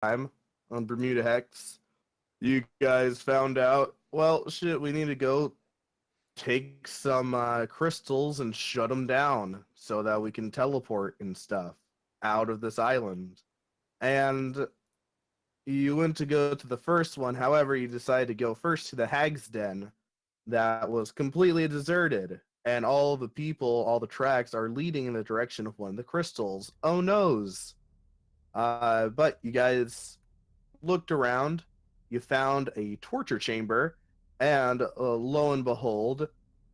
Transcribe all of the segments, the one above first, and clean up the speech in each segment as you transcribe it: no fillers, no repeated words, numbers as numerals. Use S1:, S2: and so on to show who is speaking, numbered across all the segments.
S1: time on Bermuda Hex, you guys found out, well, shit, we need to go take some crystals and shut them down so that we can teleport and stuff out of this island. And you went to go to the first one, however, you decided to go first to the Hag's Den that was completely deserted. And all the people, all the tracks are leading in the direction of one of the crystals. Oh noes. But you guys looked around, you found a torture chamber, and lo and behold,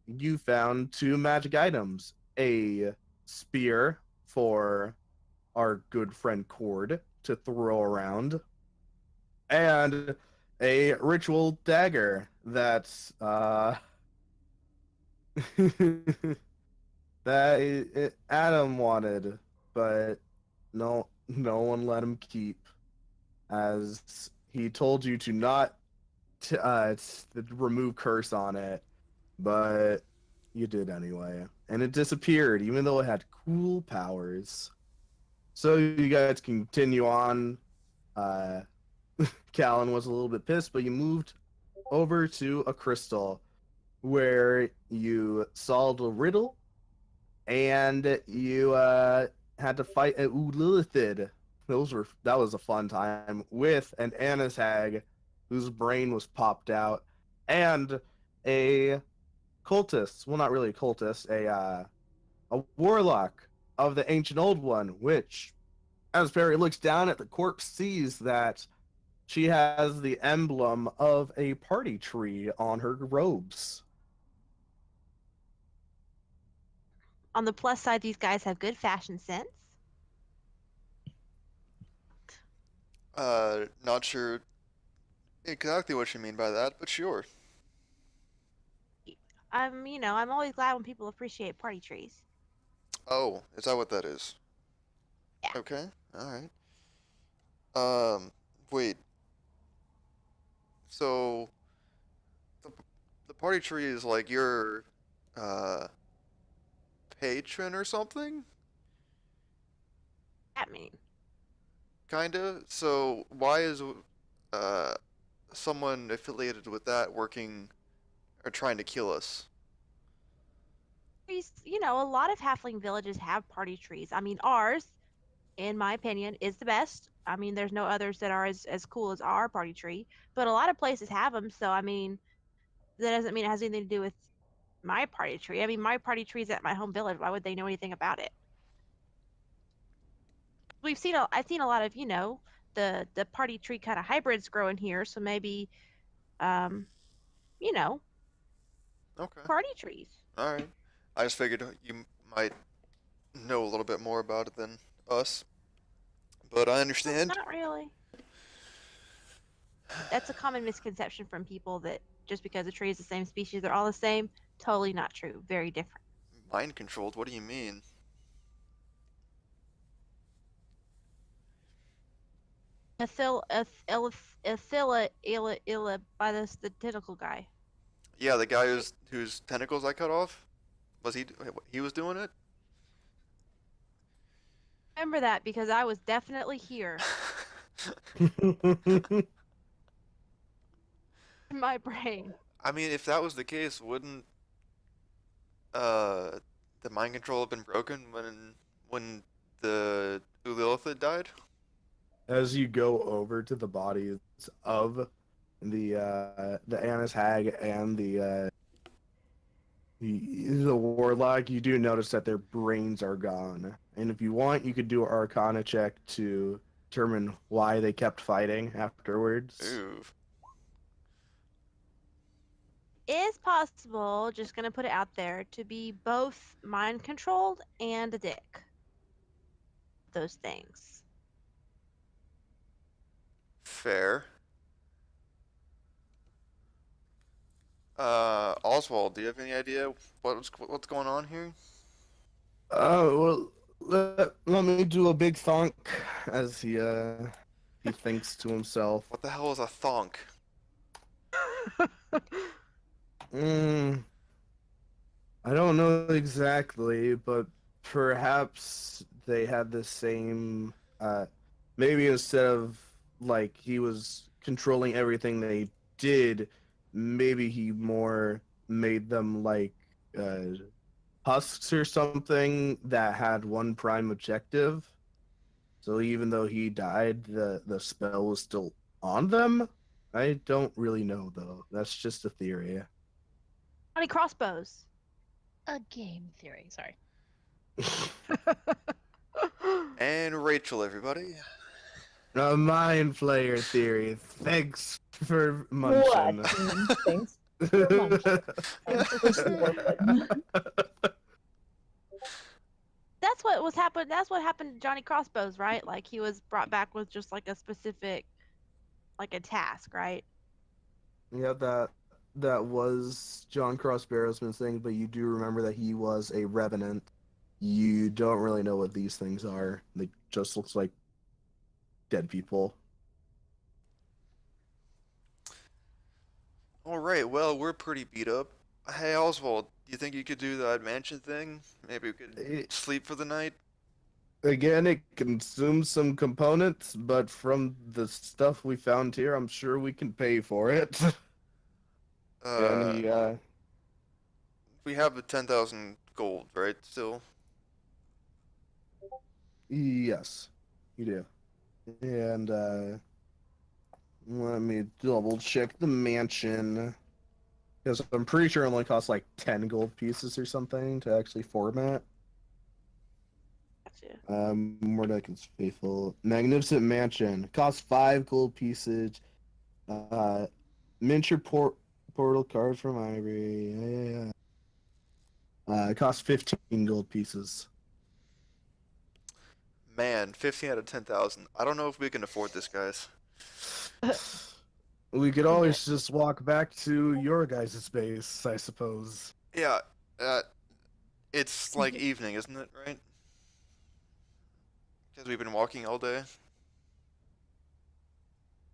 S1: you found two magic items: a spear for our good friend Cord to throw around, and a ritual dagger that Adam wanted, but no one let him keep, as he told you to not remove curse on it, but you did anyway, and it disappeared even though it had cool powers. So you guys continue on. Uh, Callan was a little bit pissed, but you moved over to a crystal where you solved a riddle and you had to fight an Ulilithid. That was a fun time with an Annis hag whose brain was popped out, and a cultist. Well, not really a cultist, a warlock of the ancient old one. Which, as Perry looks down at the corpse, sees that she has the emblem of a party tree on her robes.
S2: On the plus side, these guys have good fashion sense.
S3: Not sure exactly what you mean by that, but sure.
S2: I'm always glad when people appreciate party trees.
S3: Oh, is that what that is?
S2: Yeah.
S3: Okay, alright. Um, wait. So, the, the party tree is like your, uh, patron or something?
S2: That mean.
S3: Kinda? So, why is, uh, someone affiliated with that working or trying to kill us?
S2: A lot of halfling villages have party trees. I mean, ours, in my opinion, is the best. I mean, there's no others that are as cool as our party tree, but a lot of places have them. So, I mean, that doesn't mean it has anything to do with my party tree. I mean, my party tree is at my home village. Why would they know anything about it? I've seen a lot of, the party tree kind of hybrids growing here. So maybe, um, you know,
S3: Okay,
S2: party trees.
S3: alright. I just figured you might know a little bit more about it than us, but I understand.
S2: Not really. That's a common misconception from people that just because a tree is the same species, they're all the same. Totally not true. Very different.
S3: Mind controlled? What do you mean?
S2: Illa by the tentacle guy.
S3: Yeah, the guy whose tentacles I cut off. Was he was doing it?
S2: Remember that because I was definitely here in my brain.
S3: I mean, if that was the case, wouldn't uh the mind control have been broken when the Ulilithid died?
S1: As you go over to the bodies of the Annis hag and the warlock, you do notice that their brains are gone. And if you want, you could do an Arcana check to determine why they kept fighting afterwards.
S3: Ooh.
S2: Is possible, just gonna put it out there, to be both mind controlled and a dick. Those things.
S3: Fair. Oswald, do you have any idea what's going on here?
S1: Well, let me do a big thunk as he thinks to himself.
S3: What the hell is a thonk?
S1: Mm, I don't know exactly, but perhaps they had the same. Maybe instead of like he was controlling everything they did, maybe he more made them like uh, husks or something that had one prime objective. So even though he died, the spell was still on them. I don't really know though. That's just a theory.
S2: Johnny Crossbows.
S4: A game theory. Sorry.
S3: And Rachel, everybody.
S1: A mind flayer theory. Thanks for
S5: What?
S1: munching.
S5: Thanks for munching. Thanks for pushing the button.
S2: That's what was happened. That's what happened to Johnny Crossbows, right? Like he was brought back with just like a specific, like a task, right?
S1: Yeah, that was John Crossbarrow's thing, but you do remember that he was a revenant. You don't really know what these things are. They just looks like dead people.
S3: All right, well, we're pretty beat up. Hey, Oswald, do you think you could do that mansion thing? Maybe we could
S1: It-
S3: sleep for the night?
S1: Again, it consumes some components, but from the stuff we found here, I'm sure we can pay for it. And he,
S3: We have the 10,000 gold, right? Still?
S1: yes, you do. And let me double check the mansion. Because I'm pretty sure it only costs like 10 gold pieces or something to actually format.
S2: Gotcha.
S1: Mordecai's Faithful. Magnificent Mansion. Costs 5 gold pieces. Miniature portal card from Ivory. Yeah. It costs 15 gold pieces.
S3: Man, 15 out of 10,000. I don't know if we can afford this, guys.
S1: We could always just walk back to your guys' base, I suppose.
S3: Yeah, it's like evening, isn't it, right? Because we've been walking all day.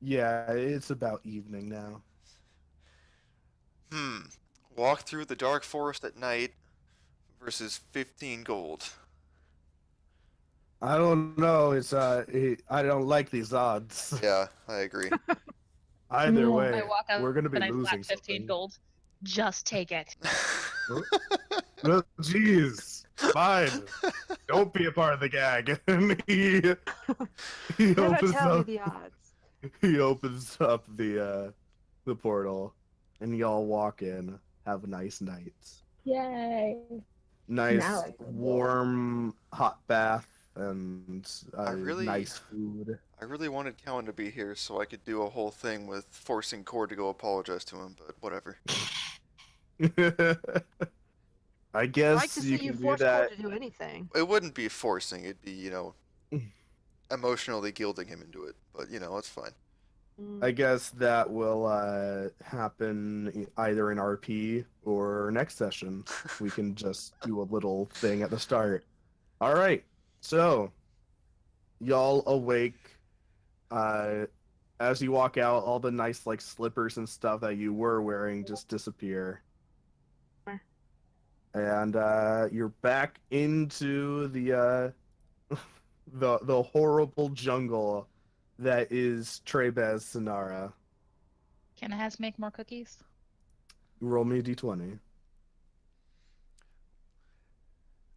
S1: Yeah, it's about evening now.
S3: Walk through the dark forest at night versus 15 gold.
S1: I don't know. I don't like these odds.
S3: Yeah, I agree.
S1: Either
S5: Yeah.
S1: way,
S4: I walk out
S1: we're gonna be
S4: and I
S1: losing
S4: flat 15
S1: something.
S4: gold. Just take it.
S1: No, jeez, fine. Don't be a part of the gag. he
S2: Never
S1: opens
S2: tell me
S1: up.
S2: the odds.
S1: He opens up the portal, and y'all walk in. Have a nice night.
S5: Yay.
S1: Nice,
S5: Now I can
S1: warm, hot bath, and
S3: I really-
S1: nice food.
S3: I really wanted Callan to be here so I could do a whole thing with forcing Cord to go apologize to him, but whatever.
S1: I
S2: I'd
S1: guess
S2: like to
S1: you
S2: see you
S1: can do
S2: force
S1: that.
S2: Cole to do anything.
S3: It wouldn't be forcing, it'd be, emotionally guilting him into it. But, it's fine.
S2: Mm.
S1: I guess that will happen either in RP or next session. We can just do a little thing at the start. All right, so y'all awake. As you walk out, all the nice like slippers and stuff that you were wearing just disappear, and you're back into the the horrible jungle that is Trebaz Senora.
S4: Can I make more cookies?
S1: Roll me a d20.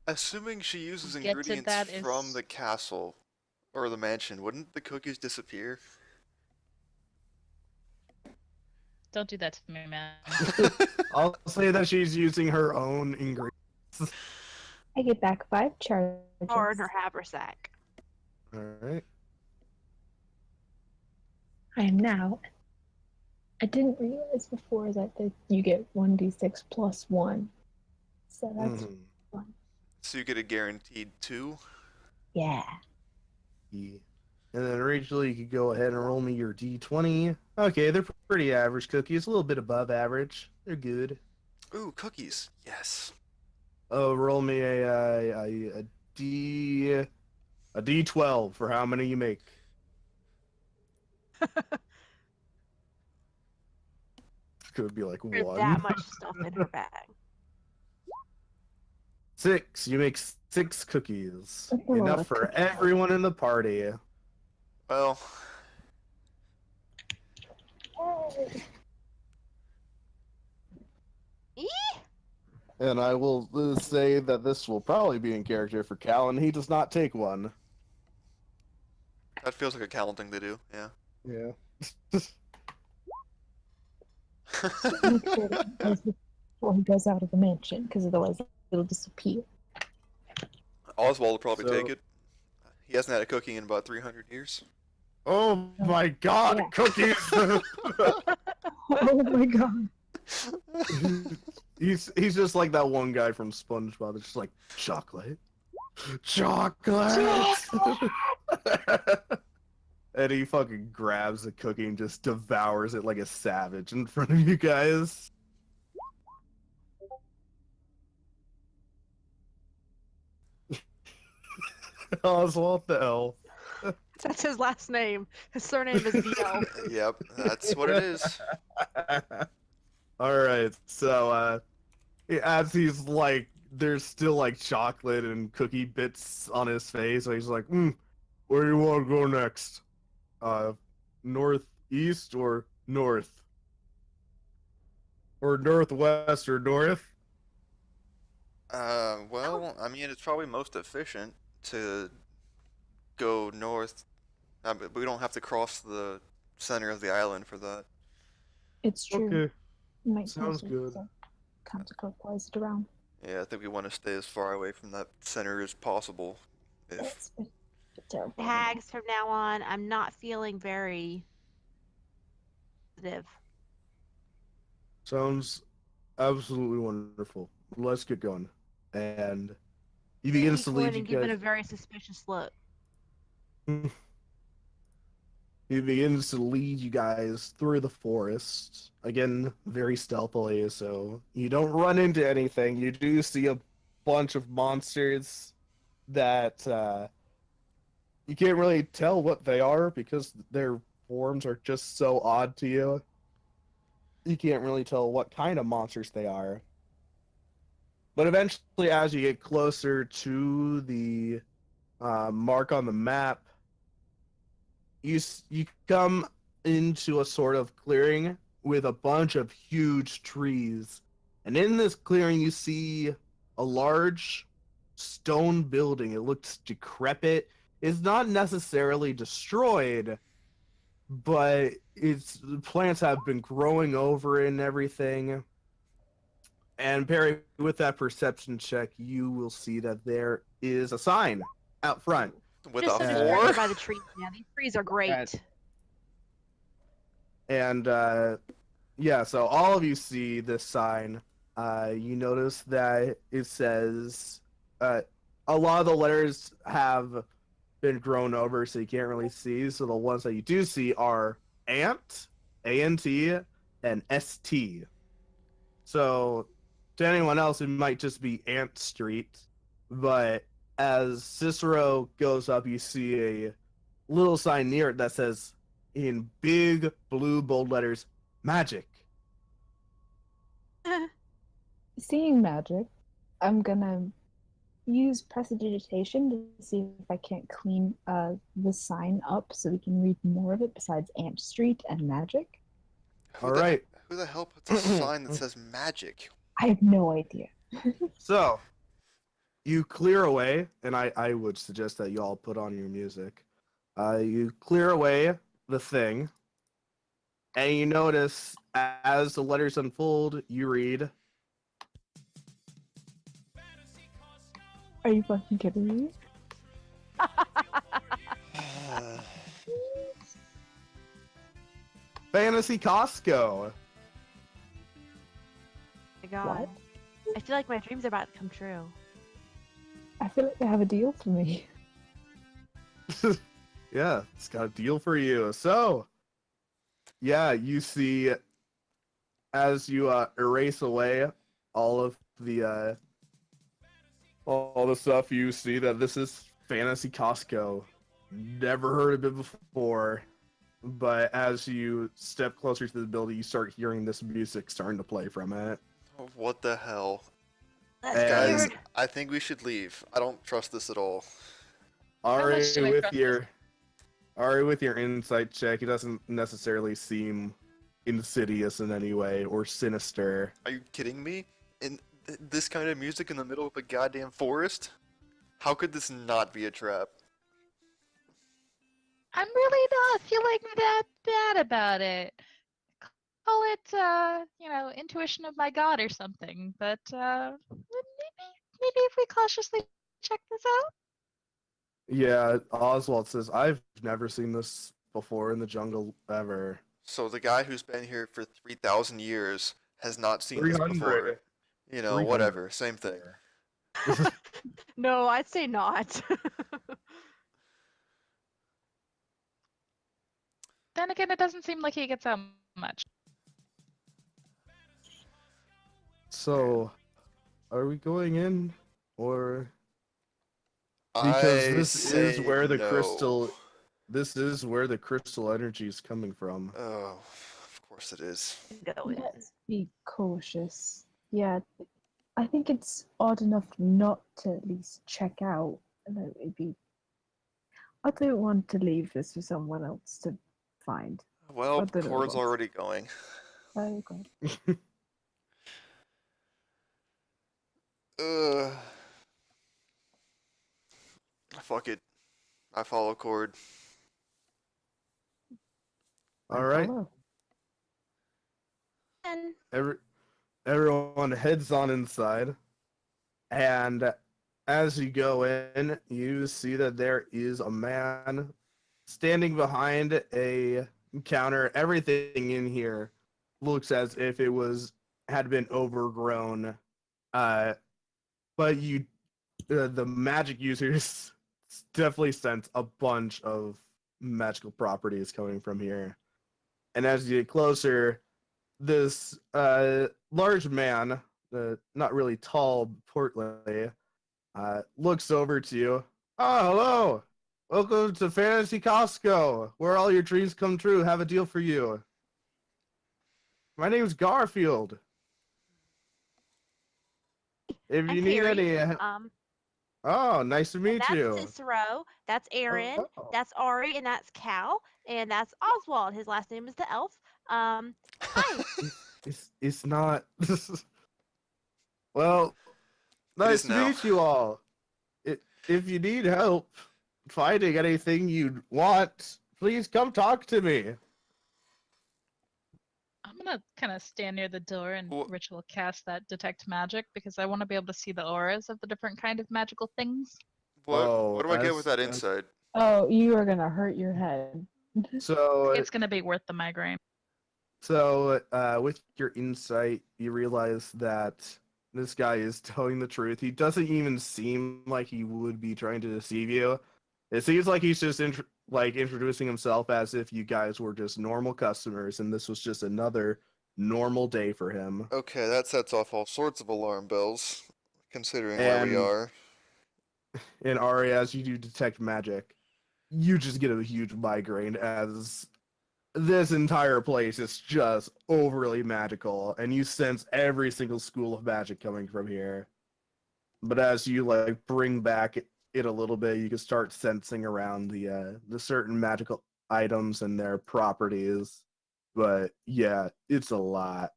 S3: Assuming she uses
S4: Get to
S3: ingredients
S4: that
S3: from
S4: is-
S3: the castle or the mansion, wouldn't the cookies disappear?
S4: Don't do that to me, man.
S1: I'll say that she's using her own ingredients.
S5: I get back 5 charges.
S2: Or in her haversack.
S1: All right.
S5: I am now. I didn't realize before that you get 1d6 plus 1. So that's
S1: Mhm.
S3: So you get a guaranteed 2?
S5: yeah.
S1: Yeah. And then Rachel, you could go ahead and roll me your d20. Okay, they're pretty average cookies, a little bit above average. They're good.
S3: Ooh, cookies. Yes.
S1: Oh, roll me a d12 for how many you make. Could be like
S2: There's
S1: one.
S2: that much stuff in her bag.
S1: 6. You make 6 cookies.
S5: That's a lot
S1: Enough
S5: of
S1: for
S5: cookies.
S1: everyone in the party.
S3: Well,
S2: Eee!
S1: And I will say that this will probably be in character for Cal, and he does not take one.
S3: That feels like a Callan thing to do. Yeah.
S1: Yeah.
S5: Make sure that he does it before he goes out of the mansion, because otherwise it'll disappear.
S3: Oswald will probably take
S1: So-
S3: it. He hasn't had a cookie in about 300 years.
S1: Oh my god,
S5: Yeah.
S1: cookies!
S5: Oh my god.
S1: he's just like that one guy from SpongeBob. It's just like chocolate. Chocolate! And he fucking grabs the cookie and just devours it like a savage in front of you guys. Oswald the elf.
S2: That's his last name. His surname is the elf.
S3: Yep, that's what it is.
S1: Alright, so as he's like there's still like chocolate and cookie bits on his face, so he's like, where do you wanna go next? Northeast or north? Or northwest or north?
S3: Well, I mean, it's probably most efficient to go north. But we don't have to cross the center of the island for that.
S5: It's true.
S1: Okay.
S5: It makes
S1: sounds
S5: sense
S1: good.
S5: to counterclockwise it around.
S3: Yeah, I think we want to stay as far away from that center as possible. If
S5: It's terrible.
S2: Hags from now on, I'm not feeling very positive.
S1: Sounds absolutely wonderful. Let's get going. And he begins
S2: He's
S1: to
S2: going
S1: lead you
S2: and giving a
S1: guys.
S2: very suspicious look.
S1: He begins to lead you guys through the forest. Again, very stealthily, so you don't run into anything. You do see a bunch of monsters that you can't really tell what they are because their forms are just so odd to you. You can't really tell what kind of monsters they are. But eventually, as you get closer to the mark on the map, you come into a sort of clearing with a bunch of huge trees. And in this clearing, you see a large stone building. It looks decrepit. It's not necessarily destroyed, but its plants have been growing over it and everything. And Perry, with that perception check, you will see that there is a sign out front.
S3: with
S2: Just
S3: a
S2: so
S1: four?
S2: distracted
S3: 4,
S2: by the trees now. These trees are great.
S1: And yeah, so all of you see this sign. You notice that it says a lot of the letters have been grown over, so you can't really see. So the ones that you do see are Ant, A-N-T, and S-T. So to anyone else, it might just be Ant Street. But as Cicero goes up, you see a little sign near it that says in big blue bold letters, magic.
S5: Seeing magic, I'm gonna use prestidigitation to see if I can't clean the sign up so we can read more of it besides Ant Street and magic.
S1: All right.
S3: Who the hell puts a sign that says magic?
S5: I have no idea.
S1: So you clear away, and I would suggest that you all put on your music. You clear away the thing, and you notice as the letters unfold, you read,
S5: Are you fucking kidding me?
S1: Fantasy Costco.
S2: My God.
S5: What?
S2: I feel like my dreams are about to come true.
S5: I feel like they have a deal for me.
S1: Yeah, it's got a deal for you. So, yeah, you see, as you erase away all of the stuff, you see that this is Fantasy Costco. Never heard of it before, but as you step closer to the building, you start hearing this music starting to play from it.
S3: What the hell?
S2: That's
S1: And-
S3: Guys,
S2: weird.
S3: I think we should leave. I don't trust this at all.
S1: Ari,
S4: much do I
S1: with
S4: trust
S1: your Ari, with your insight check, it doesn't necessarily seem insidious in any way or sinister.
S3: Are you kidding me? In this kind of music in the middle of a goddamn forest? How could this not be a trap?
S4: I'm really not feeling that bad about it. Call it, intuition of my god or something. But maybe if we cautiously check this out.
S1: Yeah, Oswald says, I've never seen this before in the jungle ever.
S3: So the guy who's been here for 3,000 years has not seen this
S1: 300.
S3: before. You know,
S1: 300.
S3: whatever, same thing.
S2: No, I'd say not.
S4: Then again, it doesn't seem like he gets out much.
S1: So, are we going in? Or. Because
S3: I
S1: this is
S3: say
S1: where the
S3: no.
S1: crystal. This is where the crystal energy is coming from.
S3: Oh, of course it is.
S2: Go in.
S5: Let's be cautious. Yeah, I think it's odd enough not to at least check out. It'd be. I don't want to leave this for someone else to find.
S3: Well,
S5: I don't know
S3: Cord's
S5: what.
S3: already going.
S5: Oh, God.
S3: Fuck it. I follow Cord.
S1: All right.
S5: Follow.
S2: And
S1: Everyone heads on inside. And as you go in, you see that there is a man standing behind a counter. Everything in here looks as if it had been overgrown. But the magic users definitely sense a bunch of magical properties coming from here. And as you get closer, this large man, not really tall, portly, looks over to you. Oh, hello! Welcome to Fantasy Costco, where all your dreams come true. Have a deal for you. My name's Garfield. If you
S2: I'm
S1: need
S2: Harry.
S1: any, oh, nice to meet
S2: That's
S1: you.
S2: Cicero. That's Aaron.
S1: Oh.
S2: That's Ari, and that's Cal, and that's Oswald. His last name is the elf. Hi.
S1: It's not. Well, nice
S3: is
S1: to
S3: now.
S1: meet you all. If you need help finding anything you want, please come talk to me.
S4: I'm gonna kind of stand near the door and
S3: Wha-
S4: ritual cast that detect magic because I want to be able to see the auras of the different kind of magical things.
S3: What do I get with that
S1: as-
S3: insight?
S5: Oh, you are gonna hurt your head.
S1: So,
S4: It's gonna be worth the migraine.
S1: with your insight, you realize that this guy is telling the truth. He doesn't even seem like he would be trying to deceive you. It seems like he's just introducing himself as if you guys were just normal customers, and this was just another normal day for him.
S3: Okay, that sets off all sorts of alarm bells, considering where we
S1: And-
S3: are.
S1: And Ari, as you do detect magic, you just get a huge migraine as this entire place is just overly magical, and you sense every single school of magic coming from here. But as you bring back it a little bit, you can start sensing around the certain magical items and their properties. But yeah, it's a lot.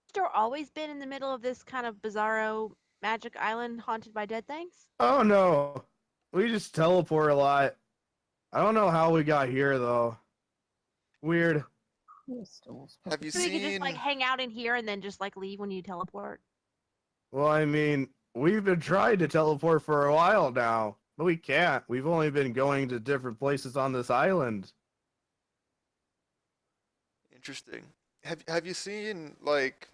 S2: Store always been in the middle of this kind of bizarro magic island haunted by dead things?
S1: Oh no, we just teleport a lot. I don't know how we got here though. Weird.
S5: Crystals.
S3: Have you
S2: So you can just
S3: seen?
S2: hang out in here and then just leave when you teleport.
S1: Well, I mean, we've been trying to teleport for a while now, but we can't. We've only been going to different places on this island.
S3: Interesting. Have you seen like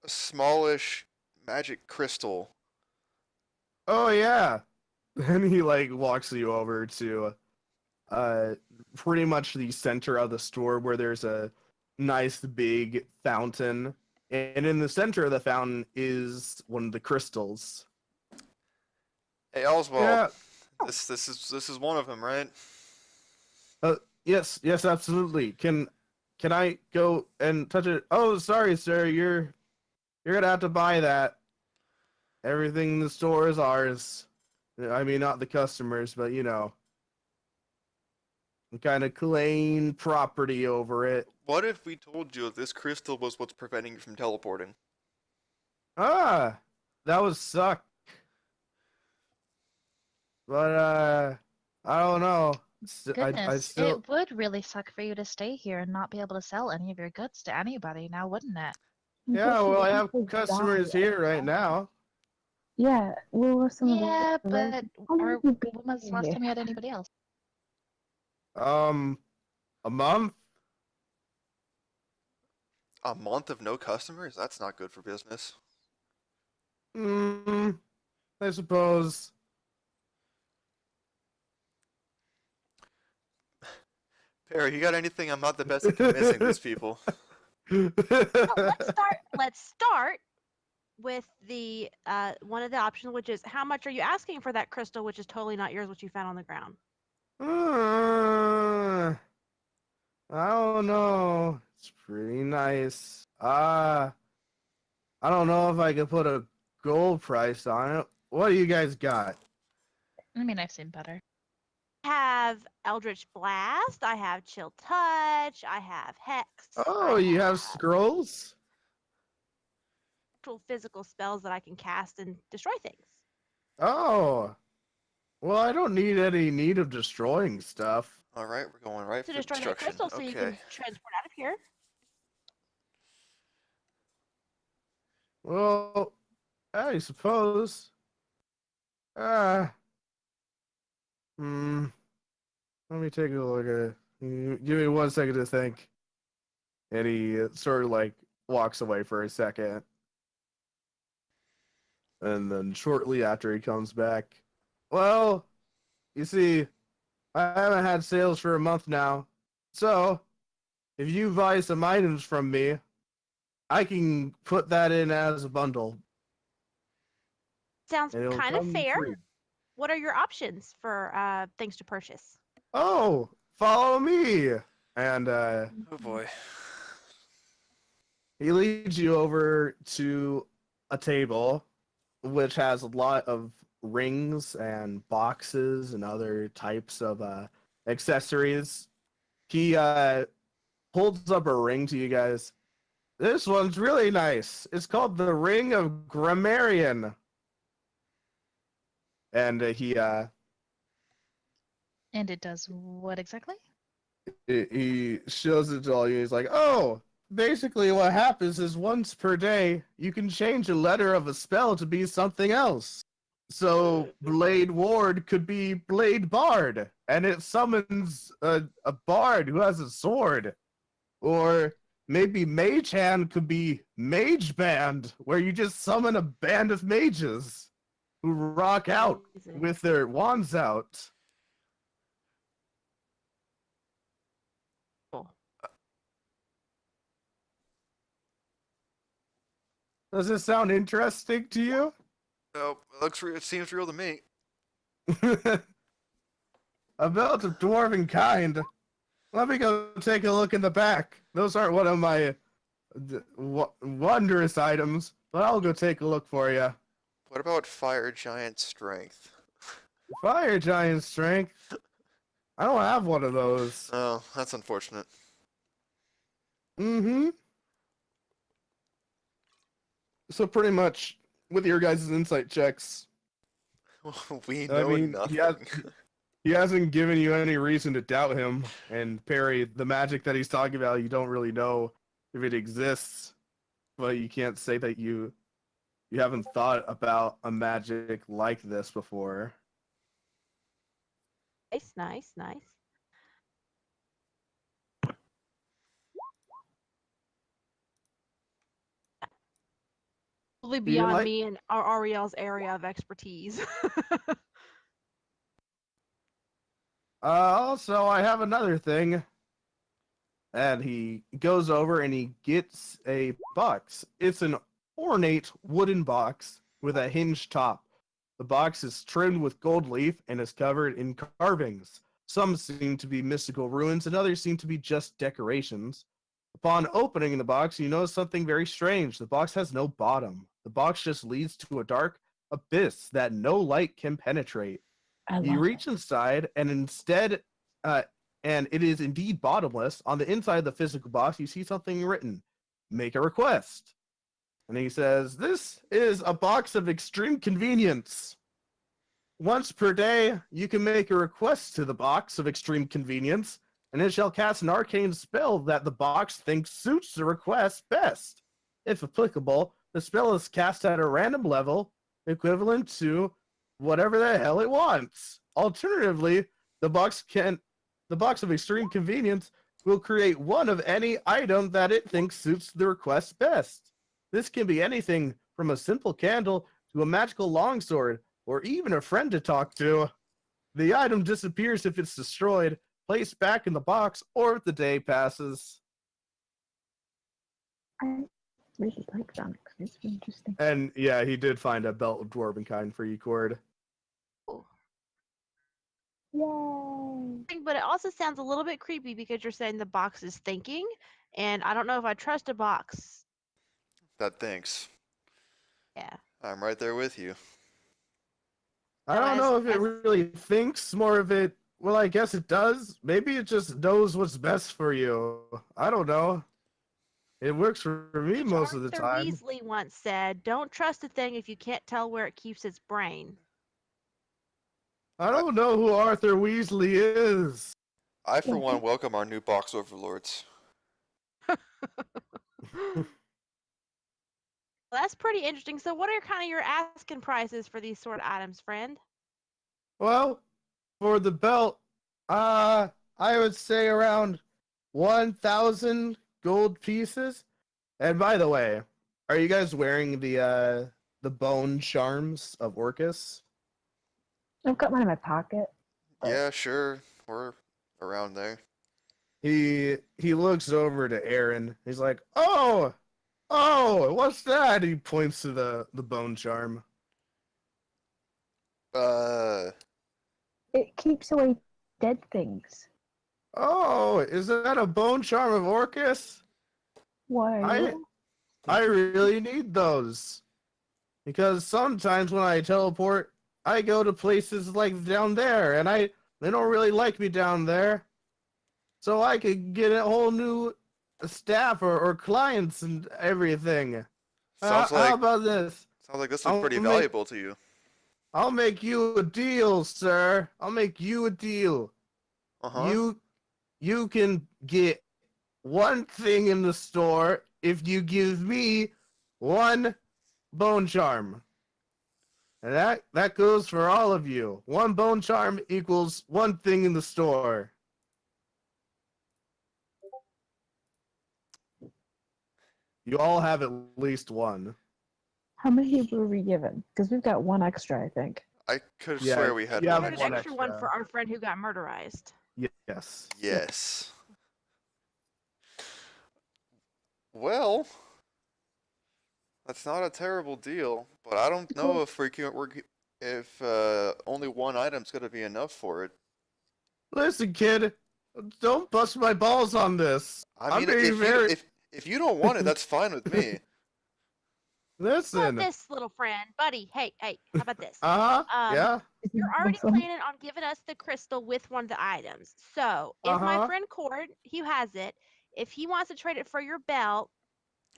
S3: a smallish magic crystal?
S1: Oh yeah. Then he walks you over to pretty much the center of the store where there's a nice big fountain. And in the center of the fountain is one of the crystals.
S3: Hey Oswald,
S1: Yeah.
S3: this is one of them, right?
S1: Yes, absolutely. Can I go and touch it? Oh, sorry, sir. You're gonna have to buy that. Everything in the store is ours. I mean, not the customers, but you know. kind of claim property over it.
S3: What if we told you this crystal was what's preventing you from teleporting?
S1: Ah, that would suck. But I don't know. I
S4: Goodness,
S1: still.
S4: it would really suck for you to stay here and not be able to sell any of your goods to anybody now, wouldn't it?
S1: Yeah, well, I have
S5: People
S1: customers
S5: die
S1: here right
S5: of-
S1: now.
S5: Yeah, what were some
S4: Yeah,
S5: of the
S4: but
S5: How long have you been
S4: when was the last
S5: here?
S4: time you had anybody else?
S1: A month.
S3: A month of no customers? That's not good for business.
S1: Hmm. I suppose.
S3: Perry, you got anything? I'm not the best at convincing these people.
S2: Well, let's start with the one of the options, which is how much are you asking for that crystal, which is totally not yours, which you found on the ground.
S1: I don't know. It's pretty nice. I don't know if I could put a gold price on it. What do you guys got?
S4: I mean, I've seen better.
S2: I have Eldritch Blast. I have Chill Touch. I have Hex.
S1: Oh,
S2: I
S1: you have
S2: have
S1: scrolls?
S2: actual physical spells that I can cast and destroy things.
S1: Oh. Well, I don't need any need of destroying stuff.
S3: All right, we're going right
S2: To
S3: for
S2: destroy that
S3: destruction.
S2: crystal, so you can
S3: Okay.
S2: transport out of here.
S1: Well, I suppose. Ah. Let me take a look at it. Give me 1 second to think. And he sort of like walks away for a second. And then shortly after he comes back, well, you see, I haven't had sales for a month now. So, if you buy some items from me, I can put that in as a bundle.
S2: Sounds
S1: And it'll
S2: kind of
S1: come
S2: fair.
S1: free.
S2: What are your options for things to purchase?
S1: Oh, follow me. And
S3: Oh boy.
S1: he leads you over to a table which has a lot of rings and boxes and other types of accessories. He holds up a ring to you guys. This one's really nice. It's called the Ring of Grammarian. And
S4: And it does what exactly?
S1: he shows it to all you. He's like, oh, basically what happens is once per day, you can change a letter of a spell to be something else. So Blade Ward could be Blade Bard, and it summons a bard who has a sword. Or maybe Mage Hand could be Mage Band, where you just summon a band of mages who rock out
S2: Amazing.
S1: with their wands out.
S2: Cool.
S1: Does this sound interesting to you?
S3: Oh, it looks. It seems real to me.
S1: A belt of dwarven kind. Let me go take a look in the back. Those aren't one of my wondrous items, but I'll go take a look for you.
S3: What about fire giant strength?
S1: Fire giant strength. I don't have one of those.
S3: Oh, that's unfortunate.
S1: Mm-hmm. So pretty much, with your guys' insight checks,
S3: We
S1: I
S3: know
S1: mean,
S3: nothing.
S1: he hasn't given you any reason to doubt him. And Perry, the magic that he's talking about, you don't really know if it exists, but you can't say that you haven't thought about a magic like this before.
S2: Nice. Probably
S1: Do you
S2: beyond
S1: like?
S2: me and Ariel's area of expertise.
S1: Also, I have another thing. And he goes over and he gets a box. It's an ornate wooden box with a hinged top. The box is trimmed with gold leaf and is covered in carvings. Some seem to be mystical ruins, and others seem to be just decorations. Upon opening the box, you notice something very strange. The box has no bottom. The box just leads to a dark abyss that no light can penetrate.
S5: I
S1: You
S5: love
S1: reach inside, and instead, and it is indeed bottomless. On the inside of the physical box, you see something written, make a request. And he says, this is a box of extreme convenience. Once per day, you can make a request to the box of extreme convenience, and it shall cast an arcane spell that the box thinks suits the request best. If applicable, the spell is cast at a random level, equivalent to whatever the hell it wants. Alternatively, the box of extreme convenience will create one of any item that it thinks suits the request best. This can be anything from a simple candle to a magical longsword, or even a friend to talk to. The item disappears if it's destroyed, placed back in the box, or if the day passes.
S5: I really like that. It's interesting.
S1: And yeah, he did find a belt of dwarven kind for you, Cord.
S5: Yay!
S2: But it also sounds a little bit creepy because you're saying the box is thinking, and I don't know if I trust a box.
S3: That thinks.
S2: Yeah.
S3: I'm right there with you.
S1: I
S2: No,
S1: don't know if it
S2: as-
S1: really thinks, more of it. Well, I guess it does. Maybe it just knows what's best for you. I don't know. It works for me most of the
S2: Arthur
S1: time.
S2: Weasley once said, "Don't trust a thing if you can't tell where it keeps its brain."
S1: I don't know who Arthur Weasley is.
S3: I, for
S5: Yeah.
S3: one, welcome our new box overlords.
S2: That's pretty interesting. So, what are kind of your asking prices for these sort of items, friend?
S1: Well, for the belt, I would say around 1,000 gold pieces. And by the way, are you guys wearing the bone charms of Orcus?
S5: I've got mine in my pocket.
S3: Yeah, sure. We're around there.
S1: He looks over to Aaron. He's like, "Oh, what's that?" He points to the bone charm.
S5: It keeps away dead things.
S1: Oh, is that a bone charm of Orcus?
S5: Why?
S1: I really need those. Because sometimes when I teleport, I go to places like down there, and they don't really like me down there. So I could get a whole new staff or clients and everything.
S3: Sounds
S1: How
S3: like
S1: about this?
S3: this
S1: I'll
S3: was pretty
S1: make-
S3: valuable to you.
S1: I'll make you a deal, sir. I'll make you a deal.
S3: Uh-huh.
S1: You can get one thing in the store if you give me one bone charm. And that goes for all of you. One bone charm equals one thing in the store. You all have at least one.
S5: How many were we given? Because we've got one extra, I think.
S3: I could
S1: Yeah,
S3: swear we had
S1: you
S2: We
S1: have
S3: one
S2: had an
S1: one
S3: extra.
S2: extra one
S1: extra.
S2: for our friend who got murderized.
S1: Yes.
S3: Yes. Well, that's not a terrible deal, but I don't know if if only one item's gonna be enough for it.
S1: Listen, kid, don't bust my balls on this.
S3: I
S1: I'm
S3: mean,
S1: being very.
S3: if you don't want it, that's fine with me.
S2: How about
S1: Listen.
S2: this, little friend, buddy? Hey, how about this?
S1: Uh-huh. Yeah.
S2: You're already
S5: Awesome.
S2: planning on giving us the crystal with one of the items. So, if my
S1: Uh-huh.
S2: friend Cord, he has it, if he wants to trade it for your belt,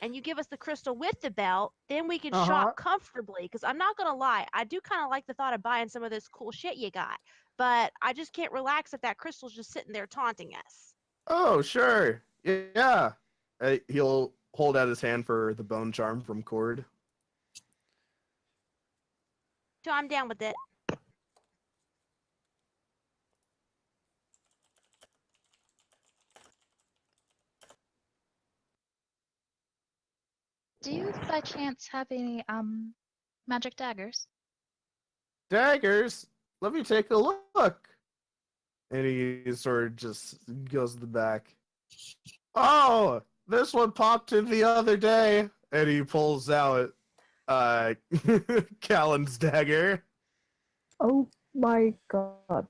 S2: and you give us the crystal with the belt, then we can
S1: Uh-huh.
S2: shop comfortably. Because I'm not gonna lie, I do kind of like the thought of buying some of this cool shit you got, but I just can't relax if that crystal's just sitting there taunting us.
S1: Oh, sure. Yeah. He'll hold out his hand for the bone charm from Cord.
S2: So I'm down with it.
S4: Do you by chance have any magic daggers?
S1: Daggers? Let me take a look. And he sort of just goes to the back. Oh, this one popped in the other day. And he pulls out Callan's dagger.
S5: Oh my god.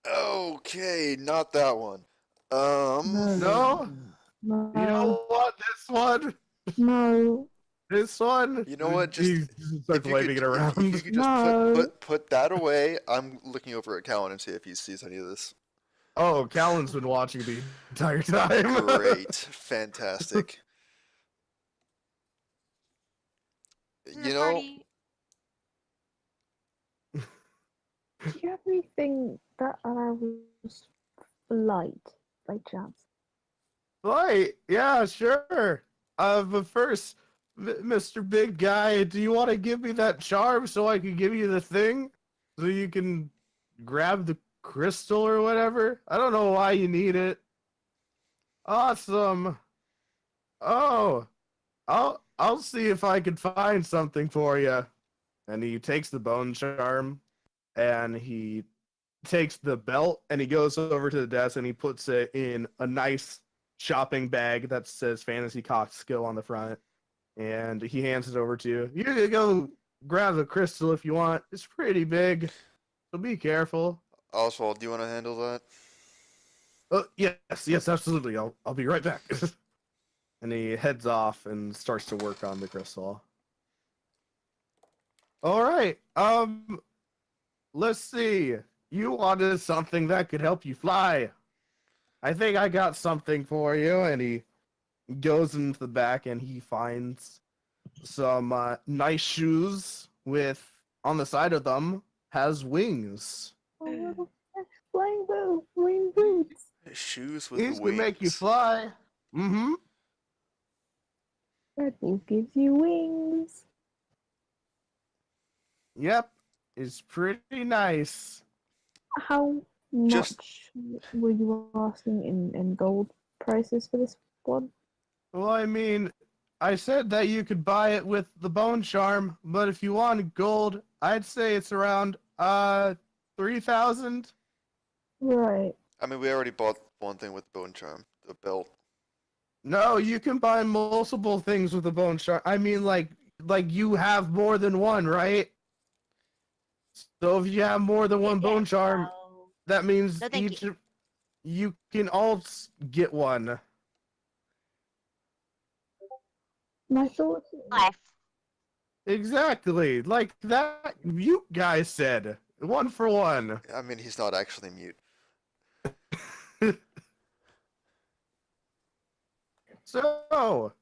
S3: Okay, not that one.
S1: No?
S5: No.
S1: You know what? This one?
S5: No.
S1: This one?
S3: You know what,
S1: He starts waving it around.
S3: If you could just
S5: No.
S3: put that away, I'm looking over at Callan and see if he sees any of this.
S1: Oh, Callan's been watching the entire time.
S3: Great. Fantastic.
S2: In the
S3: You know,
S2: party.
S5: Do you have anything that allows flight by chance?
S1: Right, yeah, sure. But first, Mr. Big Guy, do you want to give me that charm so I can give you the thing? So you can grab the crystal or whatever? I don't know why you need it. Awesome. Oh, I'll see if I can find something for you. And he takes the bone charm and he takes the belt and he goes over to the desk and he puts it in a nice shopping bag that says Fantasy Costco on the front. And he hands it over to you. You can go grab the crystal if you want. It's pretty big, so be careful.
S3: Oswald, do you want to handle that?
S1: Oh, yes, absolutely. I'll be right back. And he heads off and starts to work on the crystal. All right. Let's see. You wanted something that could help you fly. I think I got something for you. And he goes into the back and he finds some nice shoes with, on the side of them, has wings.
S5: Oh, little flying wing boots.
S3: Shoes with
S1: These can make you
S3: wings.
S1: fly. Mm-hmm.
S5: Red Bull gives you wings.
S1: Yep. It's pretty nice.
S5: How
S3: Just-
S5: much were you asking in gold prices for this one?
S1: Well, I mean, I said that you could buy it with the bone charm, but if you wanted gold, I'd say it's around 3,000.
S5: Right.
S3: I mean, we already bought one thing with bone charm, the belt.
S1: No, you can buy multiple things with the bone charm. I mean, like you have more than one, right? So if you have more than one bone charm,
S2: No.
S1: that means
S2: No, thank
S1: each you can all get one.
S5: My thoughts.
S2: Life.
S1: Exactly, like that you guys said. One for one.
S3: I mean, he's not actually mute.
S1: So,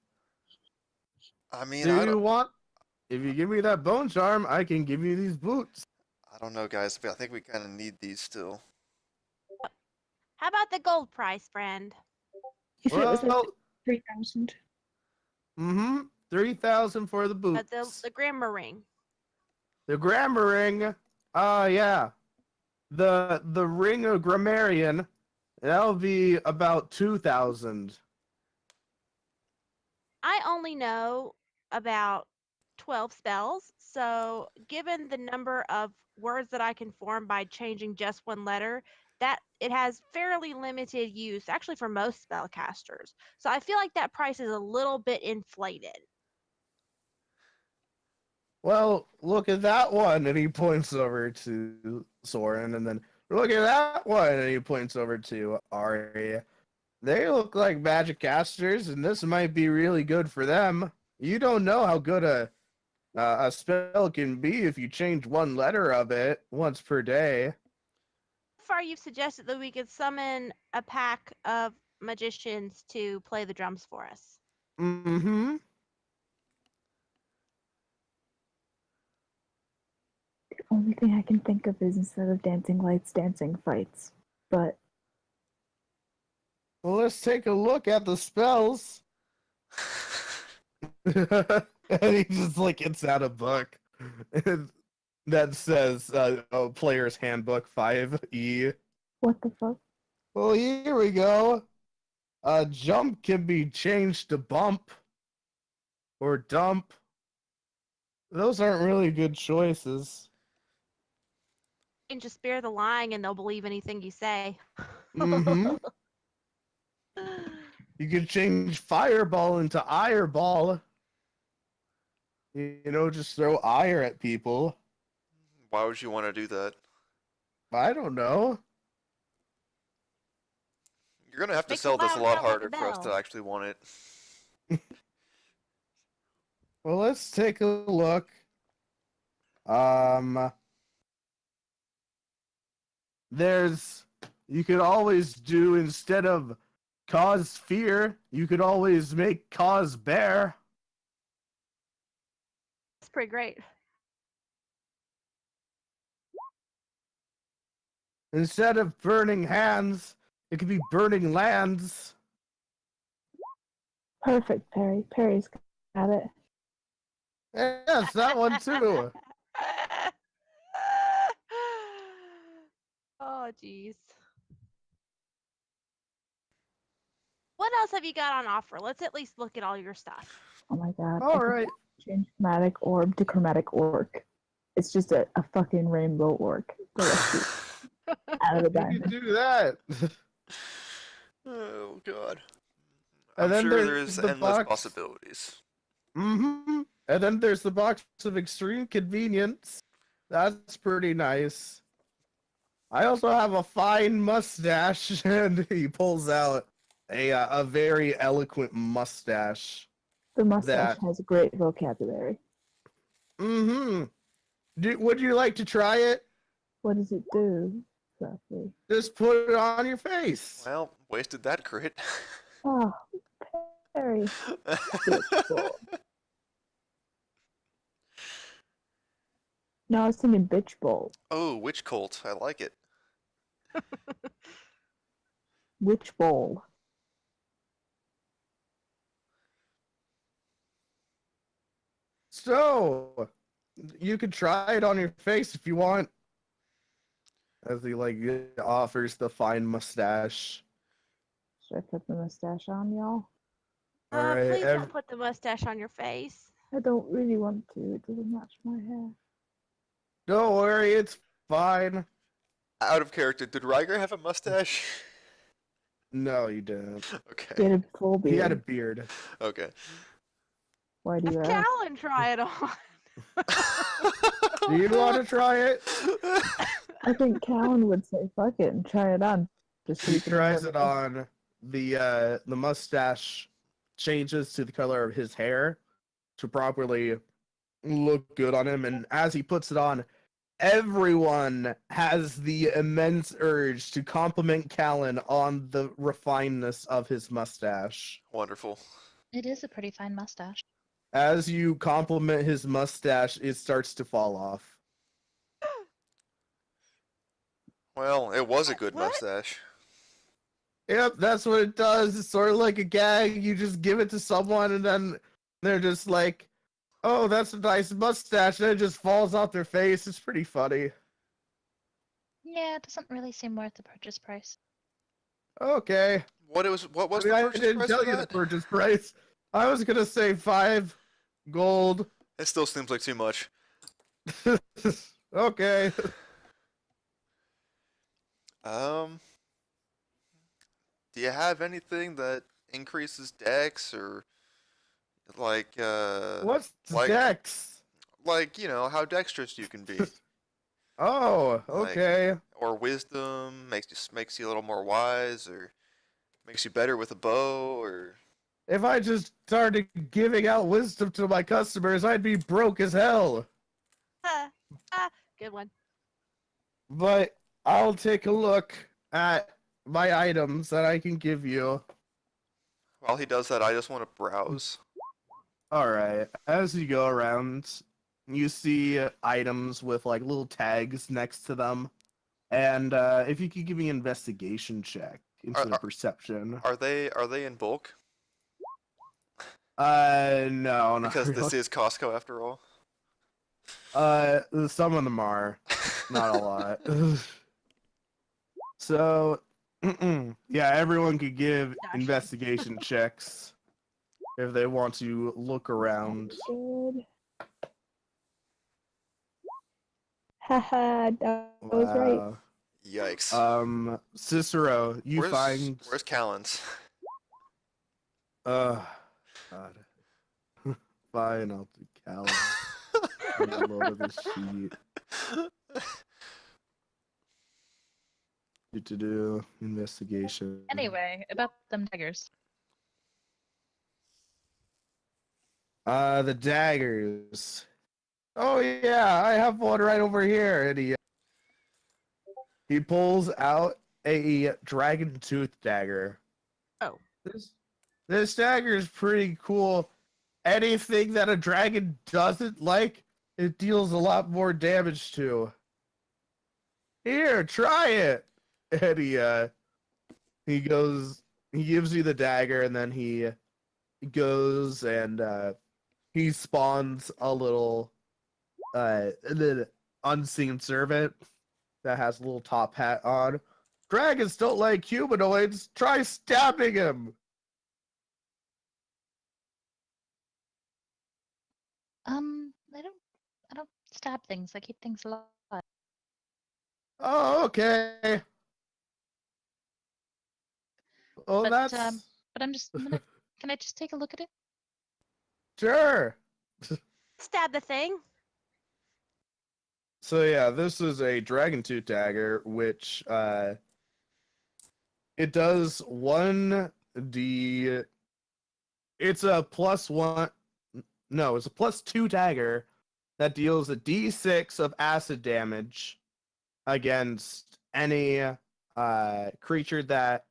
S3: I mean,
S1: do you want? If you give me that bone charm, I can give you these boots.
S3: I don't know, guys, but I think we kind of need these still.
S2: How about the gold price, friend?
S5: You said it was like
S1: Well,
S5: 3,000.
S1: 3,000 for the
S2: The
S1: boots.
S2: the grammar ring.
S1: The grammar ring. Yeah. The ring of grammarian. That'll be about 2,000.
S2: I only know about 12 spells, so given the number of words that I can form by changing just one letter, that it has fairly limited use, actually for most spellcasters. So I feel like that price is a little bit inflated.
S1: Well, look at that one, and he points over to Soren, and then look at that one, and he points over to Arya. They look like magic casters, and this might be really good for them. You don't know how good a spell can be if you change one letter of it once per day.
S2: So far, you've suggested that we could summon a pack of magicians to play the drums for us.
S1: Mm-hmm.
S5: The only thing I can think of is instead of dancing lights, dancing fights. But
S1: Well, let's take a look at the spells. And he just like gets out a book that says Player's Handbook 5E.
S5: what the fuck?
S1: Well, here we go. Jump can be changed to bump or dump. Those aren't really good choices.
S2: And just spare the lying and they'll believe anything you say.
S1: Mm-hmm. You can change fireball into ireball. You know, just throw ire at people.
S3: Why would you want to do that?
S1: I don't know.
S3: You're gonna have to
S2: Makes it
S3: sell this a
S2: loud,
S3: lot
S2: sound like a
S3: harder for us to
S2: bell.
S3: actually want it.
S1: Well, let's take a look. There's you could always do, instead of cause fear, you could always make cause bear.
S2: That's pretty great.
S1: Instead of burning hands, it could be burning lands.
S5: Perfect, Perry. Perry's got it.
S1: Yes, that one too.
S2: Oh, jeez. What else have you got on offer? Let's at least look at all your stuff.
S5: Oh my god. I
S1: All
S5: could
S1: right.
S5: change chromatic orb to chromatic orc. It's just a fucking rainbow orc. Go let's shoot out of the
S1: You
S5: diamond.
S1: can do that.
S3: Oh god.
S1: And
S3: I'm
S1: then
S3: sure
S1: there's
S3: there's
S1: the
S3: endless
S1: box.
S3: possibilities.
S1: Mm-hmm. And then there's the box of extreme convenience. That's pretty nice. I also have a fine mustache, and he pulls out a very eloquent mustache.
S5: The mustache
S1: That.
S5: has a great vocabulary.
S1: Mm-hmm. Would you like to try it?
S5: What does it do exactly?
S1: Just put it on your face.
S3: Well, wasted that crit.
S5: Oh, Perry. Bitch. No, I was thinking bitch bowl.
S3: Oh, witch cult. I like it.
S5: Witch bowl.
S1: So, you could try it on your face if you want. As he offers the fine mustache.
S5: Should I put the mustache on, y'all?
S1: All right,
S2: Please don't put the mustache on your face.
S5: I don't really want to. It doesn't match my hair.
S1: Don't worry, it's fine.
S3: Out of character, did Ryger have a mustache?
S1: No, you didn't.
S3: Okay.
S5: He had a full beard.
S1: He had a beard.
S3: Okay.
S5: Why do you
S2: Have
S5: ask?
S2: Callan try it on.
S1: Do you want to try it?
S5: I think Callan would say fuck it and try it on. Just so
S1: He
S5: we can
S1: tries it
S5: remember.
S1: on. The mustache changes to the color of his hair to properly look good on him, and as he puts it on, everyone has the immense urge to compliment Callan on the refinedness of his mustache.
S3: Wonderful.
S4: It is a pretty fine mustache.
S1: As you compliment his mustache, it starts to fall off.
S3: Well, it was a good
S2: What?
S3: mustache.
S1: Yep, that's what it does. It's sort of like a gag. You just give it to someone, and then they're just like, "Oh, that's a nice mustache," and it just falls off their face. It's pretty funny.
S4: Yeah, it doesn't really seem worth the purchase price.
S1: Okay.
S3: What was
S1: I
S3: the
S1: mean, I
S3: purchase
S1: didn't
S3: price
S1: tell
S3: for
S1: you the
S3: that?
S1: purchase price. I was gonna say 5 gold.
S3: It still seems like too much.
S1: Okay.
S3: Do you have anything that increases dex or
S1: What's
S3: like-
S1: Dex?
S3: like, you know, how dexterous you can be?
S1: Oh,
S3: Like-
S1: okay.
S3: Or wisdom makes you a little more wise, or makes you better with a bow, or
S1: If I just started giving out wisdom to my customers, I'd be broke as hell.
S2: Good one.
S1: But I'll take a look at my items that I can give you.
S3: while he does that, I just want to browse.
S1: Alright, as you go around, you see items with like little tags next to them. And if you could give me an investigation check instead of perception.
S3: Are they in bulk?
S1: No, not
S3: Because
S1: really.
S3: this is Costco after all.
S1: Some of them are, not a lot. So, yeah, everyone could give
S2: Gosh.
S1: investigation checks if they want to look around.
S5: Good. Haha, that was right.
S1: Wow.
S3: Yikes.
S1: Cicero, you find.
S3: Where's Callan's?
S1: God. Fine, I'll do Cal. Load the sheet. Do investigation.
S4: Anyway, about them daggers.
S1: The daggers. Oh yeah, I have one right over here. And he pulls out a dragon tooth dagger.
S2: Oh.
S1: This dagger is pretty cool. Anything that a dragon doesn't like, it deals a lot more damage to. Here, try it. And he goes, he gives you the dagger, and then he goes and he spawns a little the unseen servant that has a little top hat on. Dragons don't like humanoids. Try stabbing him.
S4: I don't stab things. I keep things alive.
S1: Oh, okay. Oh,
S4: But
S1: that's
S4: I'm gonna. Can I just take a look at it?
S1: sure.
S2: Stab the thing.
S1: So yeah, this is a dragon tooth dagger, which it does 1d. It's a +1. No, it's a +2 dagger that deals a d6 of acid damage against any creature that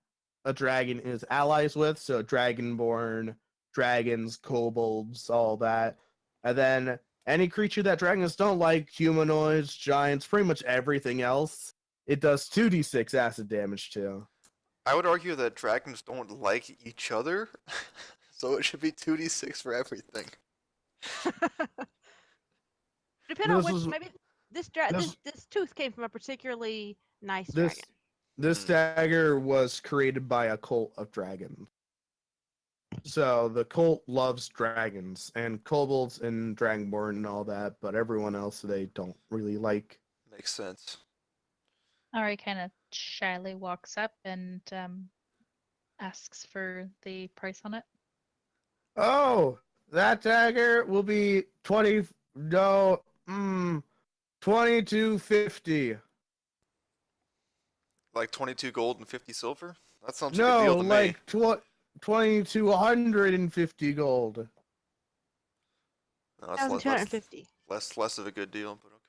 S1: a dragon is allies with. So dragonborn, dragons, kobolds, all that. And then any creature that dragons don't like, humanoids, giants, pretty much everything else, it does 2d6 acid damage to.
S3: I would argue that dragons don't like each other, so it should be 2d6 for everything.
S2: Depending on
S1: This
S2: which,
S1: is-
S2: maybe this
S1: this-
S2: this tooth came from a particularly nice
S1: This
S2: dragon.
S1: this dagger was created by a cult of dragons. So the cult loves dragons and kobolds and dragonborn and all that, but everyone else they don't really like.
S3: Makes sense.
S4: Ari kind of shyly walks up and asks for the price on it.
S1: Oh, that dagger will be 2250.
S3: Like 22 gold and 50 silver? That sounds like a
S1: No,
S3: deal to me.
S1: like 2250 gold.
S3: No, that's less,
S2: 1,250.
S3: less of a good deal, but okay.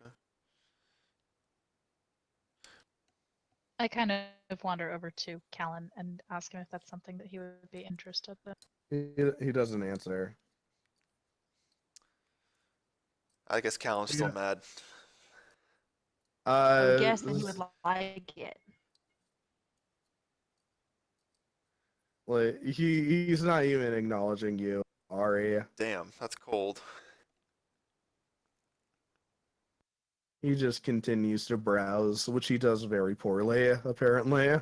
S4: I kind of wander over to Callan and ask him if that's something that he would be interested in.
S1: He doesn't answer.
S3: I guess Callan's still mad.
S2: I would guess that he would like it.
S1: Like he's not even acknowledging you, Ari.
S3: Damn, that's cold.
S1: He just continues to browse, which he does very poorly, apparently.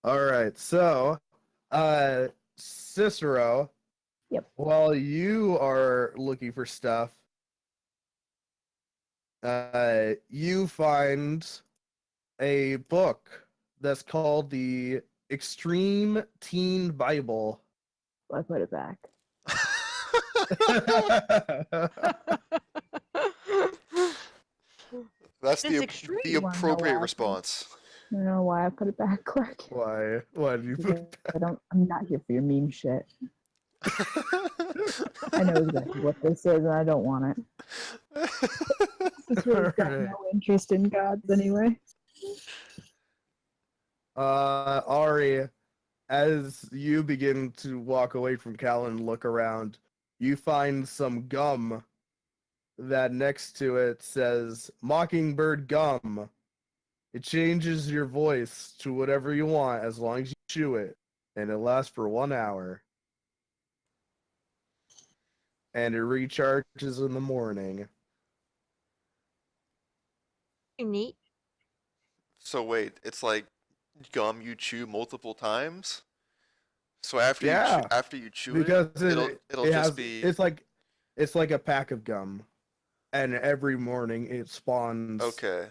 S1: All right, so, Cicero.
S5: Yep.
S1: While you are looking for stuff, you find a book that's called the Extreme Teen Bible.
S5: I put it back.
S3: That's
S2: It's
S3: the
S2: extreme.
S3: the
S5: You wanna know
S3: appropriate
S5: why?
S3: response.
S5: I don't know why I put it back, Clark.
S1: Why? Why did you put it back?
S5: I'm not here for your meme shit. I know exactly what this is, and I don't want it. This really got
S1: Alright.
S5: no interest in gods anyway.
S1: Ari, as you begin to walk away from Cal and look around, you find some gum that next to it says Mockingbird Gum. It changes your voice to whatever you want as long as you chew it, and it lasts for 1 hour. And it recharges in the morning.
S2: Neat.
S3: So wait, it's like gum you chew multiple times? So after
S1: Yeah,
S3: you chew
S1: because
S3: it'll
S1: it
S3: just
S1: has,
S3: be
S1: it's like a pack of gum, and every morning it spawns
S3: okay.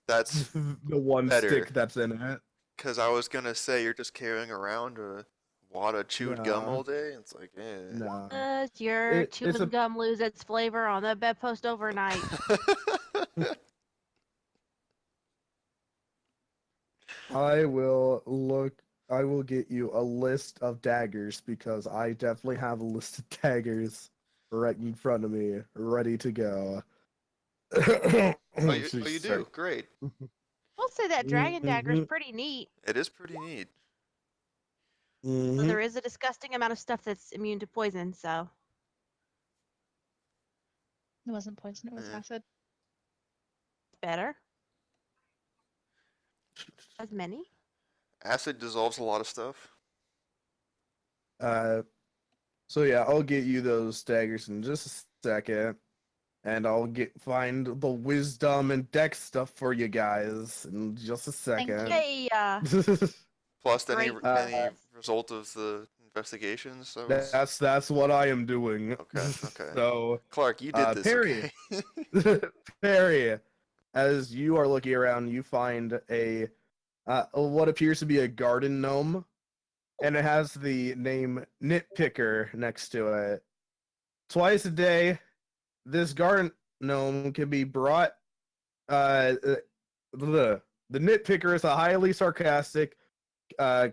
S3: That's
S1: the one
S3: better.
S1: stick that's in it.
S3: Because I was gonna say you're just carrying around a wad of chewed gum
S1: No.
S3: all day. It's like, eh.
S1: No.
S2: Does your
S1: It's
S2: chewing
S1: a-
S2: gum lose its flavor on the bedpost overnight?
S1: I will look I will get you a list of daggers because I definitely have a list of daggers right in front of me, ready to go.
S3: Oh, you
S1: Jeez, sorry.
S3: do? Great.
S2: We'll say that dragon dagger is
S1: Mhm,
S2: pretty neat.
S3: It is pretty neat.
S2: But
S1: mhm.
S2: there is a disgusting amount of stuff that's immune to poison, so
S4: It wasn't poison, it was
S3: Eh.
S4: acid.
S2: better. As many.
S3: Acid dissolves a lot of stuff.
S1: Uh, so yeah, I'll get you those daggers in just a second, and I'll find the wisdom and dex stuff for you guys in just a
S4: Thank
S1: second.
S2: Hey,
S3: Plus any
S2: great.
S3: any result of the investigations. That was
S1: that's what I am doing.
S3: okay. Okay.
S1: So,
S3: Clark, you did this,
S1: Perry,
S3: okay?
S1: Perry, as you are looking around, you find a what appears to be a garden gnome, and it has the name Nitpicker next to it. Twice a day, this garden gnome can be brought. The Nitpicker is a highly sarcastic, uh,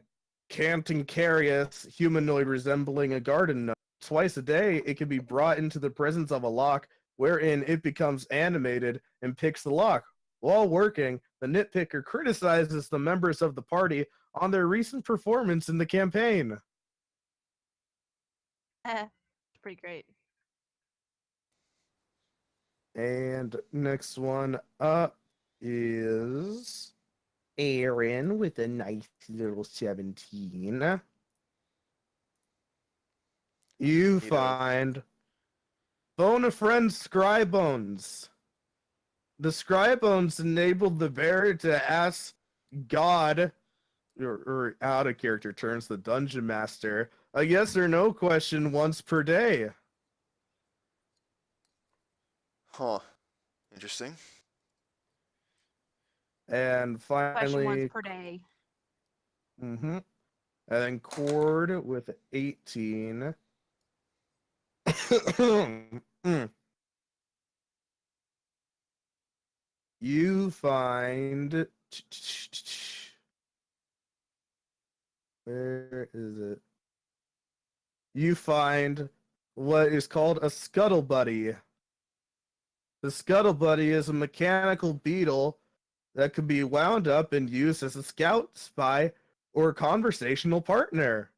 S1: cantankerous humanoid resembling a garden gnome. Twice a day, it can be brought into the presence of a lock, wherein it becomes animated and picks the lock. While working, the Nitpicker criticizes the members of the party on their recent performance in the campaign.
S2: It's pretty great.
S1: And next one up is Aaron with a nice little 17. You
S3: Neato.
S1: find Bone of Friend Scribones. The Scribones enabled the bearer to ask God, or out of character turns the dungeon master, a yes or no question once per day.
S3: Huh. Interesting.
S1: And
S2: Question once
S1: finally,
S2: per day.
S1: and then Cord with 18. You find. Where is it? You find what is called a scuttle buddy. The scuttle buddy is a mechanical beetle that could be wound up and used as a scout, spy, or conversational partner.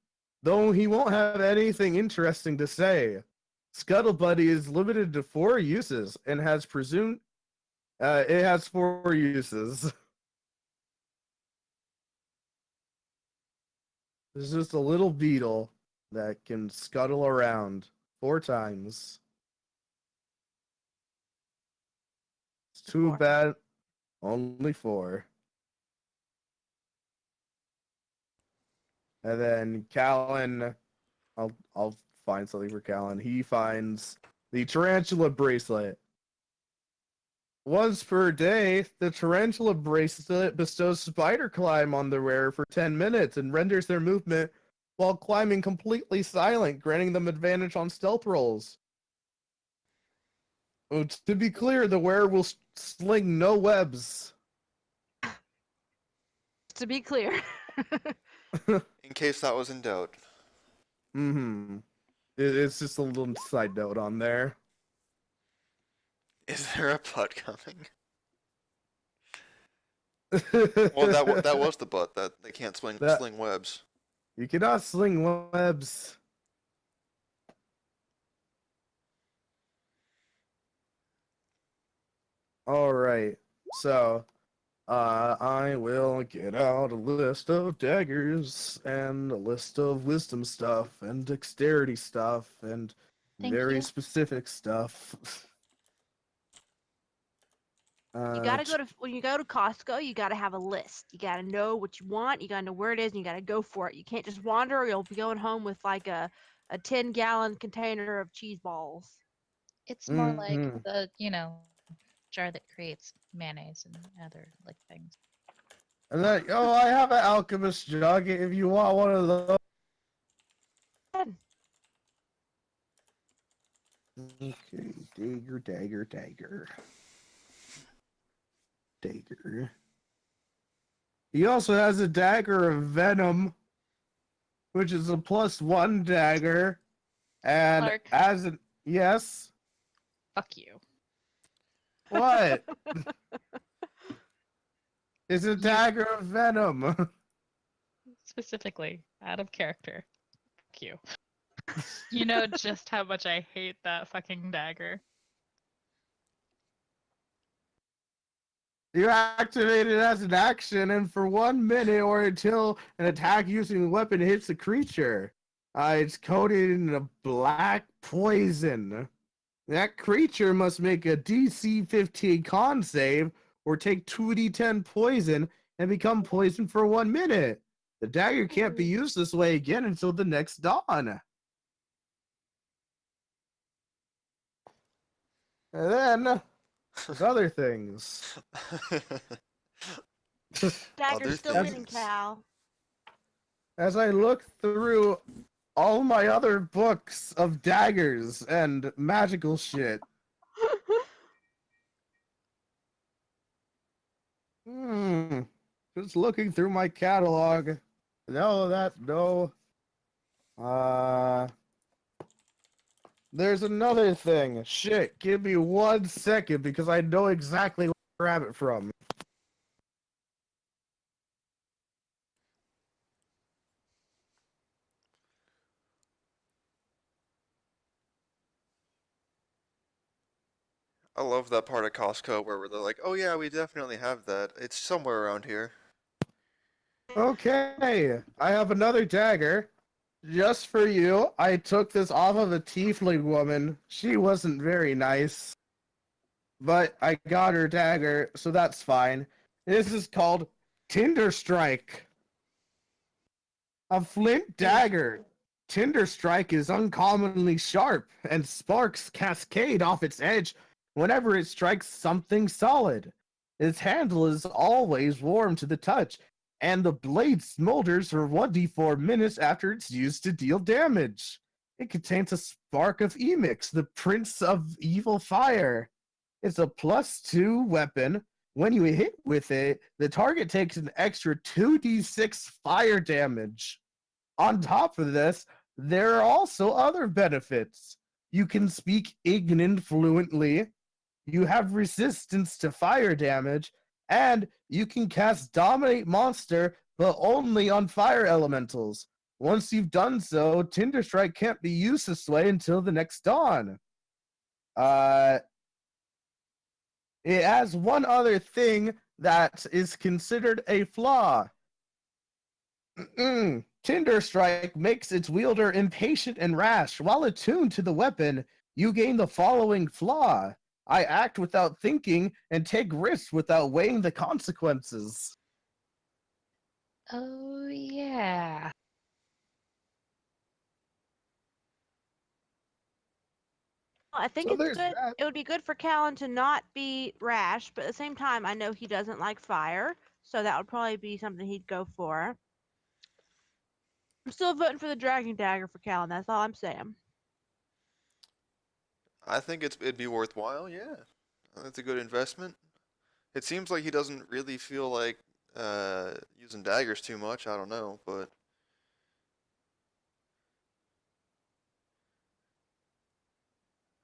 S1: Though he won't have anything interesting to say. Scuttle buddy is limited to 4 uses and has presumed it has 4 uses. There's just a little beetle that can scuttle around 4 times. It's too
S2: 4.
S1: bad. Only 4. And then Callan, I'll find something for Callan. He finds the tarantula bracelet. Once per day, the tarantula bracelet bestows spider climb on the wearer for 10 minutes and renders their movement while climbing completely silent, granting them advantage on stealth rolls. Oh, to be clear, the wearer will sling no webs.
S2: To be clear.
S3: In case that was in doubt.
S1: Mm-hmm. It's just a little side note on there.
S3: Is there a butt coming?
S1: Well,
S3: Well, that was the butt that they can't sling webs.
S1: You cannot sling webs. All right. So, I will get out a list of daggers and a list of wisdom stuff and dexterity stuff and
S4: Thank
S1: very
S4: you.
S1: specific stuff.
S2: You gotta go to when you go to Costco. You gotta have a list. You gotta know what you want. You gotta know where it is, and you gotta go for it. You can't just wander, or you'll be going home with like a 10-gallon container of cheese balls.
S4: It's more like
S1: Mhm.
S4: the, jar that creates mayonnaise and other like things.
S1: And then, oh, I have an alchemist jug if you want one of those.
S2: Good.
S1: Okay, dagger. He also has a dagger of venom which is a +1 dagger. And
S4: Clark.
S1: as an yes,
S4: Fuck you.
S1: what? It's a dagger of venom.
S4: Specifically, out of character. Fuck you. You know just how much I hate that fucking dagger.
S1: You activate it as an action, and for 1 minute or until an attack using the weapon hits the creature. It's coated in a black poison. That creature must make a DC 15 con save or take 2d10 poison and become poisoned for 1 minute. The dagger can't be used this way again until the next dawn. And then there's other things.
S2: Dagger's still
S3: things.
S2: winning, Cal.
S1: As I look through all my other books of daggers and magical shit. Just looking through my catalog. No. There's another thing. Shit, give me 1 second because I know exactly where to grab it from.
S3: I love that part of Costco where they're like, oh yeah, we definitely have that. It's somewhere around here.
S1: Okay, I have another dagger. Just for you, I took this off of a tiefling woman. She wasn't very nice. But I got her dagger, so that's fine. This is called Tinder Strike. A flint dagger. Tinder Strike is uncommonly sharp, and sparks cascade off its edge whenever it strikes something solid. Its handle is always warm to the touch, and the blade smolders for 1d4 minutes after it's used to deal damage. It contains a spark of Emix, the Prince of Evil Fire. It's a +2 weapon. When you hit with it, the target takes an extra 2d6 fire damage. On top of this, there are also other benefits. You can speak Ignan fluently, you have resistance to fire damage, and you can cast Dominate Monster, but only on fire elementals. Once you've done so, Tinder Strike can't be used this way until the next dawn. It has one other thing that is considered a flaw. Tinder Strike makes its wielder impatient and rash. While attuned to the weapon, you gain the following flaw. I act without thinking and take risks without weighing the consequences.
S4: Oh, yeah.
S2: I think
S1: So
S2: it's
S1: there's
S2: good.
S1: that.
S2: It would be good for Callan to not be rash, but at the same time, I know he doesn't like fire, so that would probably be something he'd go for. I'm still voting for the dragon dagger for Callan. That's all I'm saying.
S3: I think it'd be worthwhile, yeah. That's a good investment. It seems like he doesn't really feel like using daggers too much, I don't know, but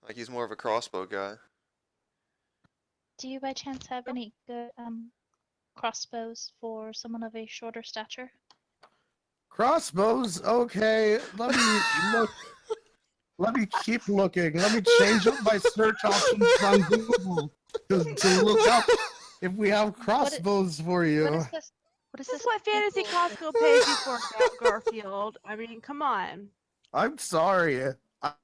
S3: like he's more of a crossbow guy.
S4: Do you by chance have any good crossbows for someone of a shorter stature?
S1: Crossbows, okay. Let me look. Let me keep looking. Let me change up my search options on Google to look up if we have crossbows for you.
S4: What is this? What is
S2: This is
S4: this?
S2: what Fantasy
S4: Google-
S2: Costco pays you for, Garfield. I mean, come on.
S1: I'm sorry.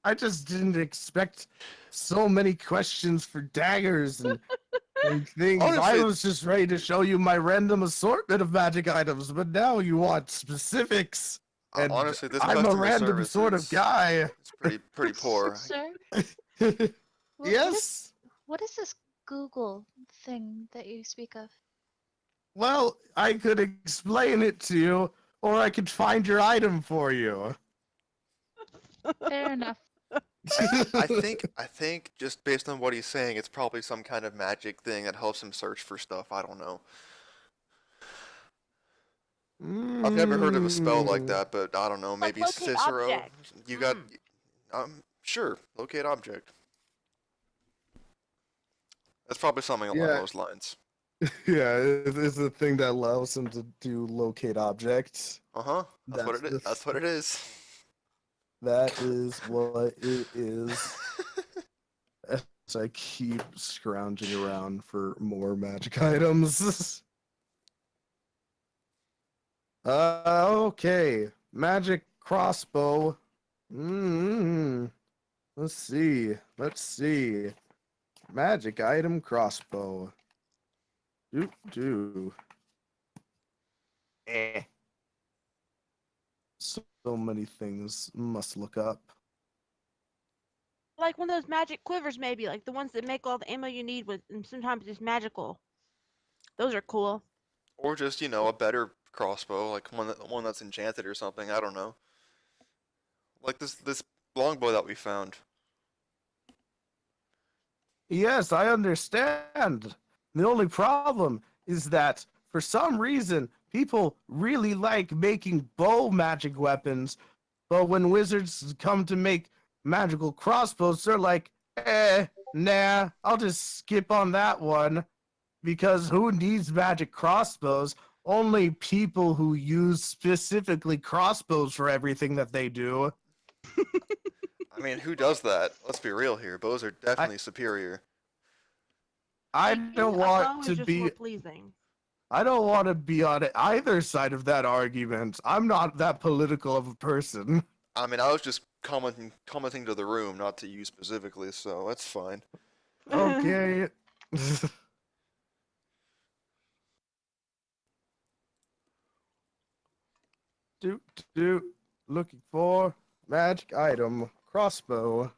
S1: I just didn't expect so many questions for daggers and things. I
S3: Honestly-
S1: was just ready to show you my random assortment of magic items, but now you want specifics. And
S3: Honestly, this
S1: I'm a
S3: customer
S1: random
S3: service
S1: sort of
S3: is-
S1: guy.
S3: It's pretty poor.
S4: Sir?
S1: Yes.
S4: What is this Google thing that you speak of?
S1: Well, I could explain it to you, or I could find your item for you.
S4: Fair enough.
S3: I think just based on what he's saying, it's probably some kind of magic thing that helps him search for stuff. I don't know. I've never heard of a spell like
S1: Mm.
S3: that, but I don't know.
S2: Like
S3: Maybe
S2: locate
S3: Cicero.
S2: object.
S3: You got. Sure. Locate object. That's probably something along
S1: Yeah,
S3: those lines.
S1: yeah, it's a thing that allows him to do locate objects.
S3: Uh huh. That's what
S1: That's
S3: it is. That's what it is.
S1: that is what it is. As I keep scrounging around for more magic items. Okay. Magic crossbow. Let's see. Let's see. Magic item crossbow. Do. Eh. So many things must look up.
S2: Like one of those magic quivers, maybe like the ones that make all the ammo you need with, and sometimes it's magical. Those are cool.
S3: Or just a better crossbow, like one that's enchanted or something. I don't know. Like this longbow that we found.
S1: Yes, I understand. The only problem is that for some reason people really like making bow magic weapons, but when wizards come to make magical crossbows, they're like, nah, I'll just skip on that one. Because who needs magic crossbows? Only people who use specifically crossbows for everything that they do.
S3: I mean, who does that? Let's be real here. Bows are
S1: I
S3: definitely superior.
S1: I
S2: Making
S1: don't
S2: a
S1: want
S2: bow
S1: to
S2: is just more
S1: be
S2: pleasing.
S1: I don't want to be on either side of that argument. I'm not that political of a person.
S3: I mean, I was just commenting to the room, not to you specifically, so that's fine.
S1: Okay. do do looking for magic item crossbow.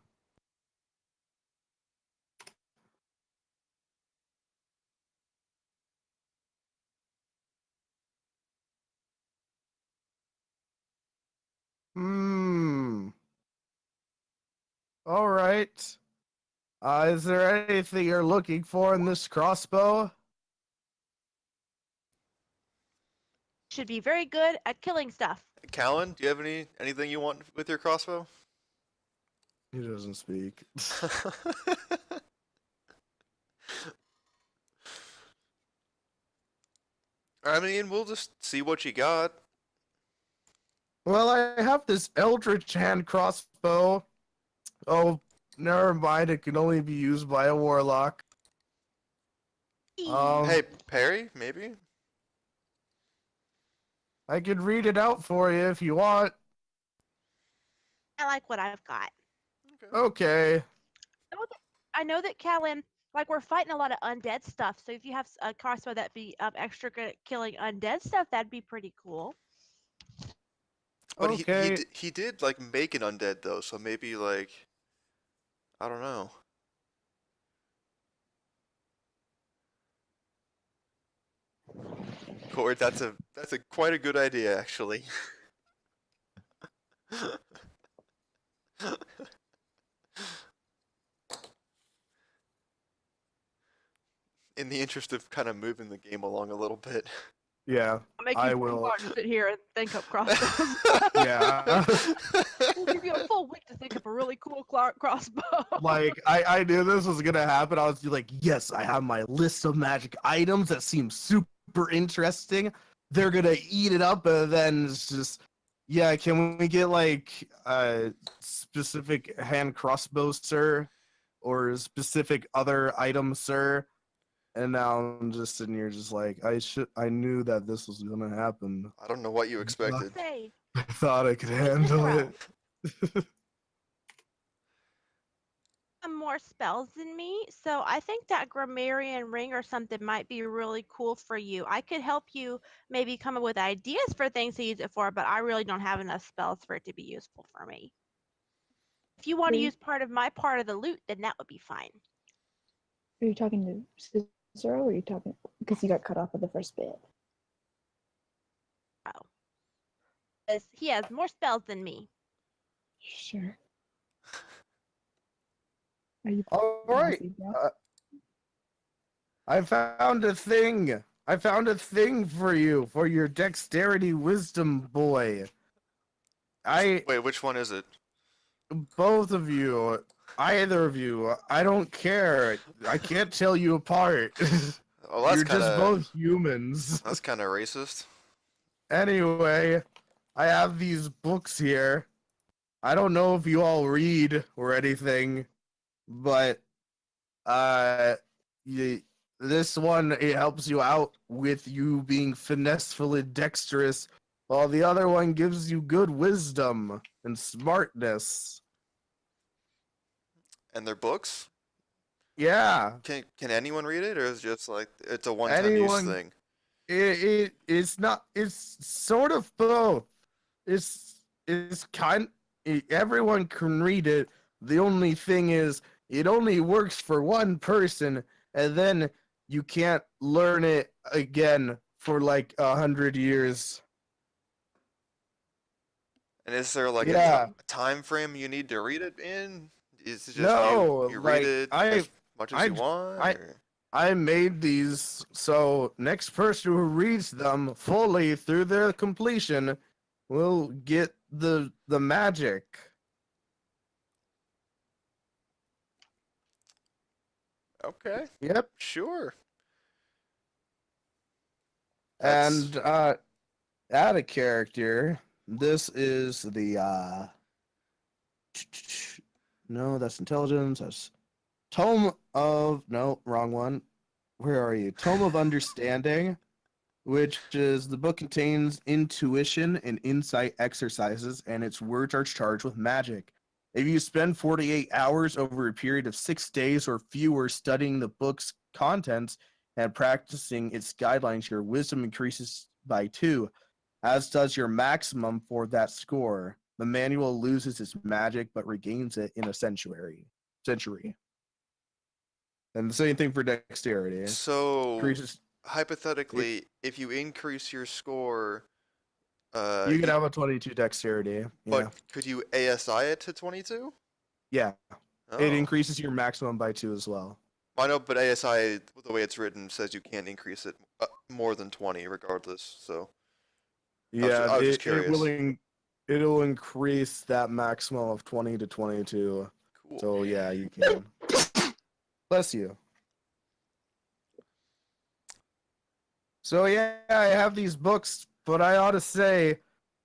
S1: Hmm. All right. Is there anything you're looking for in this crossbow?
S2: Should be very good at killing stuff.
S3: Callan, do you have anything you want with your crossbow?
S1: He doesn't speak.
S3: I mean, we'll just see what you got.
S1: Well, I have this Eldritch hand crossbow. Oh, never mind. It can only be used by a warlock.
S3: Hey, Perry, maybe?
S1: I could read it out for you if you want.
S2: I like what I've got.
S1: Okay.
S2: I know that Callan, like we're fighting a lot of undead stuff. So if you have a crossbow that be extra good at killing undead stuff, that'd be pretty cool.
S3: But
S1: Okay.
S3: he did like make an undead though, so maybe like I don't know. Cord, that's a quite a good idea actually. In the interest of kind of moving the game along a little bit.
S1: Yeah,
S2: I'll make
S1: I
S2: you
S1: will.
S2: sit here and think up crossbows.
S1: Yeah.
S2: We'll give you a full week to think up a really cool crossbow.
S1: Like, I knew this was gonna happen. I was like, yes, I have my list of magic items that seem super interesting. They're gonna eat it up, and then it's just, yeah, can we get like a specific hand crossbow, sir? Or specific other item, sir? And now I'm just sitting here just like, I knew that this was gonna happen.
S3: I don't know what you expected.
S2: Say,
S1: I thought I could handle it.
S2: some more spells than me, so I think that grammarian ring or something might be really cool for you. I could help you maybe come up with ideas for things to use it for, but I really don't have enough spells for it to be useful for me. If you want to
S5: Are you-
S2: use part of my part of the loot, then that would be fine.
S5: Are you talking to Cicero, or are you talking because you got cut off at the first bit?
S2: Oh, 'cause he has more spells than me.
S5: Sure. Are you
S1: All right.
S5: honestly, bro?
S1: I found a thing. I found a thing for you for your dexterity wisdom boy.
S3: Wait, which one is it?
S1: Both of you, either of you, I don't care. I can't tell you apart.
S3: Oh, that's
S1: You're
S3: kind
S1: just
S3: of
S1: both humans.
S3: that's kind of racist.
S1: Anyway, I have these books here. I don't know if you all read or anything, but you, this one it helps you out with you being finesseful and dexterous, while the other one gives you good wisdom and smartness.
S3: And they're books?
S1: Yeah,
S3: Can anyone read it, or is it just like it's a one-time use
S1: anyone.
S3: thing?
S1: It's not. It's sort of both. It's kind. Everyone can read it. The only thing is, it only works for one person, and then you can't learn it again for like 100 years.
S3: And is there like a
S1: Yeah.
S3: time frame you need to read it in? Is it just
S1: No,
S3: you read
S1: like
S3: it as much as
S1: I,
S3: you want?
S1: I,
S3: Or?
S1: I made these so next person who reads them fully through their completion will get the magic.
S3: Okay,
S1: Yep.
S3: sure. That's
S1: And add a character. This is the no, that's intelligence. That's Tome of no, wrong one. Where are you? Tome of Understanding, which is the book contains intuition and insight exercises, and its words are charged with magic. If you spend 48 hours over a period of 6 days or fewer studying the book's contents and practicing its guidelines, your wisdom increases by 2, as does your maximum for that score. The manual loses its magic but regains it in a century. And the same thing for dexterity.
S3: so
S1: Increases.
S3: hypothetically, if you increase your score,
S1: You can have a 22 dexterity. Yeah.
S3: but could you ASI it to 22?
S1: Yeah. It
S3: Oh,
S1: increases your maximum by 2 as well.
S3: I know, but ASI, the way it's written, says you can't increase it more than 20, regardless. So
S1: Yeah,
S3: I was just
S1: it'll increase that maximum of 20 to 22.
S3: Cool.
S1: So yeah, you can. Bless you. So yeah, I have these books, but I ought to say,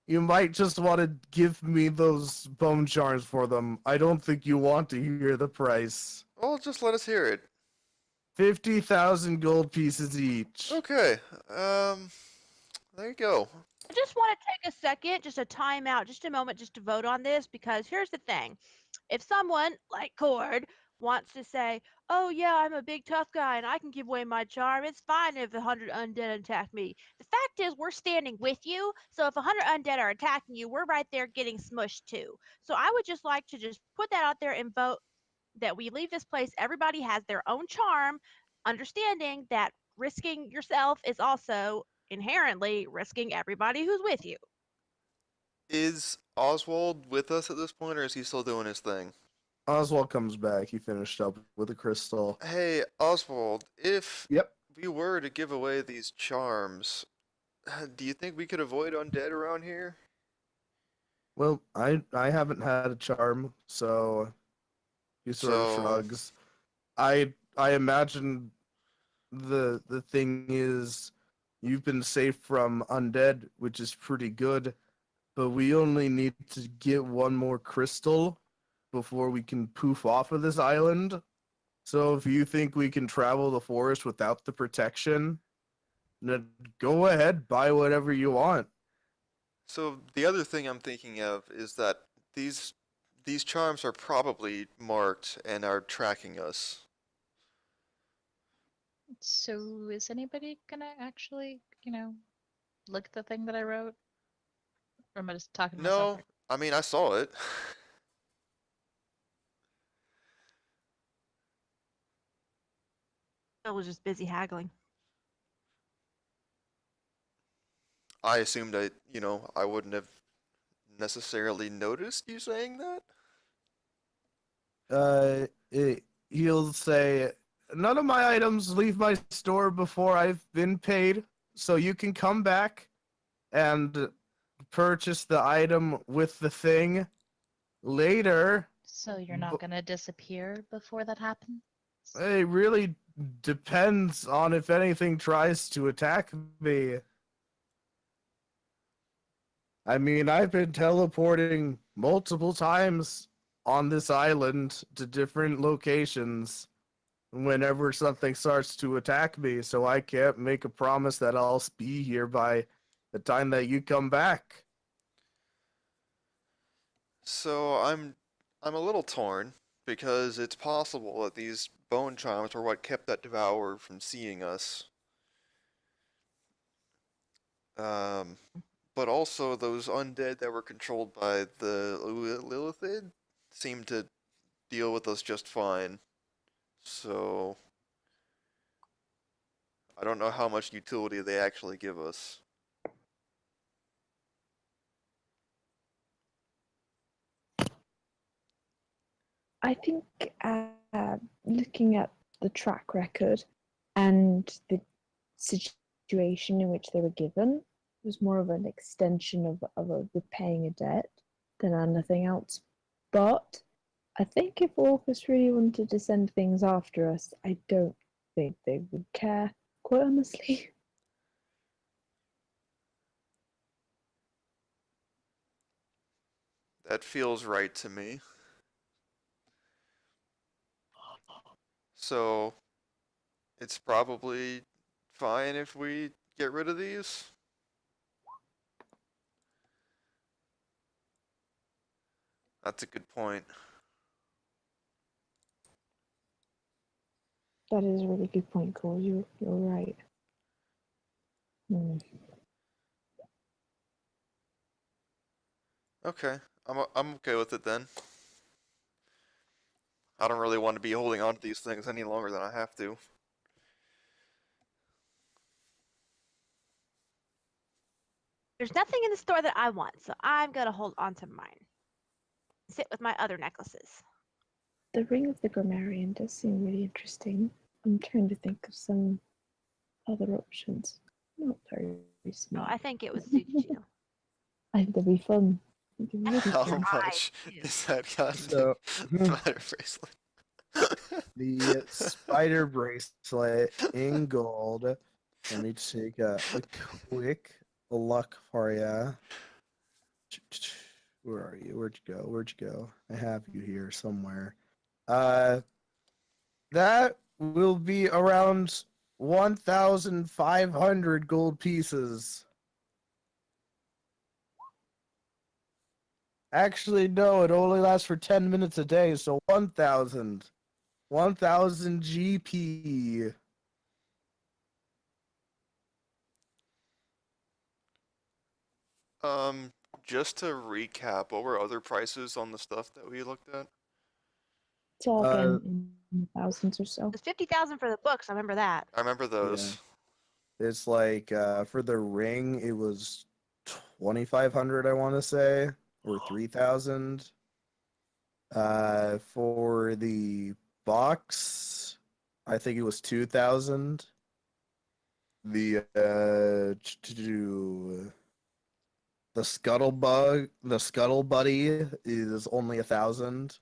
S1: you might just want to give me those bone charms for them. I don't think you want to hear the price.
S3: Well, just let us hear it.
S1: 50,000 gold pieces each.
S3: Okay. There you go.
S2: I just want to take a second, just a time out, just a moment, just to vote on this, because here's the thing. If someone like Cord wants to say, oh, yeah, I'm a big tough guy and I can give away my charm, it's fine if 100 undead attack me. The fact is, we're standing with you, so if 100 undead are attacking you, we're right there getting smushed too. So I would just like to just put that out there and vote that we leave this place. Everybody has their own charm, understanding that risking yourself is also inherently risking everybody who's with you.
S3: Is Oswald with us at this point, or is he still doing his thing?
S1: Oswald comes back. He finished up with a crystal.
S3: Hey, Oswald, if
S1: Yep.
S3: we were to give away these charms, do you think we could avoid undead around here?
S1: Well, I haven't had a charm, so he sort of
S3: So,
S1: shrugs. I imagine the thing is you've been safe from undead, which is pretty good, but we only need to get one more crystal before we can poof off of this island. So if you think we can travel the forest without the protection, then go ahead, buy whatever you want.
S3: so the other thing I'm thinking of is that these charms are probably marked and are tracking us.
S4: So is anybody gonna actually, look at the thing that I wrote? Or am I just talking to myself
S3: No,
S4: here?
S3: I mean I saw it.
S2: I was just busy haggling.
S3: I assumed I wouldn't have necessarily noticed you saying that.
S1: He'll say, none of my items leave my store before I've been paid, so you can come back and purchase the item with the thing later.
S4: So you're not gonna disappear before that happens?
S1: It really depends on if anything tries to attack me. I mean, I've been teleporting multiple times on this island to different locations whenever something starts to attack me, so I can't make a promise that I'll be here by the time that you come back.
S3: So I'm a little torn because it's possible that these bone charms were what kept that devourer from seeing us. Um, but also those undead that were controlled by the Lilithid seem to deal with us just fine. So I don't know how much utility they actually give us.
S5: I think looking at the track record and the situation in which they were given was more of an extension of repaying a debt than anything else. But I think if Orcus really wanted to send things after us, I don't think they would care, quite honestly.
S3: That feels right to me. So it's probably fine if we get rid of these. That's a good point.
S5: That is a really good point, Cole. You're right.
S3: Okay, I'm okay with it then. I don't really want to be holding on to these things any longer than I have to.
S2: There's nothing in the store that I want, so I'm gonna hold on to mine. Sit with my other necklaces.
S5: The Ring of the Grammarian does seem really interesting. I'm trying to think of some other options. Not very
S2: No,
S5: smart.
S2: I think it would suit you.
S5: I think that'd be fun. It'd be really
S3: How
S5: fun.
S3: much
S2: too.
S3: is that goddamn
S1: So,
S3: spider bracelet?
S1: the spider bracelet in gold. Let me take a quick look for you. Where are you? Where'd you go? Where'd you go? I have you here somewhere. That will be around 1,500 gold pieces. Actually, no, it only lasts for 10 minutes a day, so 1,000. 1,000 GP.
S3: Just to recap, what were other prices on the stuff that we looked at?
S5: It's all been in thousands or so.
S2: It was 50,000 for the books. I remember that.
S3: I remember those.
S1: It's like for the ring, it was 2,500, I want to say, or 3,000. For the box, I think it was 2,000. The scuttle buddy is only 1,000.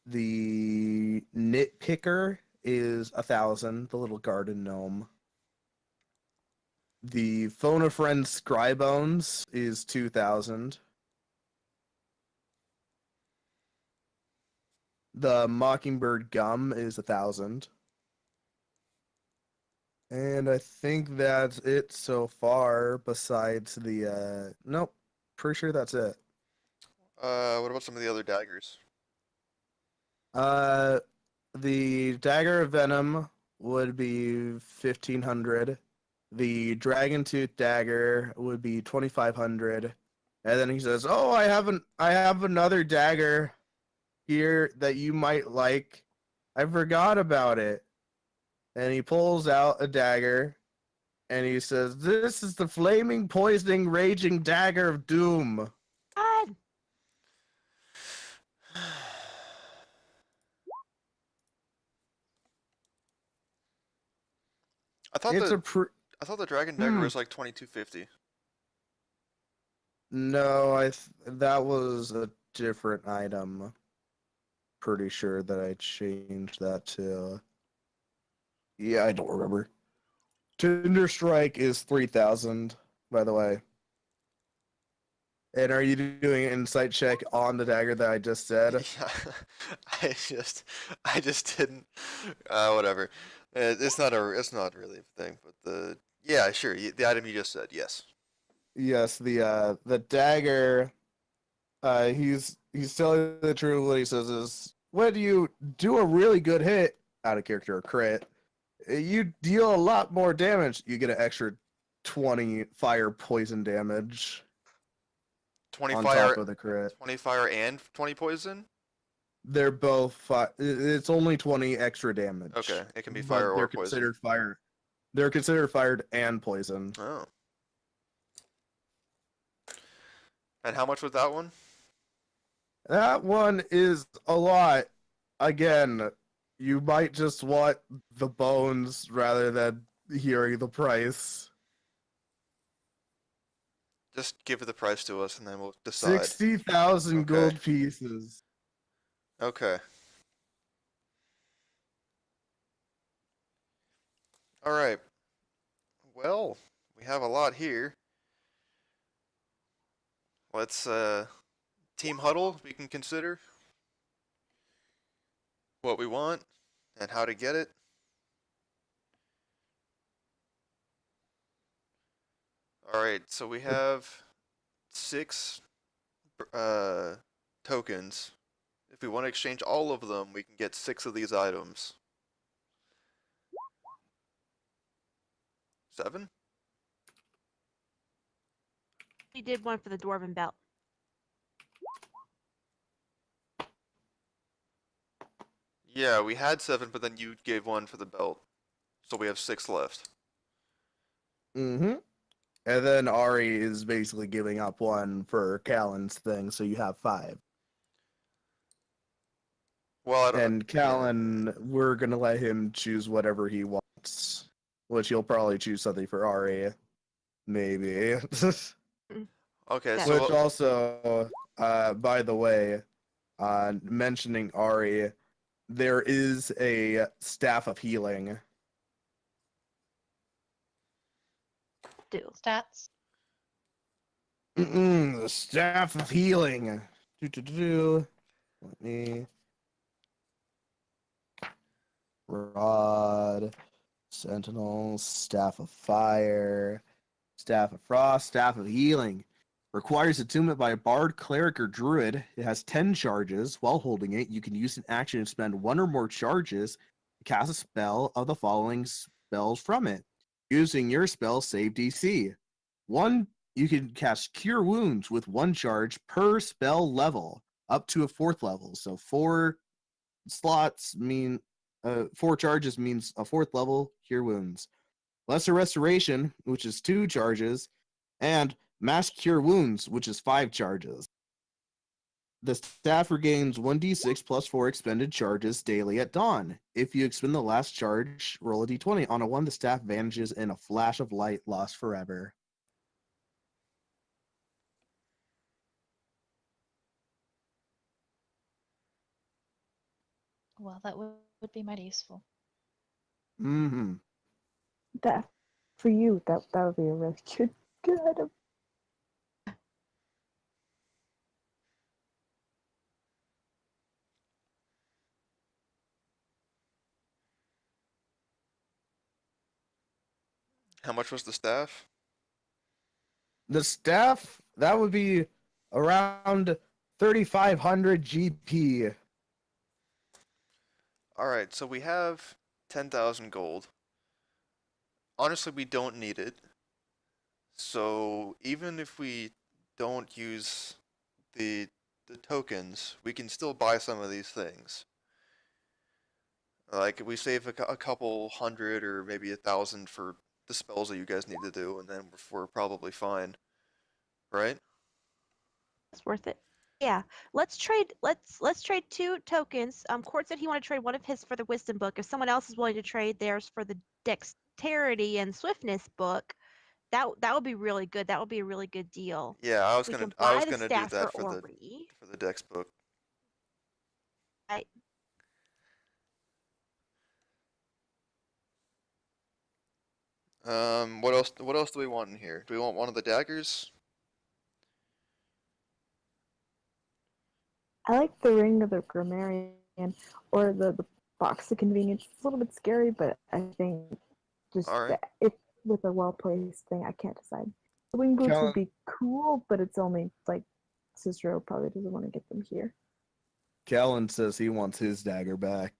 S1: The nitpicker is 1,000, the little garden gnome. The phone a friend Scribones is 2,000. The Mockingbird gum is 1,000. And I think that's it so far, besides the nope, pretty sure that's it.
S3: What about some of the other daggers?
S1: The Dagger of Venom would be 1,500. The Dragon Tooth dagger would be 2,500. And then he says, "Oh, I have another dagger here that you might like. I forgot about it." And he pulls out a dagger, and he says, "This is the flaming, poisoning, raging dagger of doom."
S2: God,
S3: I thought
S1: It's
S3: the
S1: a
S3: I thought the dragon dagger
S1: Hmm.
S3: was like 2250.
S1: No, that was a different item. Pretty sure that I changed that to. Yeah, I don't remember. Tinder Strike is 3,000, by the way. And are you doing an insight check on the dagger that I just said?
S3: Yeah, I just didn't. Whatever. It's not really a thing, but yeah, sure. The item you just said, yes.
S1: Yes, the dagger. He's telling the truth. What he says is, when you do a really good hit out of character or crit, you deal a lot more damage. You get an extra 20 fire poison damage
S3: 20
S1: on
S3: fire,
S1: top of the crit.
S3: 20 fire, and 20 poison.
S1: They're both it's only 20 extra damage.
S3: Okay, it can be
S1: but
S3: fire
S1: they're
S3: or poison.
S1: considered fire. They're considered fired and poison.
S3: Oh. And how much was that one?
S1: That one is a lot. Again, you might just want the bones rather than hearing the price.
S3: Just give the price to us, and then we'll decide.
S1: 60,000
S3: Okay.
S1: gold pieces.
S3: Okay. All right. Well, we have a lot here. Let's team huddle. We can consider what we want and how to get it. All right. So we have 6 tokens. If we want to exchange all of them, we can get 6 of these items. 7?
S2: We did one for the dwarven belt.
S3: Yeah, we had 7, but then you gave 1 for the belt. So we have 6 left.
S1: Mm-hmm. And then Ari is basically giving up 1 for Callan's thing, so you have 5.
S3: Well, I don't
S1: And Callan, we're gonna let him choose whatever he wants. Which he'll probably choose something for Ari. Maybe.
S3: Okay,
S2: Yeah.
S3: so
S1: Which also, by the way, mentioning Ari, there is a staff of healing.
S2: Do.
S4: Stats.
S1: The staff of healing. Let me. Rod, Sentinel, Staff of Fire, Staff of Frost, Staff of Healing. Requires attunement by a bard, cleric, or druid. It has 10 charges. While holding it, you can use an action to spend 1 or more charges to cast a spell of the following spells from it. Using your spell save DC. 1, you can cast Cure Wounds with 1 charge per spell level, up to a 4th level. So 4 slots mean 4 charges means a 4th level Cure Wounds. Lesser Restoration, which is 2 charges, and Mass Cure Wounds, which is 5 charges. The staff regains 1d6 plus 4 expended charges daily at dawn. If you expend the last charge, roll a d20. On a 1, the staff vanishes in a flash of light, lost forever.
S4: Well, that would be mighty useful.
S1: Mm-hmm.
S5: That for you, that would be a really good item.
S3: how much was the staff?
S1: The staff, that would be around 3,500 GP.
S3: All right, so we have 10,000 gold. Honestly, we don't need it. So even if we don't use the tokens, we can still buy some of these things. Like, we save a couple hundred or maybe 1,000 for the spells that you guys need to do, and then we're probably fine, right?
S2: It's worth it. Yeah. Let's trade 2 tokens. Court said he wanted to trade one of his for the wisdom book. If someone else is willing to trade theirs for the dexterity and swiftness book, that would be really good. That would be a really good deal.
S3: Yeah, I was
S2: We
S3: gonna
S2: can
S3: I
S2: buy
S3: was
S2: the
S3: gonna do
S2: staff for
S3: that for
S2: Ori.
S3: the dex book.
S2: I,
S3: What else do we want in here? Do we want one of the daggers?
S5: I like the ring of the grammarian or the box of convenience. It's a little bit scary, but I think just
S3: Alright.
S5: if with a well placed thing, I can't decide. The wing boots
S1: Callan,
S5: would be cool, but it's only like Cicero probably doesn't want to get them here.
S1: Callan says he wants his dagger back.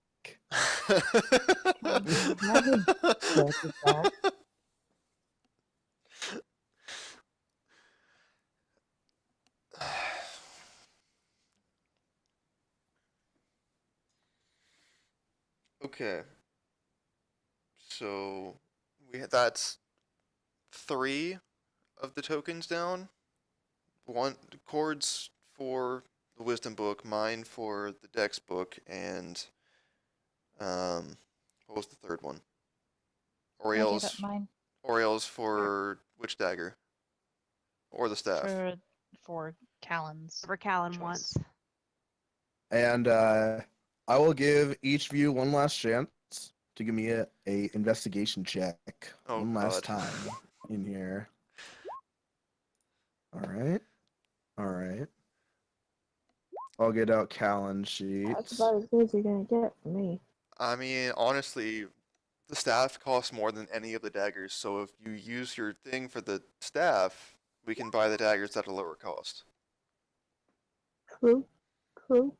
S3: Okay. So that's 3 of the tokens down. One chords for the wisdom book, mine for the dex book, and what was the third one?
S4: I gave up
S3: Oriel's
S4: mine
S3: for which dagger? Or the staff?
S4: for Callan's
S2: whatever Callan
S4: choice.
S2: wants.
S1: And I will give each of you one last chance to give me a investigation check.
S3: Oh,
S1: one last
S3: God.
S1: time in here. All right. All right. I'll get out Callan
S5: That's
S1: sheets.
S5: about as good as you're gonna get from me.
S3: I mean, honestly, the staff costs more than any of the daggers, so if you use your thing for the staff, we can buy the daggers at a lower cost.
S5: True. True.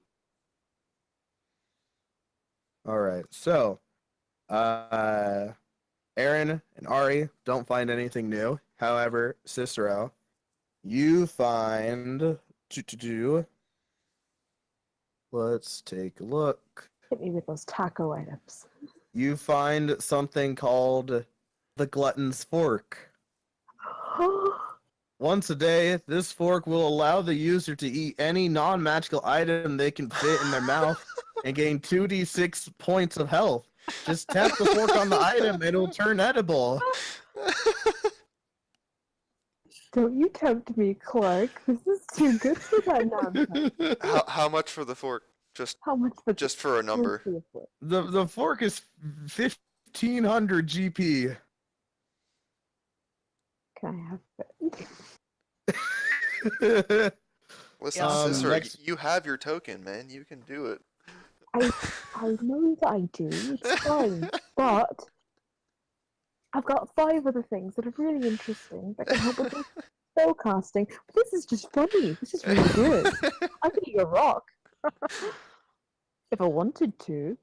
S1: All right. So, Aaron and Ari don't find anything new. However, Cicero, you find let's take a look.
S5: Hit me with those taco items.
S1: You find something called the Glutton's Fork. Once a day, this fork will allow the user to eat any non-magical item they can fit in their mouth and gain 2d6 points of health. Just tap the fork on the item and it'll turn edible.
S5: Don't you tempt me, Clark. This is too good for that nonsense.
S3: How much for the fork?
S5: How much for
S3: Just for a number.
S1: The fork is 1500 GP.
S5: Can I have it?
S3: Listen, Cicero,
S1: next-
S3: you have your token, man. You can do it.
S5: I know that I do. It's fine, but I've got 5 other things that are really interesting that can help with this spellcasting. But this is just funny. This is really good. I could eat a rock if I wanted to.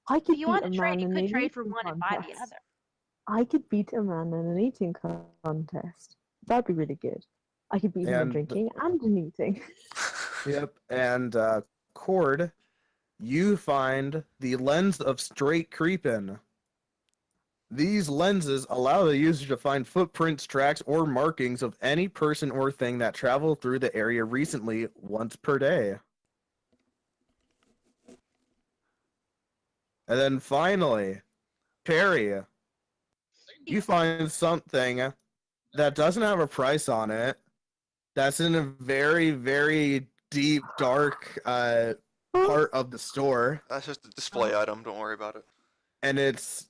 S5: I
S2: If
S5: could
S2: you
S5: beat
S2: want
S5: a
S2: to
S5: man
S2: trade, you
S5: in
S2: could
S5: an
S2: trade for
S5: eating
S2: one and buy the
S5: contest.
S2: other.
S5: I could beat a man in an eating contest. That'd be really good. I could beat him in
S1: And-
S5: drinking and in eating.
S1: Yep, and Cord, you find the lens of straight creepin'. These lenses allow the user to find footprints, tracks, or markings of any person or thing that traveled through the area recently once per day. And then finally, Perry, you find something that doesn't have a price on it, that's in a very, very deep, dark part of the store,
S3: That's just a display item. Don't worry about it.
S1: and it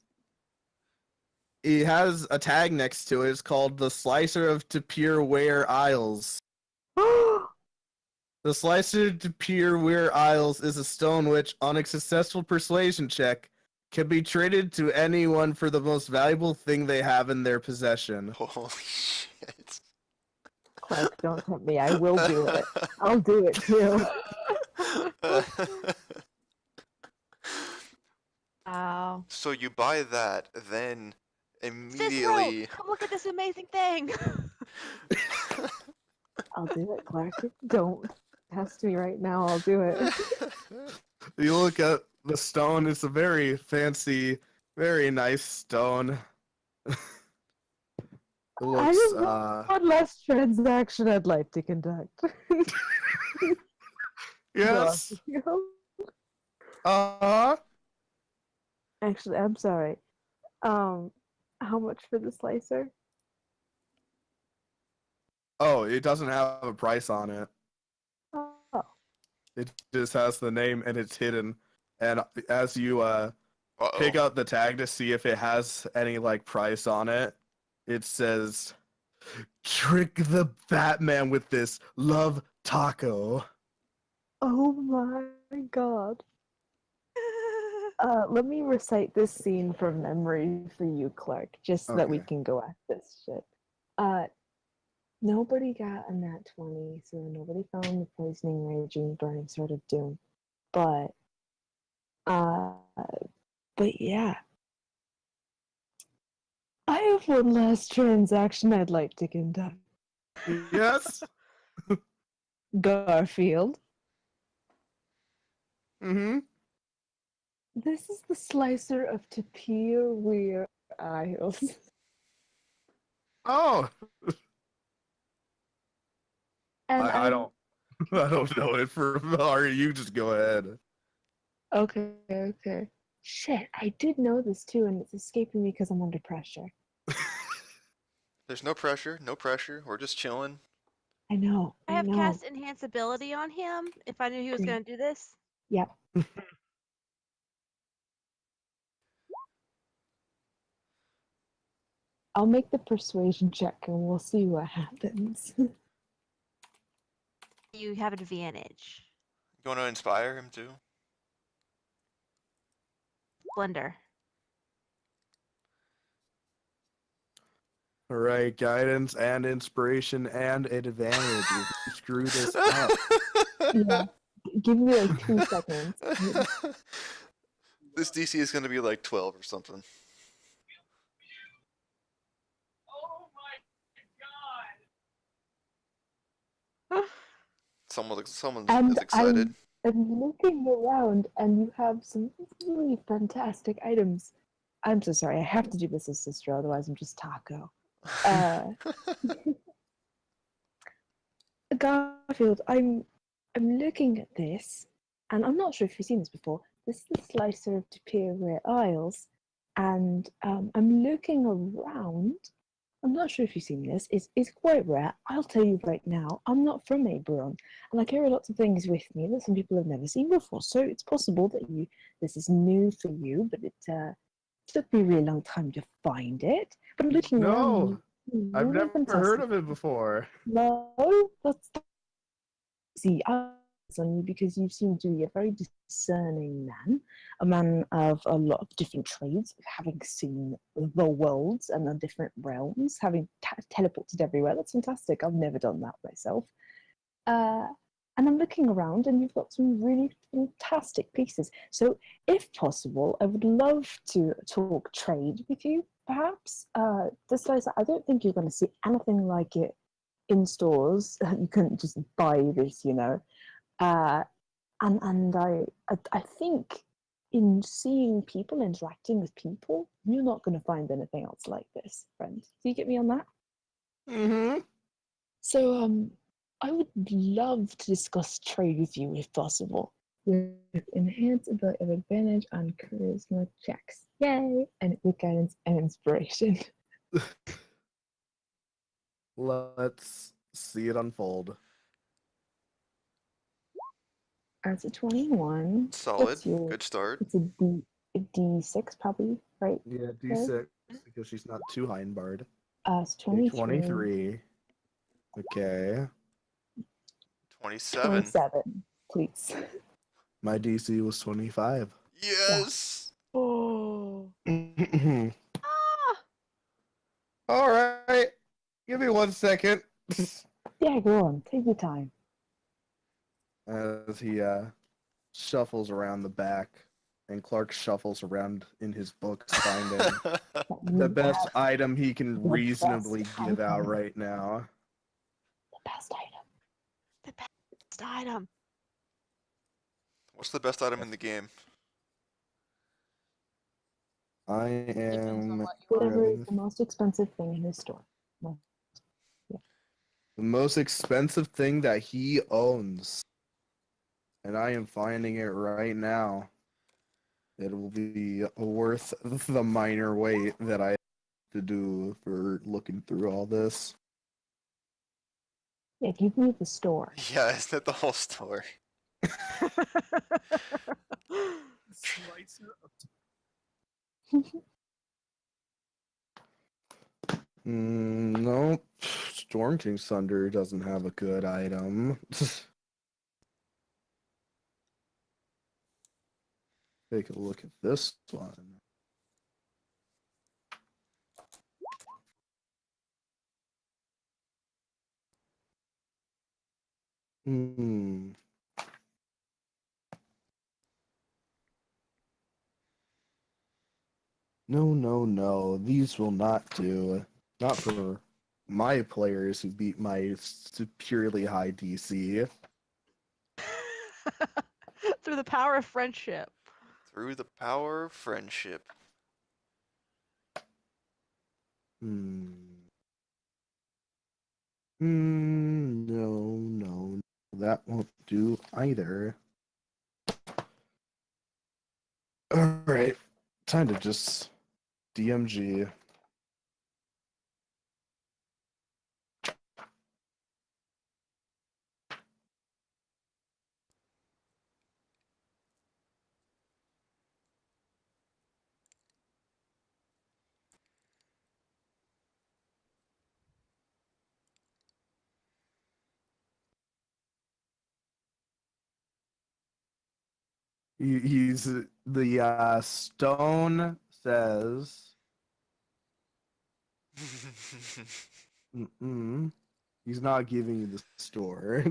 S1: has a tag next to it. It's called the Slicer of Tapir Ware Isles. The Slicer Tapir Ware Isles is a stone which, on a successful persuasion check, can be traded to anyone for the most valuable thing they have in their possession.
S3: Holy shit.
S5: Clark, don't tempt me. I will do it. I'll do it too.
S2: Oh.
S3: So you buy that, then
S2: Cicero,
S3: immediately.
S2: come look at this amazing thing.
S5: I'll do it, Clark. Don't test me right now. I'll do it.
S1: You look at the stone, it's a very fancy, very nice stone. It
S5: I
S1: looks,
S5: just one last transaction I'd like to conduct.
S1: yes,
S5: Actually, I'm sorry. How much for the slicer?
S1: Oh, it doesn't have a price on it.
S5: Oh,
S1: It just has the name and it's hidden. And as you pick
S3: Uh-oh.
S1: out the tag to see if it has any like price on it, it says, "Trick the Batman with this. Love taco."
S5: oh my god. Let me recite this scene from memory for you, Clark, just so that we
S1: Okay.
S5: can go at this shit. Uh, Nobody got a nat 20, so nobody found the poisoning, raging, burning sort of doom. But, uh, but yeah. I have one last transaction I'd like to conduct.
S1: Yes.
S5: Garfield,
S1: Mm-hmm.
S5: this is the slicer of Tapir Weir Isles.
S1: Oh,
S5: And
S1: I
S5: I'm
S1: don't I don't know it for Ari. You just go ahead.
S5: okay. Shit, I did know this too, and it's escaping me because I'm under pressure.
S3: There's no pressure, no pressure. We're just chilling.
S5: I know,
S2: I
S5: I
S2: have
S5: know.
S2: cast enhance ability on him if I knew he was
S5: Great.
S2: going to do this.
S5: Yep. I'll make the persuasion check and we'll see what happens.
S2: You have an advantage.
S3: You want to inspire him too?
S2: Splendor.
S1: All right, guidance and inspiration and advantage. If you screw this up,
S5: Yeah. Give me like 2 seconds.
S3: This DC is going to be like 12 or something. Someone
S5: And
S3: is excited.
S5: I'm looking around and you have some really fantastic items. I'm so sorry, I have to do this as sister, otherwise I'm just taco. Garfield, I'm looking at this, and I'm not sure if you've seen this before. This is the slicer of Superior Isles, and I'm looking around. I'm not sure if you've seen this. It's quite rare. I'll tell you right now. I'm not from Eberron, and I carry lots of things with me that some people have never seen before. So it's possible that this is new for you, but it took me a really long time to find it. But I'm looking around.
S1: no, I've
S5: Really
S1: never heard
S5: fantastic.
S1: of it before.
S5: No, that's see eyes on you because you seem to be a very discerning man, a man of a lot of different trades, having seen the worlds and the different realms, having teleported everywhere. That's fantastic. I've never done that myself. Uh, and I'm looking around, and you've got some really fantastic pieces. So, if possible, I would love to talk trade with you. Perhaps this place, I don't think you're going to see anything like it in stores. You couldn't just buy this, you know. Uh, and I think in seeing people interacting with people, you're not going to find anything else like this, friend. Do you get me on that?
S1: Mm-hmm.
S5: So I would love to discuss trade with you if possible. With enhanced ability of advantage on charisma checks. Yay! And with guidance and inspiration.
S1: Let's see it unfold.
S5: As a 21,
S3: Solid.
S5: what's your
S3: Good start.
S5: it's a D6 probably, right?
S1: Yeah,
S5: There?
S1: D6 because she's not too high in Bard.
S5: It's
S1: Okay,
S5: 23.
S1: 23. Okay.
S3: 27.
S5: 27, please.
S1: My DC was 25.
S3: Yes!
S2: Oh. Ah!
S1: All right. Give me 1 second.
S5: Yeah, go on. Take your time.
S1: As he shuffles around the back, and Clark shuffles around in his books, finding the best item he can
S5: The
S1: reasonably
S5: best
S1: give out
S5: item.
S1: right now.
S5: The best item.
S2: The best item.
S3: What's the best item in the game?
S1: I
S4: Depends on
S1: am
S4: what you want.
S5: Whatever is
S1: grabbing
S5: the most expensive thing in his store. Well,
S1: the most expensive thing that he owns, and I am finding it right now. It will be worth the minor weight that I to do for looking through all this.
S5: Yeah, give me the store.
S3: Yeah, isn't that the whole story?
S1: Nope. Storm King's Thunder doesn't have a good item. Take a look at this one. Hmm. No, no, no. These will not do. Not for my players who beat my superiorly high DC.
S2: Through the power of friendship.
S3: Through the power of friendship.
S1: No, no. That won't do either. Alright. Time to just DMG. He's the stone says. He's not giving you the store.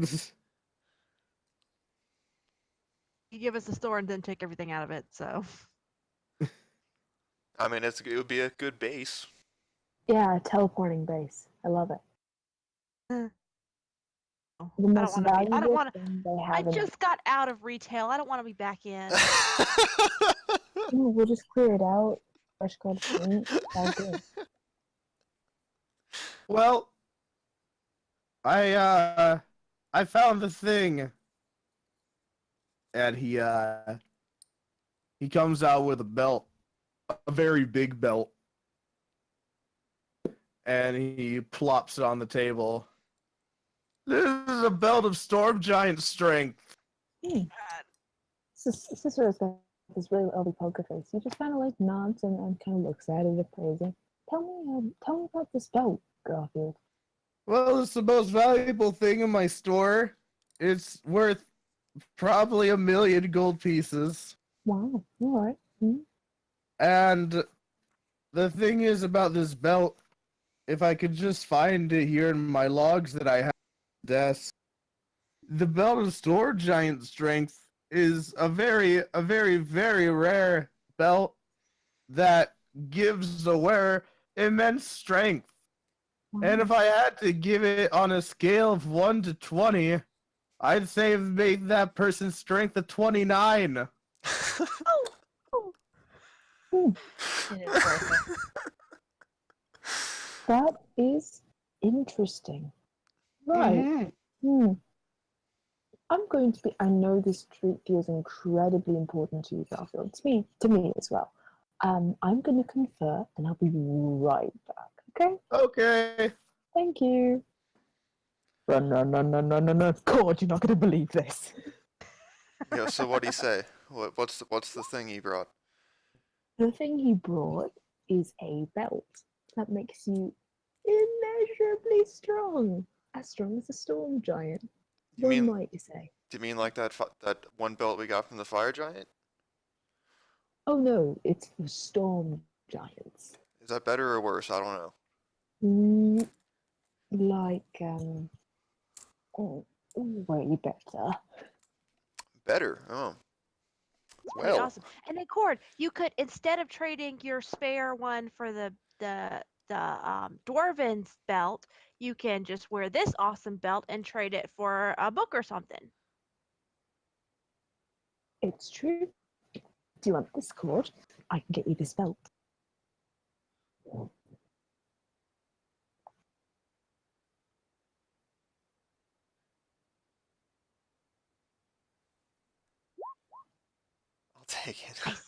S2: You give us the store and then take everything out of it, so.
S3: I mean, it would be a good base.
S5: Yeah, a teleporting base. I love it. The
S2: I
S5: most
S2: don't want to be. I don't
S5: valuable
S2: want to.
S5: thing they
S2: I
S5: have in it.
S2: just got out of retail. I don't want to be back in.
S5: Ooh, we'll just clear it out. Fresh coat of paint. All good.
S1: Well, I found the thing. And he comes out with a belt. A very big belt. And he plops it on the table. This is a belt of storm giant strength.
S5: Cicero's got this really ugly poker face. He just kind of like nods and kind of looks at it appraising. Tell me about this belt, Garfield.
S1: Well, it's the most valuable thing in my store. It's worth probably 1,000,000 gold pieces.
S5: Wow. All right. Mm-hmm.
S1: And the thing is about this belt, if I could just find it here in my logs that I have on the desk, the belt of store giant strength is a very, very rare belt that gives the wearer immense strength. And if I had to give it on a scale of 1 to 20, I'd say it made that person's strength a 29.
S5: Hmm.
S4: It is worth it.
S5: That is interesting. Right.
S1: Mhm.
S5: Hmm. I'm going to be. I know this treat feels incredibly important to you, Garfield. To me as well. I'm going to confer, and I'll be right back. Okay.
S1: Okay.
S5: Thank you. No. God, you're not going to believe this.
S3: Yeah, so what'd he say? What's the thing he brought?
S5: The thing he brought is a belt that makes you immeasurably strong. As strong as a storm giant.
S3: You
S5: One
S3: mean,
S5: might say.
S3: do you mean like that one belt we got from the fire giant?
S5: Oh no, it's for storm giants.
S3: Is that better or worse? I don't know.
S5: Mm, like, oh, way better.
S3: Better? Oh.
S2: Pretty
S3: Well,
S2: awesome. And then Cord, you could, instead of trading your spare one for the dwarven's belt, you can just wear this awesome belt and trade it for a book or something.
S5: It's true. Do you want this cord? I can get you this belt.
S3: I'll take it.
S2: Nice.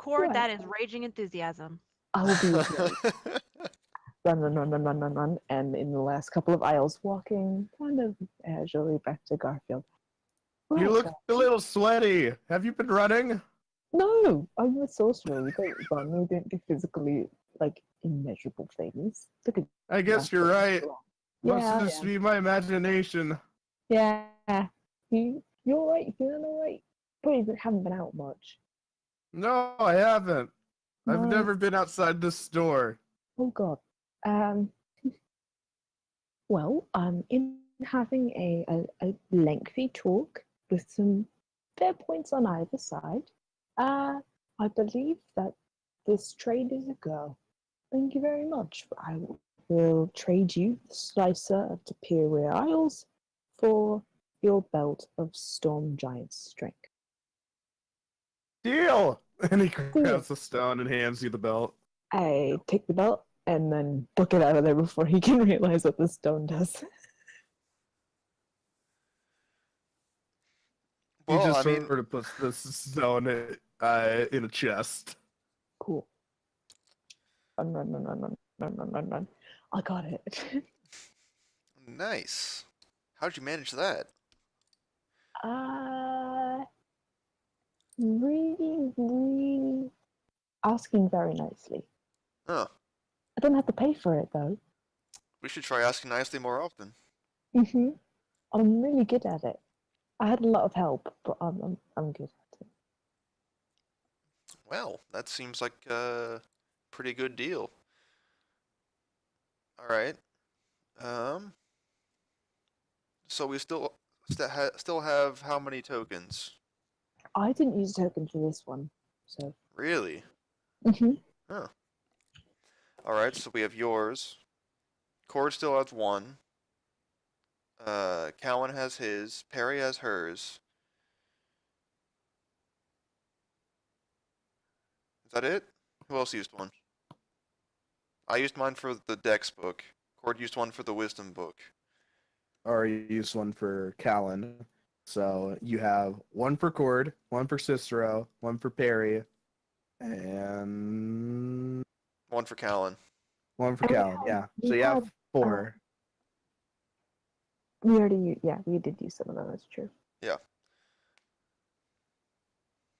S2: Cord,
S5: Right.
S2: that is raging enthusiasm.
S5: I will be with you. Run. And in the last couple of aisles, walking kind of casually back to Garfield.
S1: You
S5: Right,
S1: look
S5: guys.
S1: a little sweaty. Have you been running?
S5: No, I'm a sorcerer. We don't run. We don't do physically, like, immeasurable things. Look at
S1: I guess you're
S5: Garfield.
S1: right.
S5: Yeah,
S1: Must
S5: I
S1: just
S5: am.
S1: be my imagination.
S5: Yeah. You're right. You're feeling alright. Probably haven't been out much.
S1: No, I haven't. I've
S5: No.
S1: never been outside this store.
S5: Oh God. Um. Well, in having a lengthy talk with some fair points on either side, I believe that this trade is a go. Thank you very much. I will trade you the slicer of Superior Isles for your belt of Storm Giant's strength.
S1: Deal! And he
S5: Deal.
S1: grabs the stone and hands you the belt.
S5: I take the belt and then book it out of there before he can realize what the stone does.
S1: He
S3: Well,
S1: just
S3: I mean,
S1: sort of puts the stone in a chest.
S5: Cool. Run. I got it.
S3: nice. How'd you manage that?
S5: Really asking very nicely.
S3: Huh.
S5: I don't have to pay for it though.
S3: We should try asking nicely more often.
S5: I'm really good at it. I had a lot of help, but I'm good at it.
S3: Well, that seems like a pretty good deal. All right. Um. So we still have how many tokens?
S5: I didn't use a token for this one, so.
S3: Really?
S5: Mhm.
S3: Huh. All right. So we have yours. Cord still has one. Cowan has his. Perry has hers. Is that it? Who else used one? I used mine for the Dex book. Cord used one for the Wisdom book.
S1: Already used one for Callan. So you have one for Cord, one for Cicero, one for Perry, and
S3: One for Callan.
S1: one for
S5: And
S1: Callan. Yeah. So you have 4.
S5: we did use some of them, that's true.
S3: Yeah.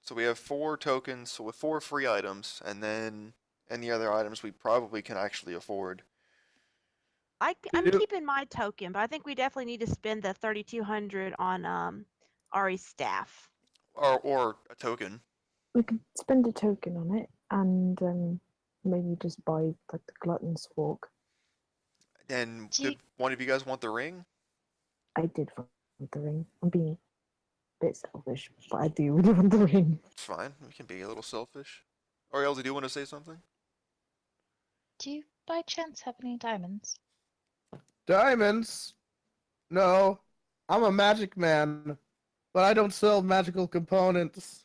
S3: So we have 4 tokens, so with 4 free items, and then any other items we probably can actually afford.
S2: I'm
S1: Yep.
S2: keeping my token, but I think we definitely need to spend the 3,200 on Ari's staff.
S3: Or a token.
S5: We could spend a token on it and maybe just buy like the glutton's fork.
S3: And
S4: Do you-
S3: did one of you guys want the ring?
S5: I did want the ring. I'm being a bit selfish, but I do really want the ring.
S3: It's fine. We can be a little selfish. Ariel, do you want to say something?
S4: Do you by chance have any diamonds?
S1: Diamonds? No. I'm a magic man, but I don't sell magical components.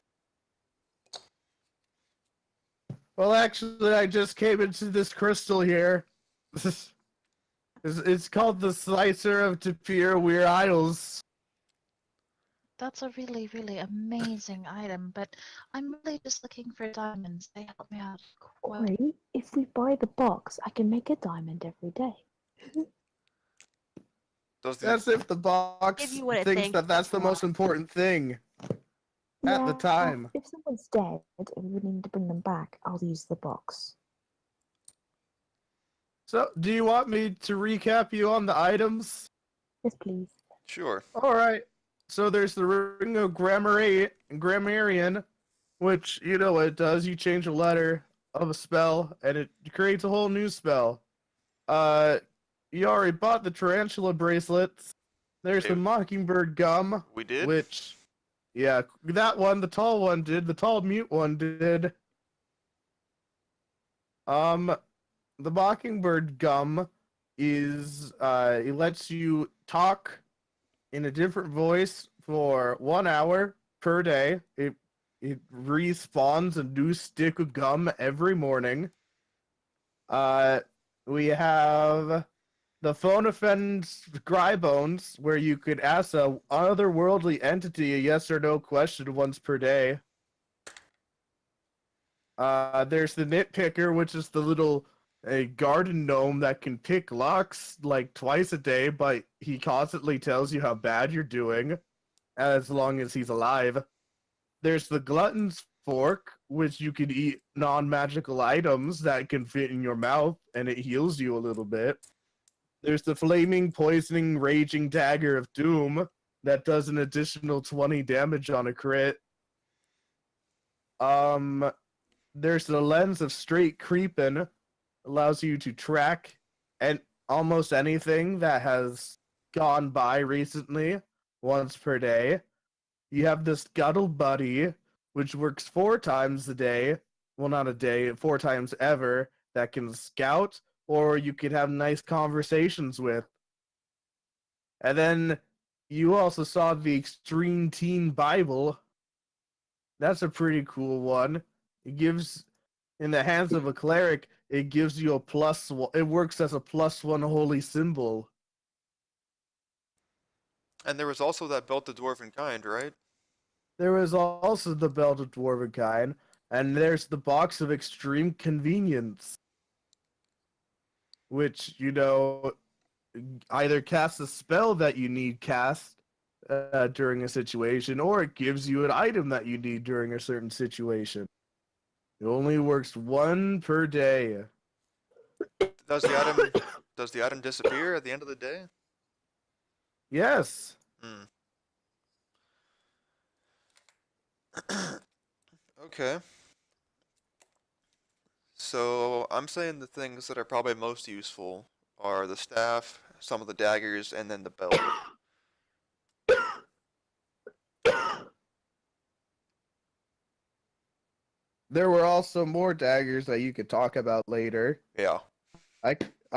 S1: Well, actually, I just came into this crystal here. It's called the Slicer of Tapir Weir Isles.
S4: That's a really, really amazing item, but I'm really just looking for diamonds. They help me out quite.
S5: Or if we buy the box, I can make a diamond every day.
S3: Does the
S1: That's if the
S2: Give
S1: box
S2: you what it
S1: thinks
S2: thinks
S1: that that's the
S2: for.
S1: most important thing at the time.
S5: If someone's dead and we need to bring them back, I'll use the box.
S1: So, do you want me to recap you on the items?
S5: Yes, please.
S3: Sure.
S1: All right. So there's the Ring of Grammarian, which, you know what it does. You change a letter of a spell, and it creates a whole new spell. You already bought the Tarantula bracelets. There's the
S3: Ew.
S1: Mockingbird gum,
S3: We did?
S1: which, yeah, that one, the tall one did. The tall mute one did. The Mockingbird gum is, it lets you talk in a different voice for 1 hour per day. It respawns a new stick of gum every morning. We have the Phone Offense Bones, where you could ask a otherworldly entity a yes or no question once per day. There's the nitpicker, which is the little a garden gnome that can pick locks like twice a day, but he constantly tells you how bad you're doing as long as he's alive. There's the glutton's fork, which you can eat non-magical items that can fit in your mouth, and it heals you a little bit. There's the flaming, poisoning, raging dagger of doom that does an additional 20 damage on a crit. Um, there's the lens of straight creepin', allows you to track and almost anything that has gone by recently once per day. You have this Scuttle Buddy, which works 4 times a day. Well, not a day, 4 times ever, that can scout, or you could have nice conversations with. And then you also saw the Extreme Teen Bible. That's a pretty cool one. It gives, in the hands of a cleric, it gives you a +1. It works as a +1 holy symbol.
S3: And there was also that belt of dwarven kind, right?
S1: There was also the Belt of Dwarvenkind, and there's the Box of Extreme Convenience, which, either casts a spell that you need cast during a situation, or it gives you an item that you need during a certain situation. It only works 1 per day.
S3: Does the item disappear at the end of the day?
S1: Yes.
S3: Hmm. Okay. So I'm saying the things that are probably most useful are the staff, some of the daggers, and then the belt.
S1: There were also more daggers that you could talk about later.
S3: Yeah.
S1: I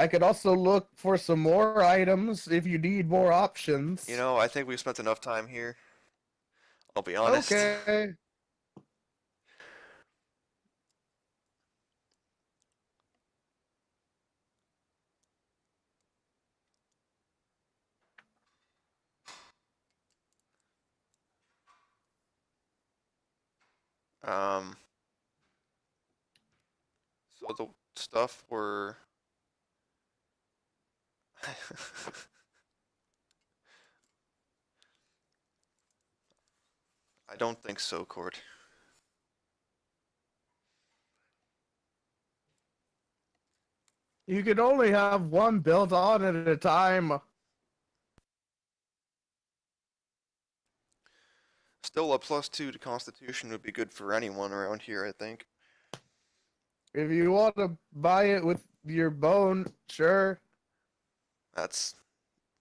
S1: could also look for some more items if you need more options.
S3: You know, I think we've spent enough time here. I'll be honest.
S1: Okay.
S3: Um, so the stuff were I don't think so, Court.
S1: You can only have one built on at a time.
S3: Still, a +2 to Constitution would be good for anyone around here, I think.
S1: If you want to buy it with your bone, sure.
S3: That's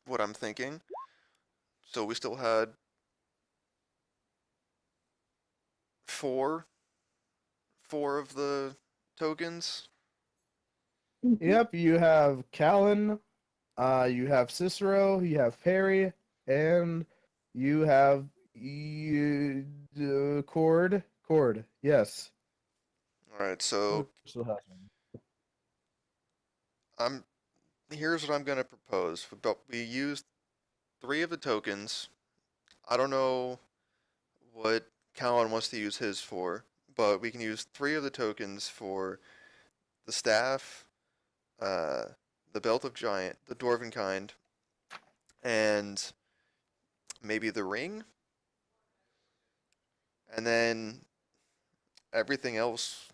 S3: what I'm thinking. So we still had 4 of the tokens.
S1: Yep, you have Callan, you have Cicero, you have Perry, and you have Cord. Cord, yes.
S3: All right, so
S1: Still has one.
S3: here's what I'm gonna propose. We used 3 of the tokens. I don't know what Callan wants to use his for, but we can use 3 of the tokens for the staff, the belt of giant, the dwarven kind, and maybe the ring. And then everything else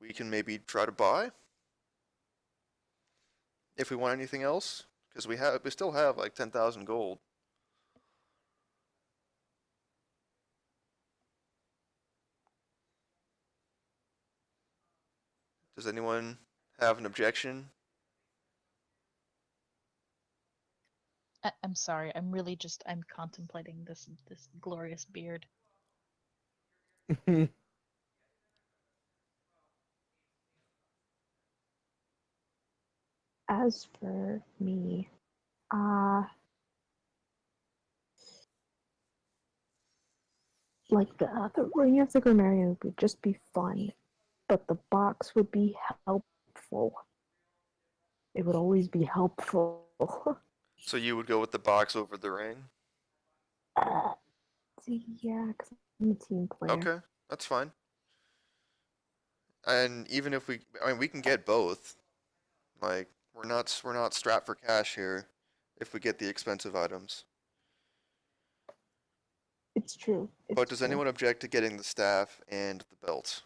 S3: we can maybe try to buy if we want anything else, because we still have like 10,000 gold. Does anyone have an objection?
S4: I'm sorry. I'm contemplating this glorious beard.
S5: As for me, like the Ring of the Grammarian would just be fun, but the box would be helpful. It would always be helpful.
S3: So you would go with the box over the ring?
S5: Yeah, because I'm a team player.
S3: Okay, that's fine. And even if I mean, we can get both. Like, we're not strapped for cash here if we get the expensive items.
S5: It's true. It's
S3: But does
S5: true.
S3: anyone object to getting the staff and the belt?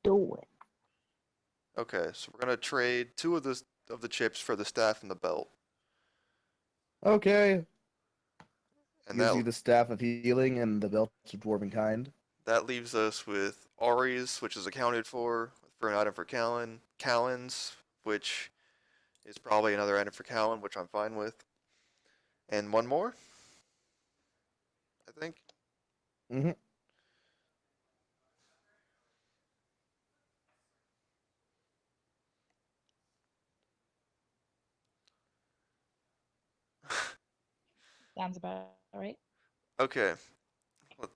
S5: Do it.
S3: Okay, so we're gonna trade two of the chips for the staff and the belt.
S1: Okay.
S3: And
S1: Gives you the staff of healing and the belt of dwarven kind.
S3: that leaves us with Ari's, which is accounted for an item for Callan's, which is probably another item for Callan, which I'm fine with. And one more, I think.
S1: Mm-hmm.
S4: Sounds about right.
S3: Okay, well,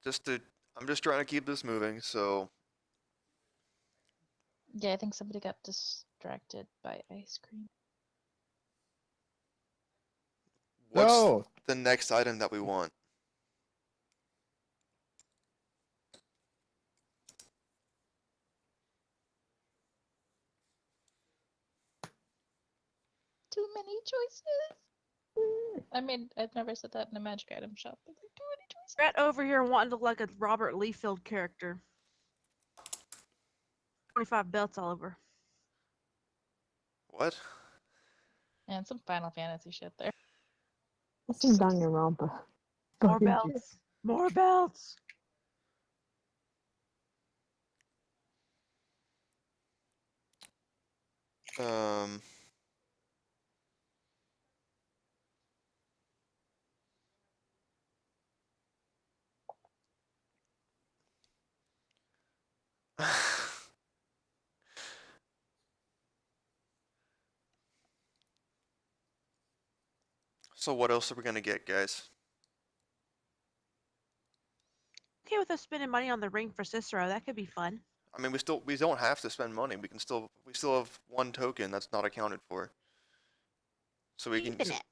S3: I'm just trying to keep this moving. So
S4: Yeah, I think somebody got distracted by ice cream.
S3: what's
S1: Oh,
S3: the next item that we want?
S4: Too many choices. I mean, I've never said that in a magic item shop, but like, too many choices.
S2: Brett over here wanting to look like a Robert Liefeld character. 25 belts all over.
S3: What?
S4: And some Final Fantasy shit there.
S5: This is Danganronpa.
S2: More
S5: Fucking
S2: belts. More belts.
S3: Um. So what else are we gonna get, guys?
S2: Okay with us spending money on the ring for Cicero. That could be fun.
S3: I mean, we don't have to spend money. We still have one token that's not accounted for. So we can.
S2: Keeping it.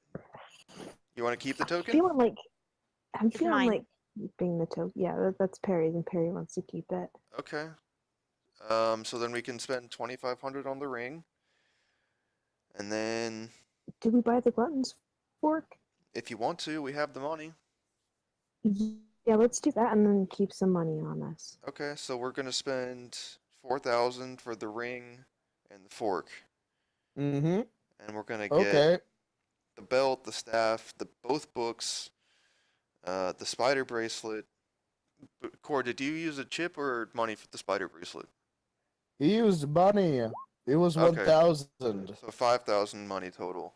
S3: You want to keep the
S5: I'm
S3: token?
S5: feeling like I'm
S2: It's
S5: feeling
S2: mine.
S5: like keeping the token. Yeah, that's Perry's, and Perry wants to keep it.
S3: Okay. So then we can spend 2,500 on the ring, and then
S5: Did we buy the glutton's fork?
S3: if you want to, we have the money.
S5: Yeah, let's do that and then keep some money on us.
S3: Okay, so we're gonna spend 4,000 for the ring and the fork,
S1: mm-hmm.
S3: and we're gonna get
S1: Okay.
S3: the belt, the staff, both books, the spider bracelet. Cord, did you use a chip or money for the spider bracelet?
S1: He used money. It was
S3: Okay.
S1: 1,000.
S3: So 5,000 money total.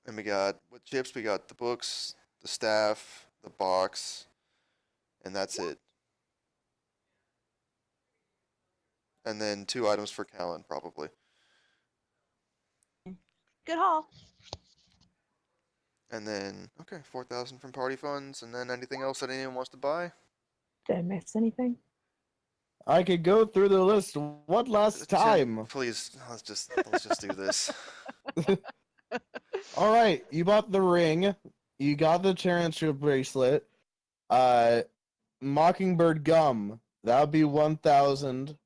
S3: And we got, with chips, we got the books, the staff, the box, and that's it. And then 2 items for Callan, probably.
S2: Good haul.
S3: And then, okay, 4,000 from party funds, and then anything else that anyone wants to buy?
S5: Did I miss anything?
S1: I could go through the list one last
S3: Tim,
S1: time.
S3: please, let's just do this.
S1: All right, you bought the ring. You got the tarantula bracelet. Mockingbird gum. That would be 1,000.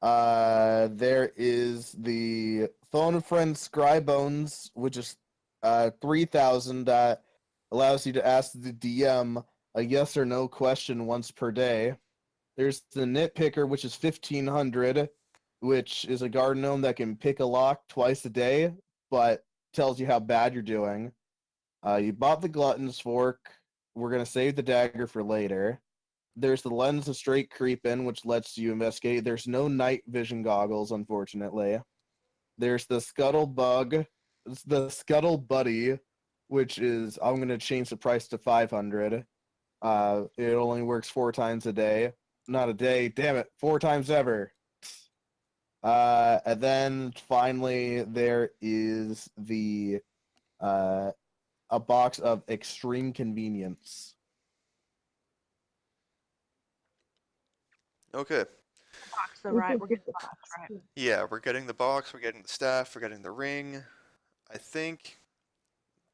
S1: There is the phone a friend Scrybones, which is 3,000. That allows you to ask the DM a yes or no question once per day. There's the nitpicker, which is 1,500, which is a garden gnome that can pick a lock twice a day, but tells you how bad you're doing. You bought the glutton's fork. We're gonna save the dagger for later. There's the lens of straight creepin, which lets you investigate. There's no night vision goggles, unfortunately. There's the scuttle bug. It's the scuttle buddy, which is I'm gonna change the price to 500. It only works 4 times a day. Not a day, damn it, 4 times ever. And then finally there is the a box of extreme convenience.
S3: Okay.
S2: Box, so
S5: We
S2: right.
S5: could
S2: We're
S5: get
S2: getting the box, right.
S3: Yeah, we're getting the box, we're getting the staff, we're getting the ring. I think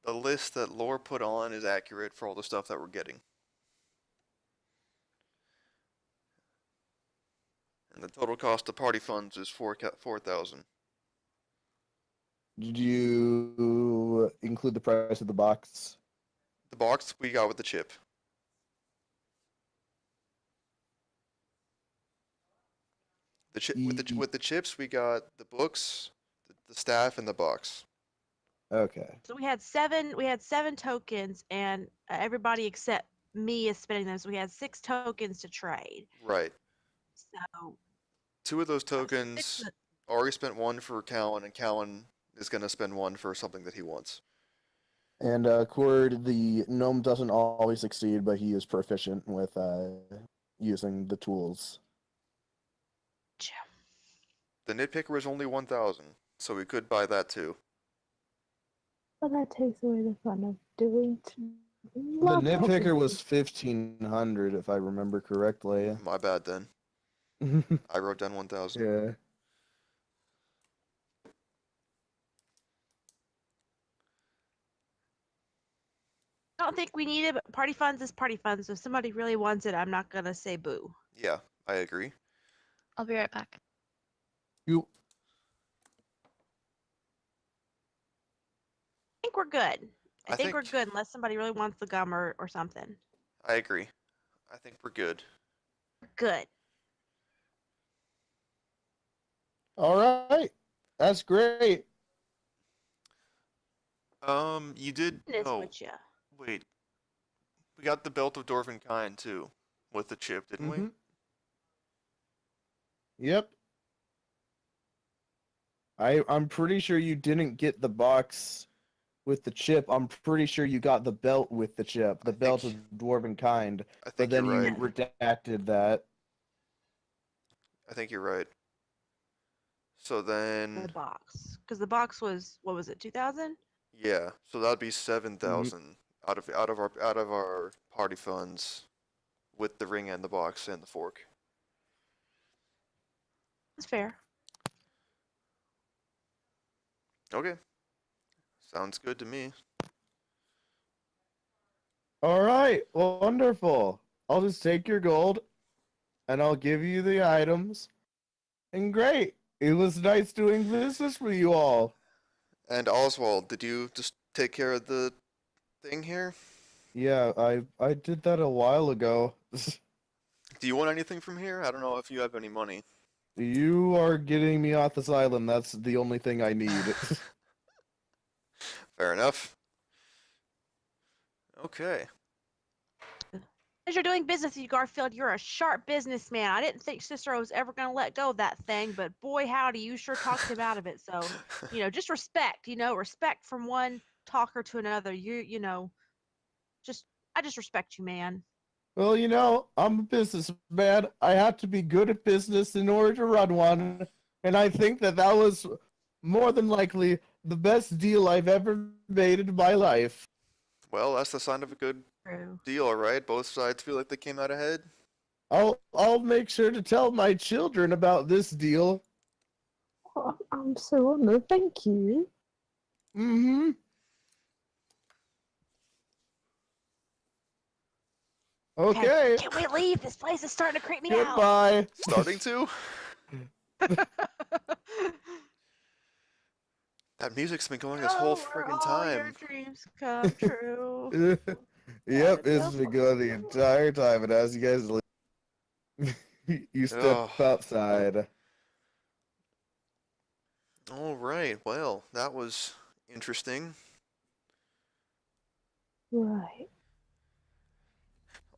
S3: the list that Lore put on is accurate for all the stuff that we're getting. And the total cost of party funds is 4,000.
S1: Did you include the price of the box?
S3: The box we got with the chip. The chip with the chips we got the books, the staff, and the box.
S1: Okay.
S2: So we had 7 tokens, and everybody except me is spending them. So we had 6 tokens to trade.
S3: Right.
S2: So
S3: 2 of those
S2: so
S3: tokens, Ari spent 1 for Callan, and Callan is gonna spend 1 for something that he wants.
S1: And Cord, the gnome doesn't always succeed, but he is proficient with using the tools.
S3: The nitpicker is only 1,000, so we could buy that too.
S5: But that takes away the fun of doing.
S1: The nitpicker was 1,500, if I remember correctly.
S3: My bad then. I wrote down 1,000.
S1: Yeah.
S2: I don't think we need it, but party funds is party funds. So if somebody really wants it, I'm not gonna say boo.
S3: Yeah, I agree.
S4: I'll be right back.
S1: You.
S2: I think we're good. I think we're
S3: think-
S2: good unless somebody really wants the gum or something.
S3: I agree. I think we're good.
S2: Good.
S1: All right. That's great.
S3: You did.
S2: Goodness
S3: Oh,
S2: with ya.
S3: wait. We got the belt of Dwarven Kind too, with the chip, didn't we?
S1: Mhm. Yep. I'm pretty sure you didn't get the box with the chip. I'm pretty sure you got the belt with the chip, the belt of Dwarven Kind.
S3: I
S1: But
S3: think
S1: then
S3: you're
S1: you
S3: right.
S1: redacted that.
S3: I think you're right. So
S2: The
S3: then,
S2: box, because the box was what was it, 2,000?
S3: yeah. So that'd be 7,000 out of our party funds, with the ring and the box and the fork.
S2: That's fair.
S3: Okay. Sounds good to me.
S1: All right. Well, wonderful. I'll just take your gold and I'll give you the items. And great. It was nice doing business with you all.
S3: And Oswald, did you just take care of the thing here?
S1: Yeah, I did that a while ago.
S3: Do you want anything from here? I don't know if you have any money.
S1: You are getting me off this island. That's the only thing I need.
S3: Fair enough. Okay.
S2: As you're doing business with you, Garfield, you're a sharp businessman. I didn't think Cicero was ever going to let go of that thing, but boy, howdy, you sure talked him out of it. So, just respect, respect from one talker to another. I just respect you, man.
S1: Well, I'm a businessman. I have to be good at business in order to run one. And I think that was more than likely the best deal I've ever made in my life.
S3: Well, that's the sign of a good
S2: True.
S3: deal, right? Both sides feel like they came out ahead.
S1: I'll make sure to tell my children about this deal.
S5: Oh, I'm so honored. Thank you.
S1: Mm-hmm. Okay.
S2: Can't we leave? This place is starting to creep me out.
S1: Goodbye.
S3: Starting to? That music's been going this whole friggin'
S2: all your
S3: time.
S2: dreams come true.
S1: Yep, it's been going the entire time, and as you guys leave, you step
S3: Ugh.
S1: outside.
S3: All right. Well, that was interesting.
S5: Right.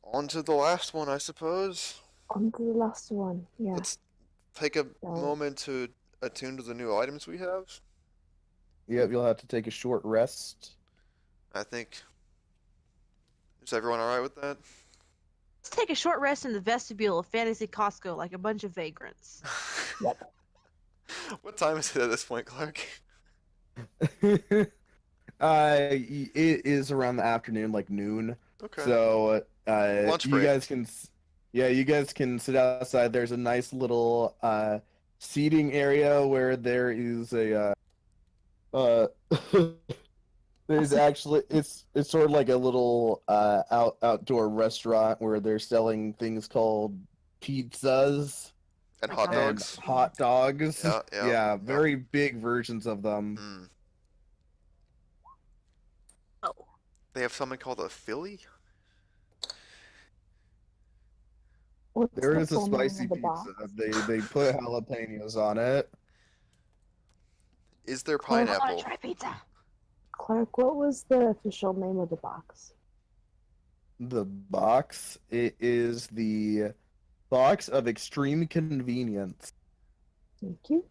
S3: On to the last one, I suppose.
S5: On to the last one. Yeah.
S3: Let's take a
S5: So-
S3: moment to attune to the new items we have.
S1: Yep, you'll have to take a short rest.
S3: I think. Is everyone all right with that?
S2: Let's take a short rest in the vestibule of Fantasy Costco like a bunch of vagrants.
S5: Yep.
S3: What time is it at this point, Clark?
S1: It is around the afternoon, like noon.
S3: Okay.
S1: So,
S3: Lunch
S1: you
S3: break.
S1: guys can, you guys can sit outside. There's a nice little seating area where there is a there's actually it's sort of like a little outdoor restaurant where they're selling things called pizzas.
S3: And
S2: Like
S3: hot
S2: a-
S1: and
S3: dogs.
S1: hot dogs.
S3: Yeah, yeah,
S1: Yeah,
S3: yeah.
S1: very big versions of them.
S3: Mm.
S2: Oh,
S3: They have something called a Philly?
S5: What's
S1: There
S5: the
S1: is a
S5: full name
S1: spicy
S5: of the
S1: pizza.
S5: box?
S1: They put jalapenos on it.
S3: Is there
S5: Clark,
S2: I want
S3: pineapple?
S2: to try pizza.
S5: Clark, what was the official name of the box?
S1: The box. It is the box of extreme convenience.
S5: Thank you.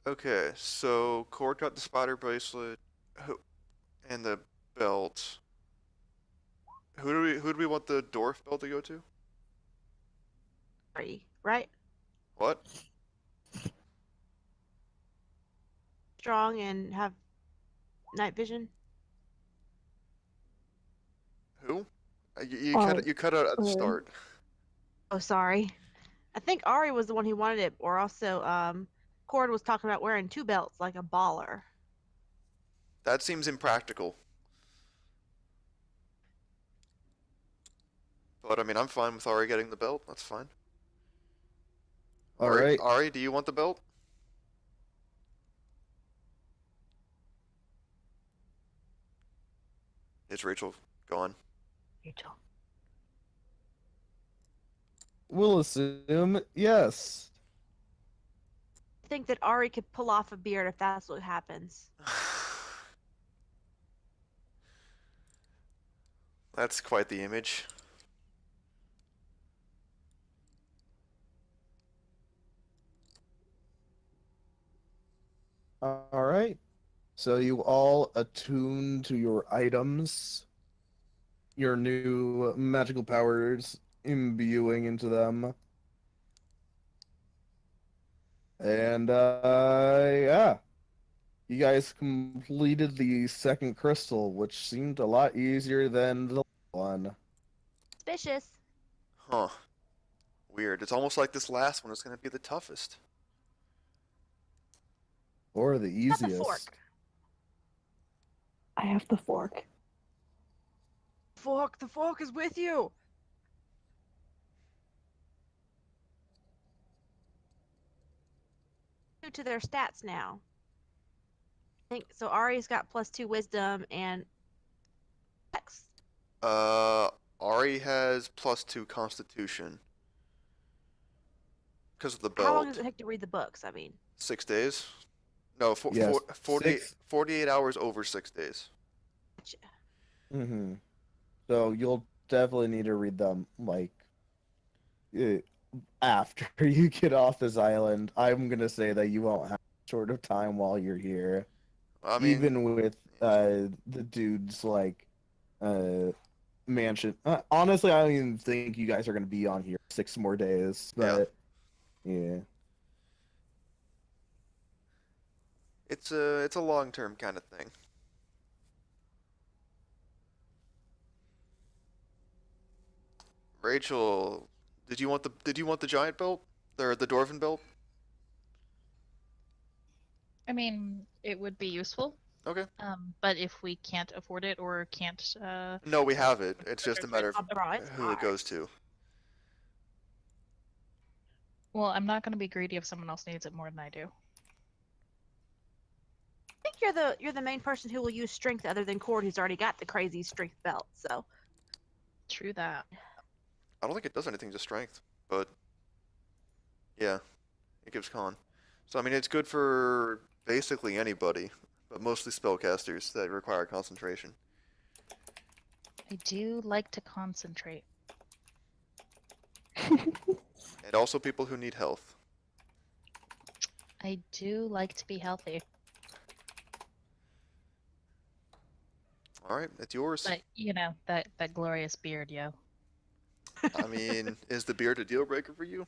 S3: Okay, so Cord got the spider bracelet, who, and the belt. Who do we want the dwarf belt to go to?
S2: Right?
S3: What?
S2: Strong and have night vision.
S3: Who? You
S5: Ari.
S3: cut out at the
S5: Ari.
S3: start.
S2: Oh, sorry. I think Ari was the one who wanted it, or also Cord was talking about wearing two belts like a baller.
S3: That seems impractical. But I mean, I'm fine with Ari getting the belt. That's fine.
S1: All right.
S3: Ari, do you want the belt? Is Rachel gone?
S1: We'll assume yes.
S2: I think that Ari could pull off a beard if that's what happens.
S3: That's quite the image.
S1: All right. So you all attune to your items, your new magical powers imbuing into them. And yeah. You guys completed the second crystal, which seemed a lot easier than the one.
S2: Suspicious.
S3: Huh. Weird. It's almost like this last one is going to be the toughest.
S1: Or the
S2: Got the
S1: easiest.
S2: fork.
S5: I have the fork.
S2: The fork is with you. To their stats now. I think so. Ari's got +2 wisdom and X.
S3: Ari has +2 constitution. Because of the
S2: How long does
S3: belt.
S2: it take to read the books? I mean,
S3: 6 days? No,
S1: Yes,
S3: 48 hours over 6 days.
S2: gotcha.
S1: Mm-hmm. So you'll definitely need to read them uh, after you get off this island. I'm gonna say that you won't have sort of time while you're here.
S3: I mean,
S1: Even with the dude's mansion. Honestly, I don't even think you guys are gonna be on here 6 more days. But yeah.
S3: it's a long-term kind of thing. Rachel, did you want the giant belt? Or the dwarven belt?
S4: I mean, it would be useful.
S3: Okay.
S4: But if we can't afford it or can't,
S3: No, we have it. It's just a matter of
S2: Alright,
S3: who it goes to.
S4: well, I'm not going to be greedy if someone else needs it more than I do.
S2: I think you're the main person who will use strength other than Cord, who's already got the crazy strength belt. So
S4: True that.
S3: I don't think it does anything to strength, but yeah, it gives con. So I mean, it's good for basically anybody, but mostly spellcasters that require concentration.
S4: I do like to concentrate.
S3: And also people who need health.
S4: I do like to be healthy.
S3: All right, it's yours.
S4: But, you know, that glorious beard, yo.
S3: I mean, is the beard a deal breaker for you?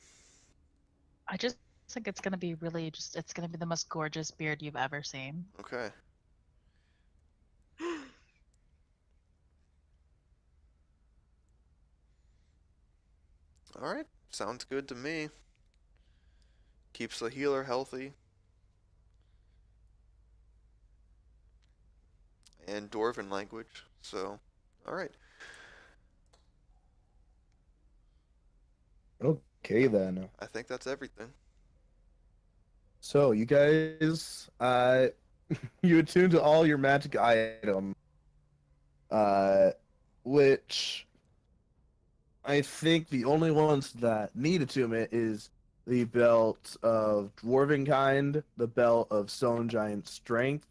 S4: I just think it's going to be really it's going to be the most gorgeous beard you've ever seen.
S3: Okay. All right, sounds good to me. Keeps the healer healthy. And Dwarven language, so, all right.
S1: Okay then.
S3: I think that's everything.
S1: So you guys, you attune to all your magic items, uh, which I think the only ones that need attunement is the belt of dwarven kind, the belt of stone giant strength.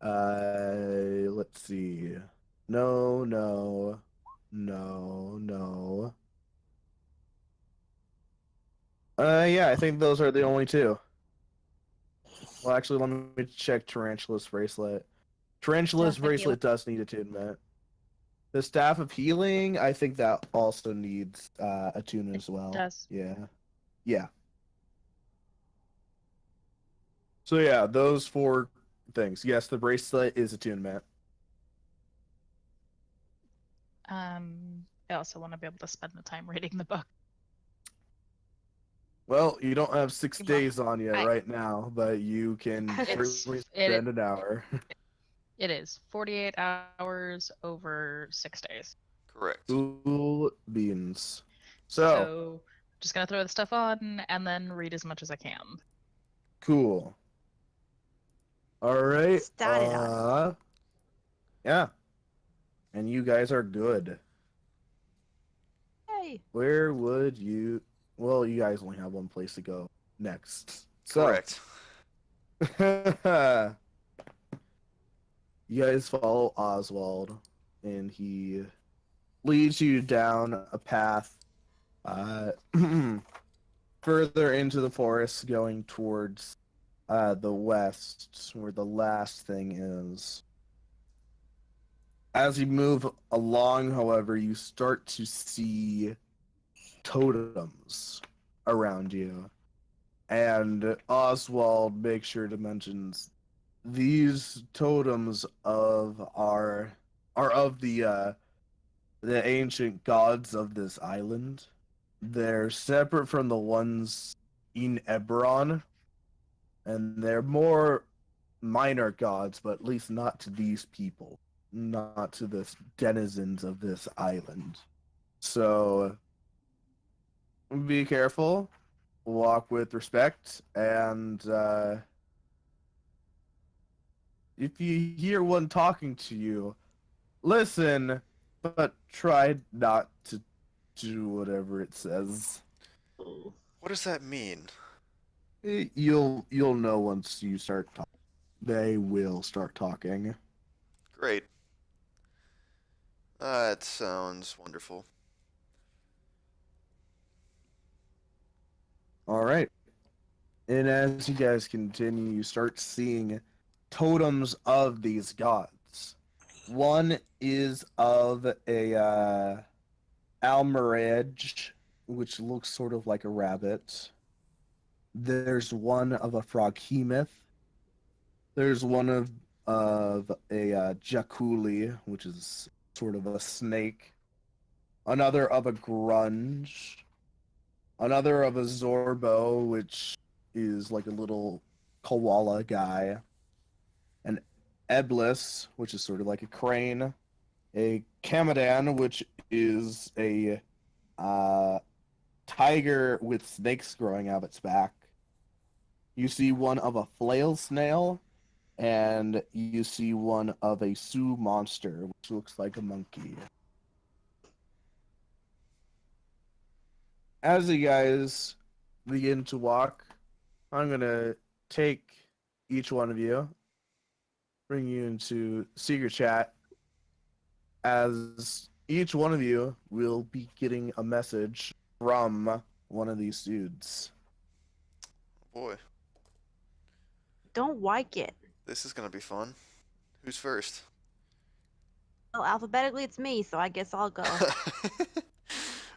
S1: Let's see. No, no, no, no. Yeah, I think those are the only two. Well, actually, let me check Tarantula's bracelet. Tarantula's
S4: Staff of
S1: bracelet does need attunement. The staff of healing, I think that also needs attunement as well.
S4: does.
S1: Yeah, yeah. So yeah, those four things. Yes, the bracelet is attunement.
S4: I also want to be able to spend the time reading the book.
S1: Well, you don't have 6
S4: Well,
S1: days on you
S4: I-
S1: right now, but you can
S4: It's
S1: certainly
S4: it,
S1: spend an hour.
S4: it is 48 hours over 6 days.
S3: Correct.
S1: Cool beans. So,
S4: Just gonna throw the stuff on and then read as much as I can.
S1: cool. All right.
S2: Started on.
S1: Yeah. And you guys are good.
S2: Hey.
S1: Where would you? Well, you guys only have one place to go next. So,
S3: Correct.
S1: you guys follow Oswald, and he leads you down a path further into the forest, going towards the west, where the last thing is. As you move along, however, you start to see totems around you. And Oswald makes sure to mention these totems are of the ancient gods of this island. They're separate from the ones in Eberron, and they're more minor gods, but at least not to these people, not to the denizens of this island. So be careful, walk with respect, and if you hear one talking to you, listen, but try not to do whatever it says.
S3: What does that mean?
S1: You'll know once you start talking. They will start talking.
S3: Great. That sounds wonderful.
S1: All right. And as you guys continue, you start seeing totems of these gods. One is of a Almarej, which looks sort of like a rabbit. There's one of a froghemoth. There's one of a Jakuli, which is sort of a snake. Another of a grunge. Another of a Zorbo, which is like a little koala guy. An Eblis, which is sort of like a crane. A Kamadan, which is a tiger with snakes growing out of its back. You see one of a flail snail, and you see one of a Sioux monster, which looks like a monkey. As you guys begin to walk, I'm gonna take each one of you, bring you into secret chat, as each one of you will be getting a message from one of these dudes.
S3: Boy,
S2: Don't like it.
S3: this is gonna be fun. Who's first?
S2: Well, alphabetically, it's me, so I guess I'll go.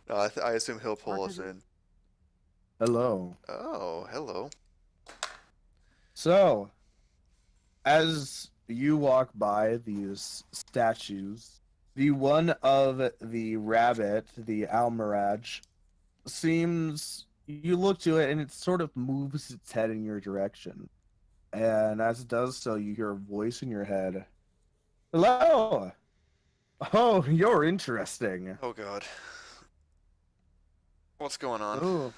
S3: No, I assume he'll pull us in.
S1: Hello.
S3: Oh, hello.
S1: So, as you walk by these statues, the one of the rabbit, the Almiraj, seems, you look to it and it sort of moves its head in your direction. And as it does so, you hear a voice in your head. Hello! Oh, you're interesting.
S3: Oh god. What's going on?
S1: Oh.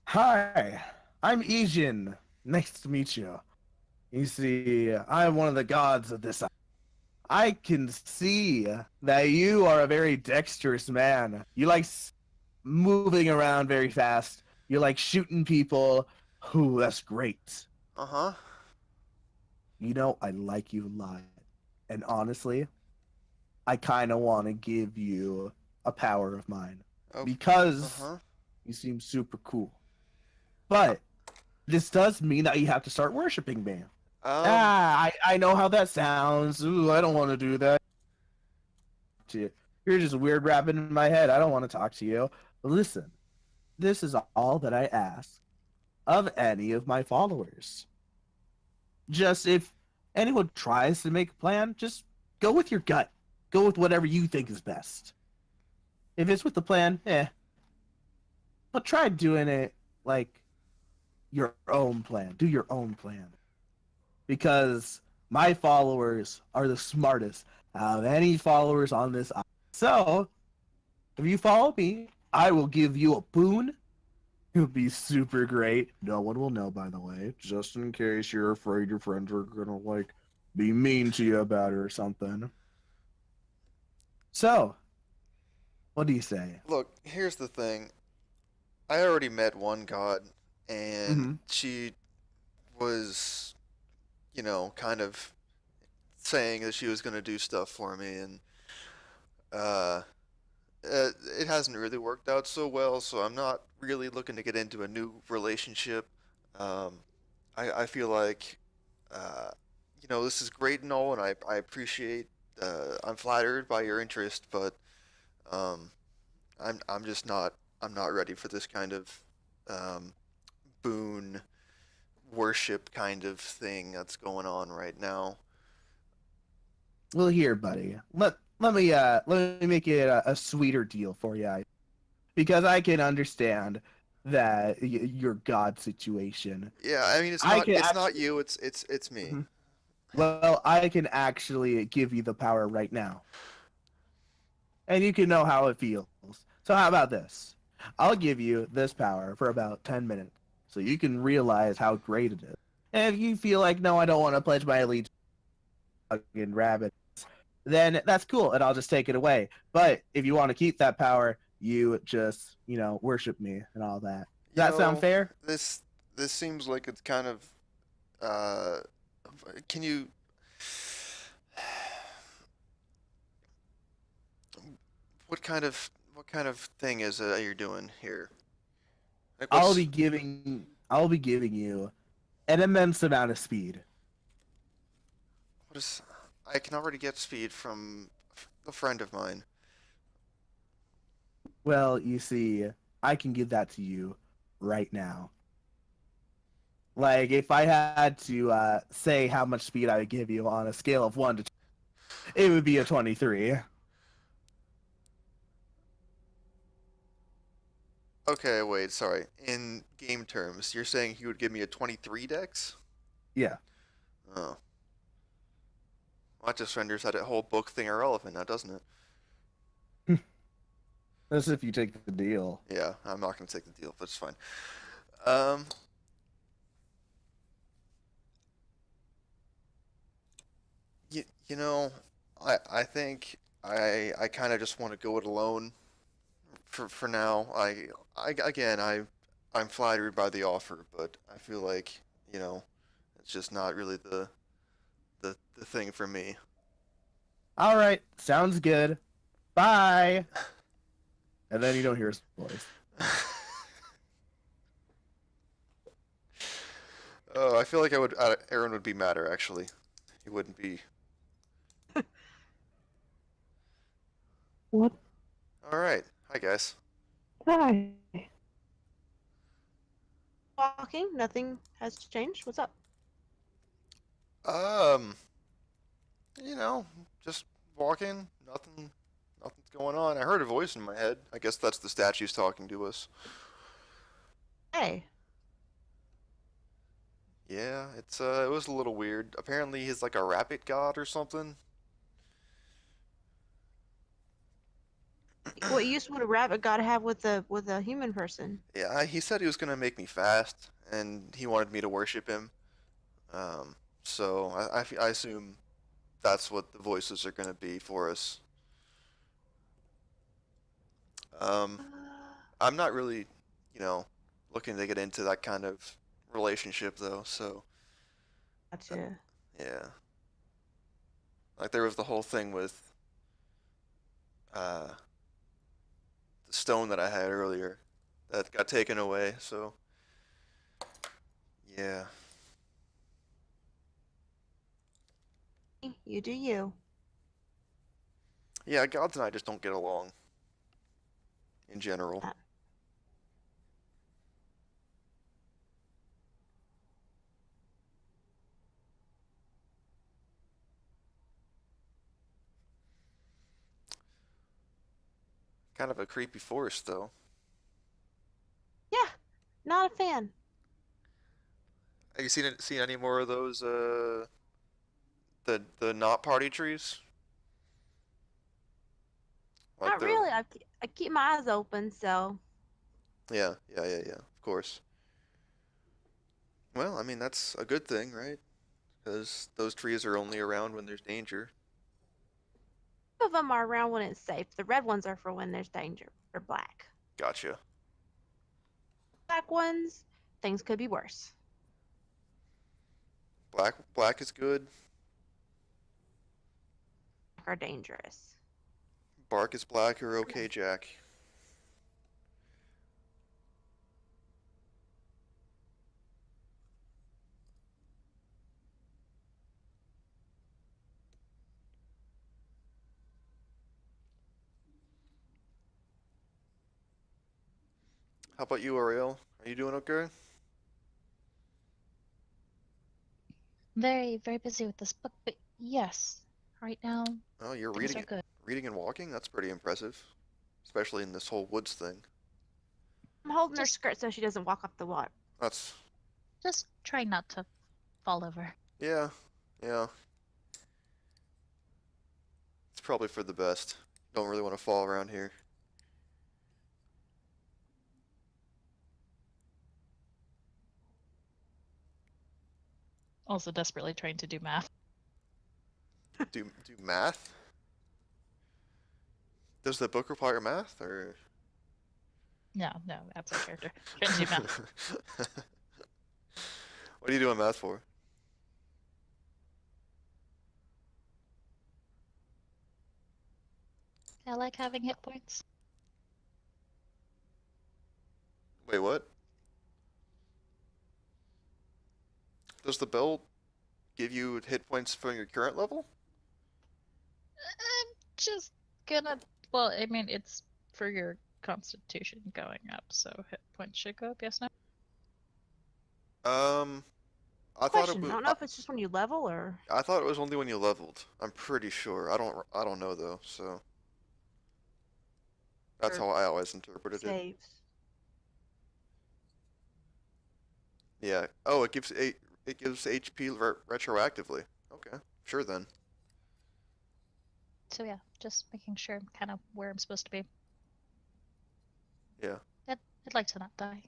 S1: Hi, I'm Ejin. Nice to meet you. You see, I'm one of the gods of this. I can see that you are a very dexterous man. You like moving around very fast. You like shooting people. Ooh, that's great.
S3: Uh-huh.
S1: You know, I like you a lot. And honestly, I kind of want to give you a power of mine
S3: Oh,
S1: because
S3: uh-huh.
S1: you seem super cool. But this does mean that you have to start worshiping me.
S3: Um,
S1: I know how that sounds. Ooh, I don't want to do that. You're just a weird rabbit in my head. I don't want to talk to you. Listen, this is all that I ask of any of my followers. Just if anyone tries to make a plan, just go with your gut. Go with whatever you think is best. If it's with the plan, but try doing it like your own plan. Do your own plan. Because my followers are the smartest out of any followers on this island. So, if you follow me, I will give you a boon. It'll be super great. No one will know, by the way, just in case you're afraid your friends are gonna like be mean to you about it or something. So, what do you say?
S3: look, here's the thing. I already met one god, and
S1: Mm-hmm.
S3: she was, kind of saying that she was gonna do stuff for me, and uh, it hasn't really worked out so well, so I'm not really looking to get into a new relationship. Um, I feel like, uh, this is great and all, and I appreciate, I'm flattered by your interest, but um, I'm just not, I'm not ready for this kind of um, boon worship kind of thing that's going on right now.
S1: Well, here, buddy. Let me make it a sweeter deal for you, because I can understand that your God situation.
S3: Yeah, I mean
S1: I can
S3: it's not
S1: actually.
S3: you, it's me.
S1: Mhm. Well, I can actually give you the power right now, and you can know how it feels. So how about this? I'll give you this power for about 10 minutes, so you can realize how great it is. And if you feel like, no, I don't want to pledge my allegiance to fucking rabbit, then that's cool, and I'll just take it away. But if you want to keep that power, you just, worship me and all that.
S3: You
S1: Does that sound
S3: know,
S1: fair?
S3: this this seems like it's kind of uh can you what kind of thing is it that you're doing here? Like
S1: I'll
S3: what's
S1: be giving I'll be giving you an immense amount of speed.
S3: what is I can already get speed from a friend of mine.
S1: Well, you see, I can give that to you right now. Like, if I had to say how much speed I would give you on a scale of 1 to 20, it would be a 23.
S3: Okay, wait, sorry. In game terms, you're saying he would give me a 23 dex?
S1: Yeah.
S3: Oh. Well, that just renders that whole book thing irrelevant now, doesn't it?
S1: That's if you take the deal.
S3: Yeah, I'm not gonna take the deal, but it's fine. Um, you know, I think I kind of just want to go it alone for now. Again, I'm flattered by the offer, but I feel like, it's just not really the thing for me.
S1: All right, sounds good. Bye. And then you don't hear his voice.
S3: Oh, I feel like Aaron would be madder actually. He wouldn't be.
S5: What?
S3: All right. Hi guys.
S5: Hi.
S2: Walking, nothing has changed. What's up?
S3: Um, you know, just walking. Nothing's going on. I heard a voice in my head. I guess that's the statues talking to us.
S2: Hey,
S3: Yeah, it was a little weird. Apparently he's like a rabbit god or something.
S2: What use would a rabbit god have with a human person?
S3: Yeah, he said he was gonna make me fast, and he wanted me to worship him. So I assume that's what the voices are gonna be for us. Um, I'm not really, you know, looking to get into that kind of relationship though. So
S2: Gotcha.
S3: yeah, like there was the whole thing with uh, the stone that I had earlier that got taken away. So yeah,
S2: You do you.
S3: yeah, gods and I just don't get along in general.
S2: Uh,
S3: Kind of a creepy forest though.
S2: Yeah, not a fan.
S3: Have you seen any more of those the not party trees? Like
S2: Not
S3: the
S2: really. I keep my eyes open, so
S3: yeah, of course. Well, I mean that's a good thing, right? Because those trees are only around when there's danger.
S2: two of them are around when it's safe. The red ones are for when there's danger. They're black.
S3: Gotcha.
S2: Black ones, things could be worse.
S3: Black is good.
S2: Are dangerous.
S3: Bark is black or okay, Jack. How about you, Ariel? Are you doing okay?
S4: Very, very busy with this book, but yes, right now
S3: Oh, you're
S4: things are good.
S3: reading and walking? That's pretty impressive. Especially in this whole woods thing.
S2: I'm holding her
S4: Just,
S2: skirt so she doesn't walk off the water.
S3: That's
S4: just try not to fall over.
S3: yeah, yeah. It's probably for the best. Don't really want to fall around here.
S4: Also, desperately trying to do math.
S3: Do math? Does the book require math or?
S4: No, that's our character. Trying to do math.
S3: What are you doing math for?
S4: I like having hit points.
S3: Wait, what? Does the bell give you hit points from your current level?
S4: I'm just gonna. Well, I mean, it's for your constitution going up, so hit points should go up. Yes, no.
S3: Um, I thought it
S2: Question. I
S3: was.
S2: don't know if it's just when you level or
S3: I thought it was only when you leveled. I'm pretty sure. I don't know though. So that's
S2: or
S3: how I always interpreted it.
S2: saves.
S3: Yeah. Oh, it gives HP retroactively. Okay. Sure then.
S4: So yeah, just making sure I'm kind of where I'm supposed to be.
S3: Yeah.
S4: I'd like to not die.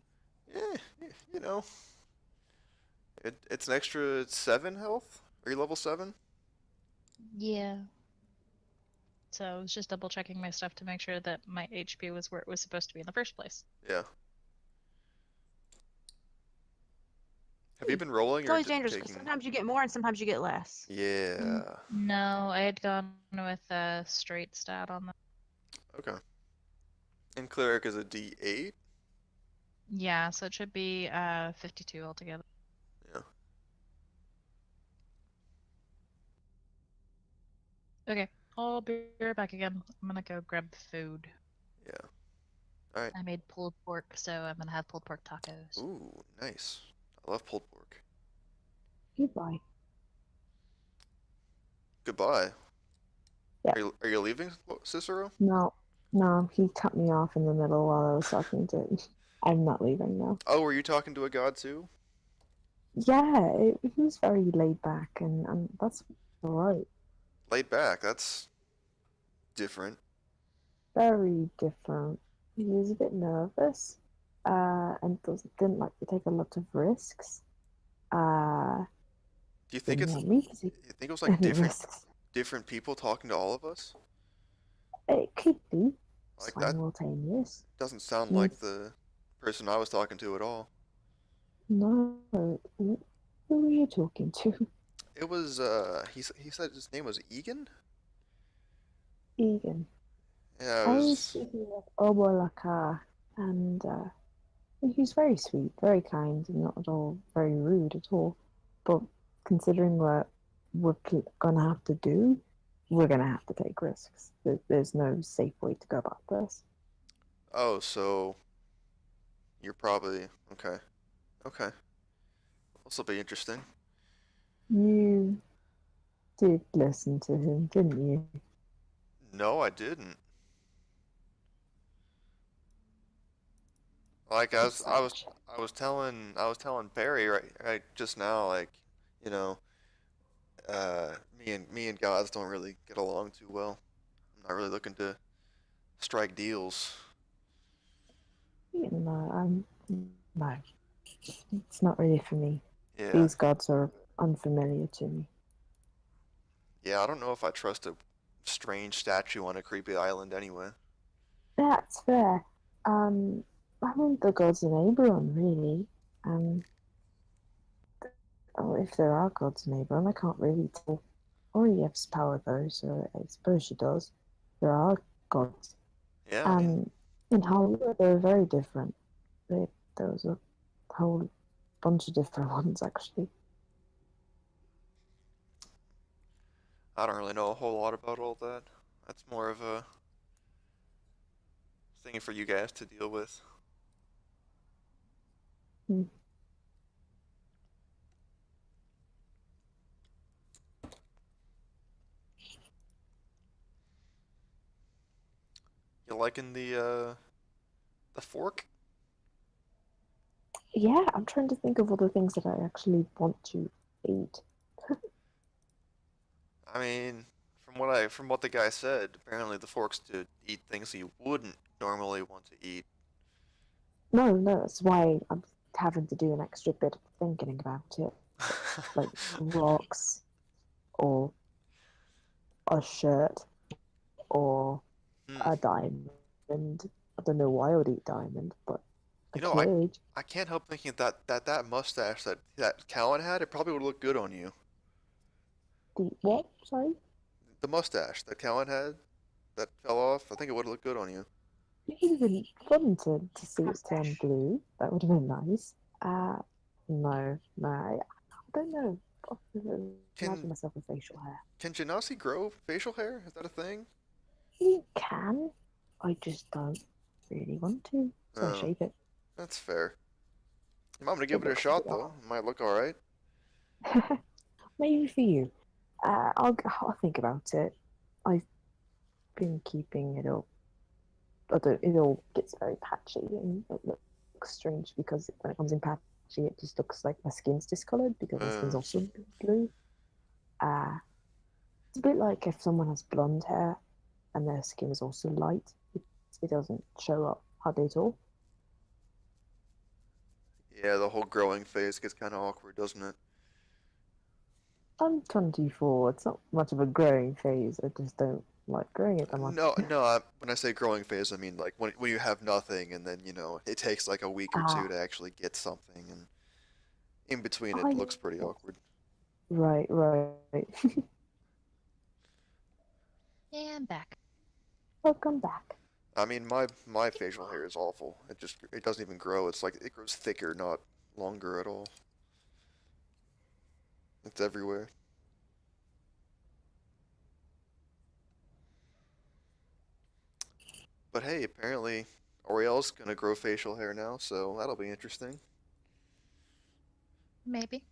S3: Yeah. You know, it's an extra 7 health. Are you level 7?
S4: Yeah. So I was just double checking my stuff to make sure that my HP was where it was supposed to be in the first place.
S3: Yeah. Have you been rolling
S2: It's
S3: or
S2: always dangerous because
S3: taking?
S2: sometimes you get more and sometimes you get less.
S3: Yeah.
S4: No, I had gone with a straight stat on that.
S3: Okay. And cleric is a D8.
S4: Yeah, so it should be 52 altogether.
S3: Yeah.
S4: Okay, I'll be right back again. I'm gonna go grab food.
S3: Yeah. All right.
S4: I made pulled pork, so I'm gonna have pulled pork tacos.
S3: Ooh, nice. I love pulled pork.
S5: Goodbye.
S3: Goodbye.
S5: Yeah.
S3: Are you leaving, Cicero?
S5: No, he cut me off in the middle while I was talking to him. I'm not leaving now.
S3: Oh, were you talking to a god too?
S5: Yeah, he was very laid back, and that's alright.
S3: Laid back. That's different.
S5: very different. He was a bit nervous, and didn't like to take a lot of risks. Uh,
S3: Do you think
S5: didn't
S3: it's
S5: want me to take
S3: you think it was like
S5: any risks.
S3: different people talking to all of us?
S5: It could be
S3: Like that
S5: simultaneous.
S3: doesn't sound
S5: You
S3: like the person I was talking to at all.
S5: know, who were you talking to?
S3: It was he said his name was Egan?
S5: Egan.
S3: Yeah, it
S5: I was
S3: was
S5: speaking with Obolaka, and he's very sweet, very kind, and not at all very rude at all. But considering what we're gonna have to do, we're gonna have to take risks. There's no safe way to go about this.
S3: oh, so you're probably okay. Okay. This will be interesting.
S5: You did listen to him, didn't you?
S3: No, I didn't. Like I was
S5: It's
S3: I was
S5: such.
S3: I was telling Perry right just now, like, you know, me and gods don't really get along too well. I'm not really looking to strike deals.
S5: You know, no, it's not really for me.
S3: Yeah.
S5: These gods are unfamiliar to me.
S3: Yeah, I don't know if I trust a strange statue on a creepy island anyway.
S5: That's fair. Um, I mean, the gods in Aberon, really. Um, oh, if there are gods in Aberon, I can't really tell. Ori has power though, so I suppose she does. There are gods.
S3: Yeah, I mean,
S5: Um, in Hollywood, they're very different. There was a whole bunch of different ones, actually.
S3: I don't really know a whole lot about all that. That's more of a thing for you guys to deal with.
S5: Hmm.
S3: You liking the fork?
S5: Yeah, I'm trying to think of all the things that I actually want to eat.
S3: I mean, from what the guy said, apparently the fork's to eat things you wouldn't normally want to eat.
S5: No, that's why I'm having to do an extra bit of thinking about it. Like rocks, or a shirt, or
S3: Hmm.
S5: a diamond. I don't know why I would eat diamond, but I
S3: You know,
S5: could.
S3: I can't help thinking that mustache that Callan had, it probably would look good on you.
S5: The what? Sorry?
S3: The mustache that Callan had that fell off, I think it would look good on you.
S5: It would have been fun to see it turn blue. That would have been nice. No, I don't know. I don't
S3: Can
S5: imagine myself with facial hair.
S3: can Genasi grow facial hair? Is that a thing?
S5: You can. I just don't really want to, so I
S3: Oh,
S5: shave it.
S3: that's fair. I'm gonna give
S5: It
S3: it a
S5: looks a bit
S3: shot though. It might look all right.
S5: odd. Maybe for you. I'll think about it. I've been keeping it up. Although it all gets very patchy and it looks strange because when it comes in patchy, it just looks like my skin's discolored because my skin's
S3: Uh,
S5: also blue. Uh, it's a bit like if someone has blonde hair and their skin is also light, it doesn't show up hardly at all.
S3: yeah, the whole growing phase gets kind of awkward, doesn't it?
S5: I'm 24. It's not much of a growing phase. I just don't like growing it that much.
S3: No. When I say growing phase, I mean like when you have nothing, and then it takes like a week or
S5: Ah,
S3: two to actually get something, and in between it
S5: I
S3: looks pretty awkward.
S5: right.
S4: And back.
S5: Welcome back.
S3: I mean, my facial hair is awful. It doesn't even grow. It's like it grows thicker, not longer at all. It's everywhere. But hey, apparently Oriel's gonna grow facial hair now, so that'll be interesting.
S4: Maybe.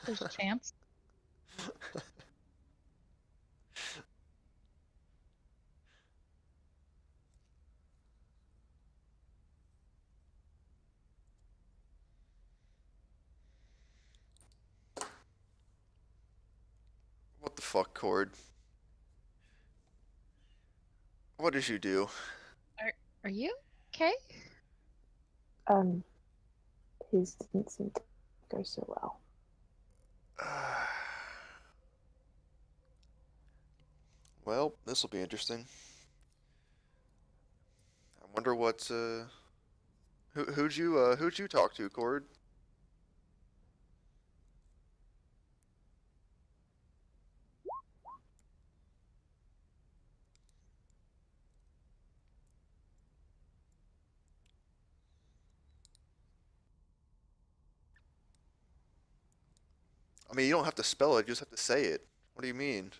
S4: There's a chance.
S3: What the fuck, Cord? What did you do?
S4: Are you okay?
S5: Um, his didn't seem to go so well.
S3: Well, this will be interesting. I wonder what who'd you talk to, Cord? I mean, you don't have to spell it, you just have to say it. What do you mean?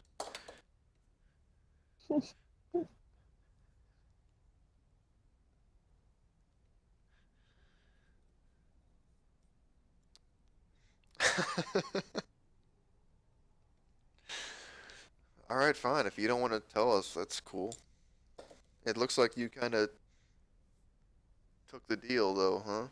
S3: Alright, fine. If you don't want to tell us, that's cool. It looks like you kind of took the deal, though, huh?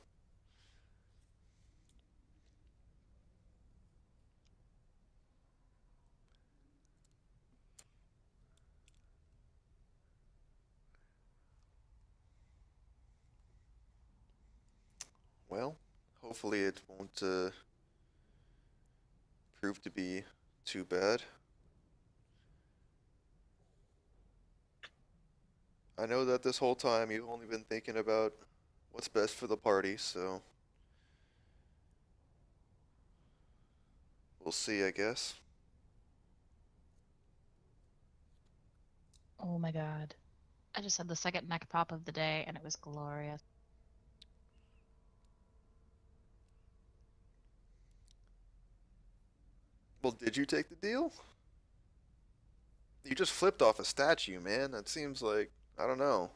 S3: Well, hopefully it won't prove to be too bad. I know that this whole time you've only been thinking about what's best for the party, so we'll see, I guess.
S4: Oh my god. I just had the second neck pop of the day and it was glorious.
S3: Well, did you take the deal? You just flipped off a statue, man. That seems like, I don't know.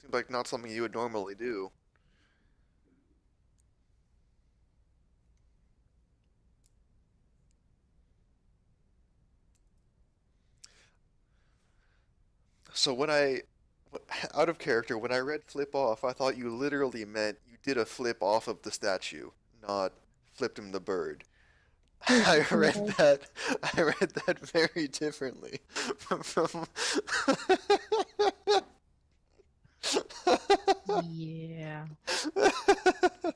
S3: Seems like not something you would normally do. So out of character, when I read flip off, I thought you literally meant you did a flip off of the statue, not flipped him the bird. I read that. I read that very differently from.
S4: Yeah. I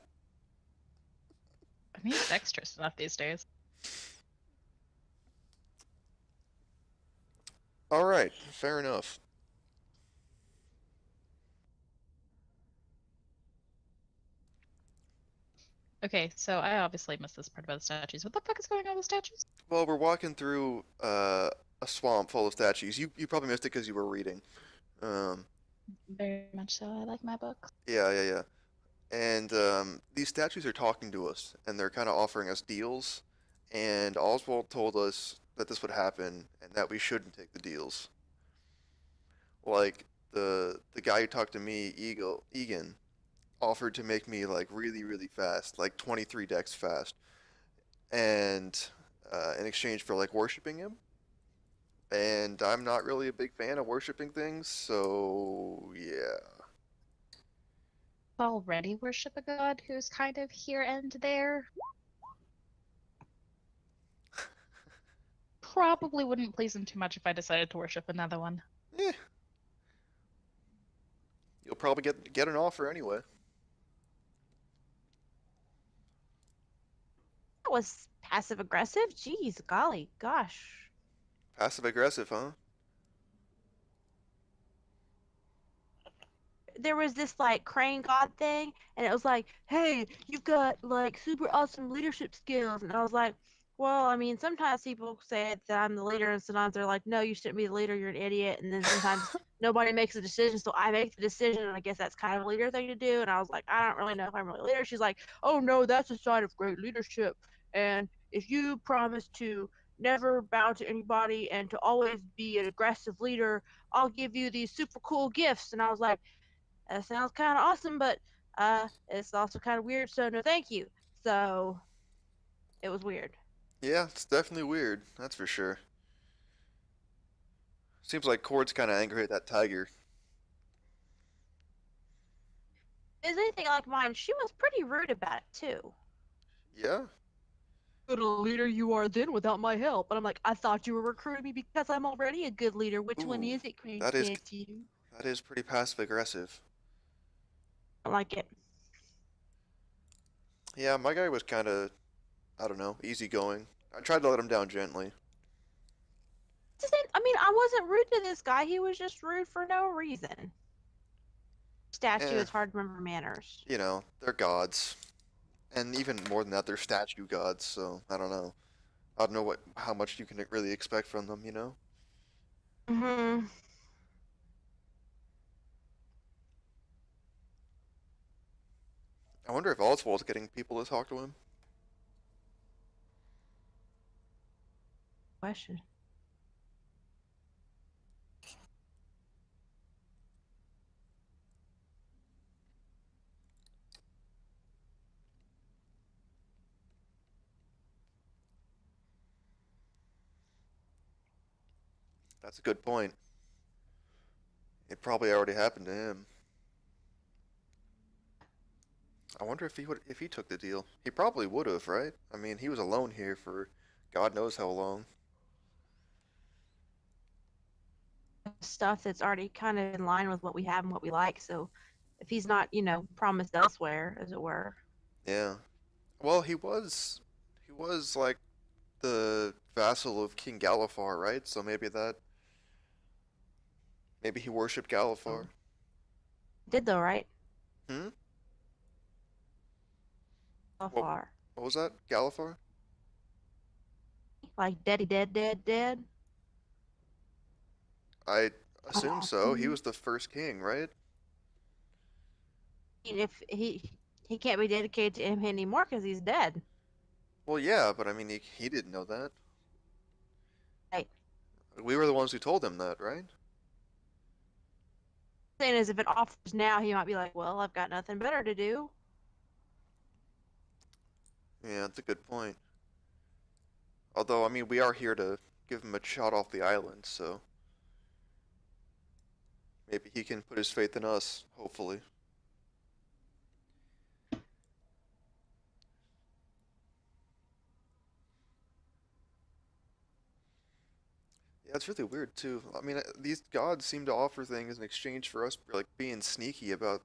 S4: mean, dexterous enough these days.
S3: All right, fair enough.
S4: Okay, so I obviously missed this part about the statues. What the fuck is going on with statues?
S3: Well, we're walking through a swamp full of statues. You probably missed it because you were reading. Um,
S4: Very much so. I like my books.
S3: yeah. And these statues are talking to us, and they're kind of offering us deals. And Oswald told us that this would happen, and that we shouldn't take the deals. Like the guy who talked to me, Egan, offered to make me like really fast, like 23 decks fast, and in exchange for like worshiping him. And I'm not really a big fan of worshiping things, so yeah.
S4: Already worship a god who's kind of here and there. Probably wouldn't please him too much if I decided to worship another one.
S3: Eh, you'll probably get an offer anyway.
S2: That was passive aggressive. Jeez, golly, gosh.
S3: Passive aggressive, huh?
S2: There was this like crane god thing, and it was like, hey, you've got like super awesome leadership skills. And I was like, well, I mean, sometimes people say that I'm the leader, and sometimes they're like, no, you shouldn't be the leader, you're an idiot. And then sometimes nobody makes a decision, so I make the decision, and I guess that's kind of a leader thing to do. And I was like, I don't really know if I'm really a leader. She's like, oh no, that's a sign of great leadership. And if you promise to never bow to anybody and to always be an aggressive leader, I'll give you these super cool gifts. And I was like, that sounds kind of awesome, but it's also kind of weird, so no thank you. So it was weird.
S3: Yeah, it's definitely weird, that's for sure. Seems like Cord's kind of angry at that tiger.
S2: If it's anything like mine, she was pretty rude about it too.
S3: Yeah?
S2: Good a leader you are then without my help. And I'm like, I thought you were recruiting me because I'm already a good leader. Which one
S3: Ooh,
S2: is it, Queen
S3: that is
S2: Statue?
S3: That is pretty passive aggressive.
S2: I like it.
S3: Yeah, my guy was kind of, I don't know, easygoing. I tried to let him down gently.
S2: I mean, I wasn't rude to this guy. He was just rude for no reason. Statue,
S3: Eh,
S2: it's hard to remember manners.
S3: you know, they're gods. And even more than that, they're statue gods, so I don't know. I don't know how much you can really expect from them, you know?
S2: Mm-hmm.
S3: I wonder if Oswald's getting people to talk to him.
S2: Question.
S3: That's a good point. It probably already happened to him. I wonder if he took the deal. He probably would have, right? I mean, he was alone here for God knows how long.
S2: Stuff that's already kind of in line with what we have and what we like. So if he's not, promised elsewhere, as it were.
S3: Yeah. Well, he was like the vassal of King Galifar, right? So maybe he worshipped Galifar.
S2: Did though, right?
S3: Hmm?
S2: So
S3: What
S2: far.
S3: what was that? Galifar?
S2: Like deady dead.
S3: I assume so. He
S5: Awesome.
S3: was the first king, right?
S2: I mean, if he can't be dedicated to him anymore because he's dead.
S3: Well, yeah, but I mean, he didn't know that.
S2: Right.
S3: We were the ones who told him that, right?
S2: Saying is, if it offers now, he might be like, "Well, I've got nothing better to do."
S3: Yeah, that's a good point. Although, I mean, we are here to give him a shot off the island, so maybe he can put his faith in us, hopefully. Yeah, it's really weird too. I mean, these gods seem to offer things in exchange for us like being sneaky about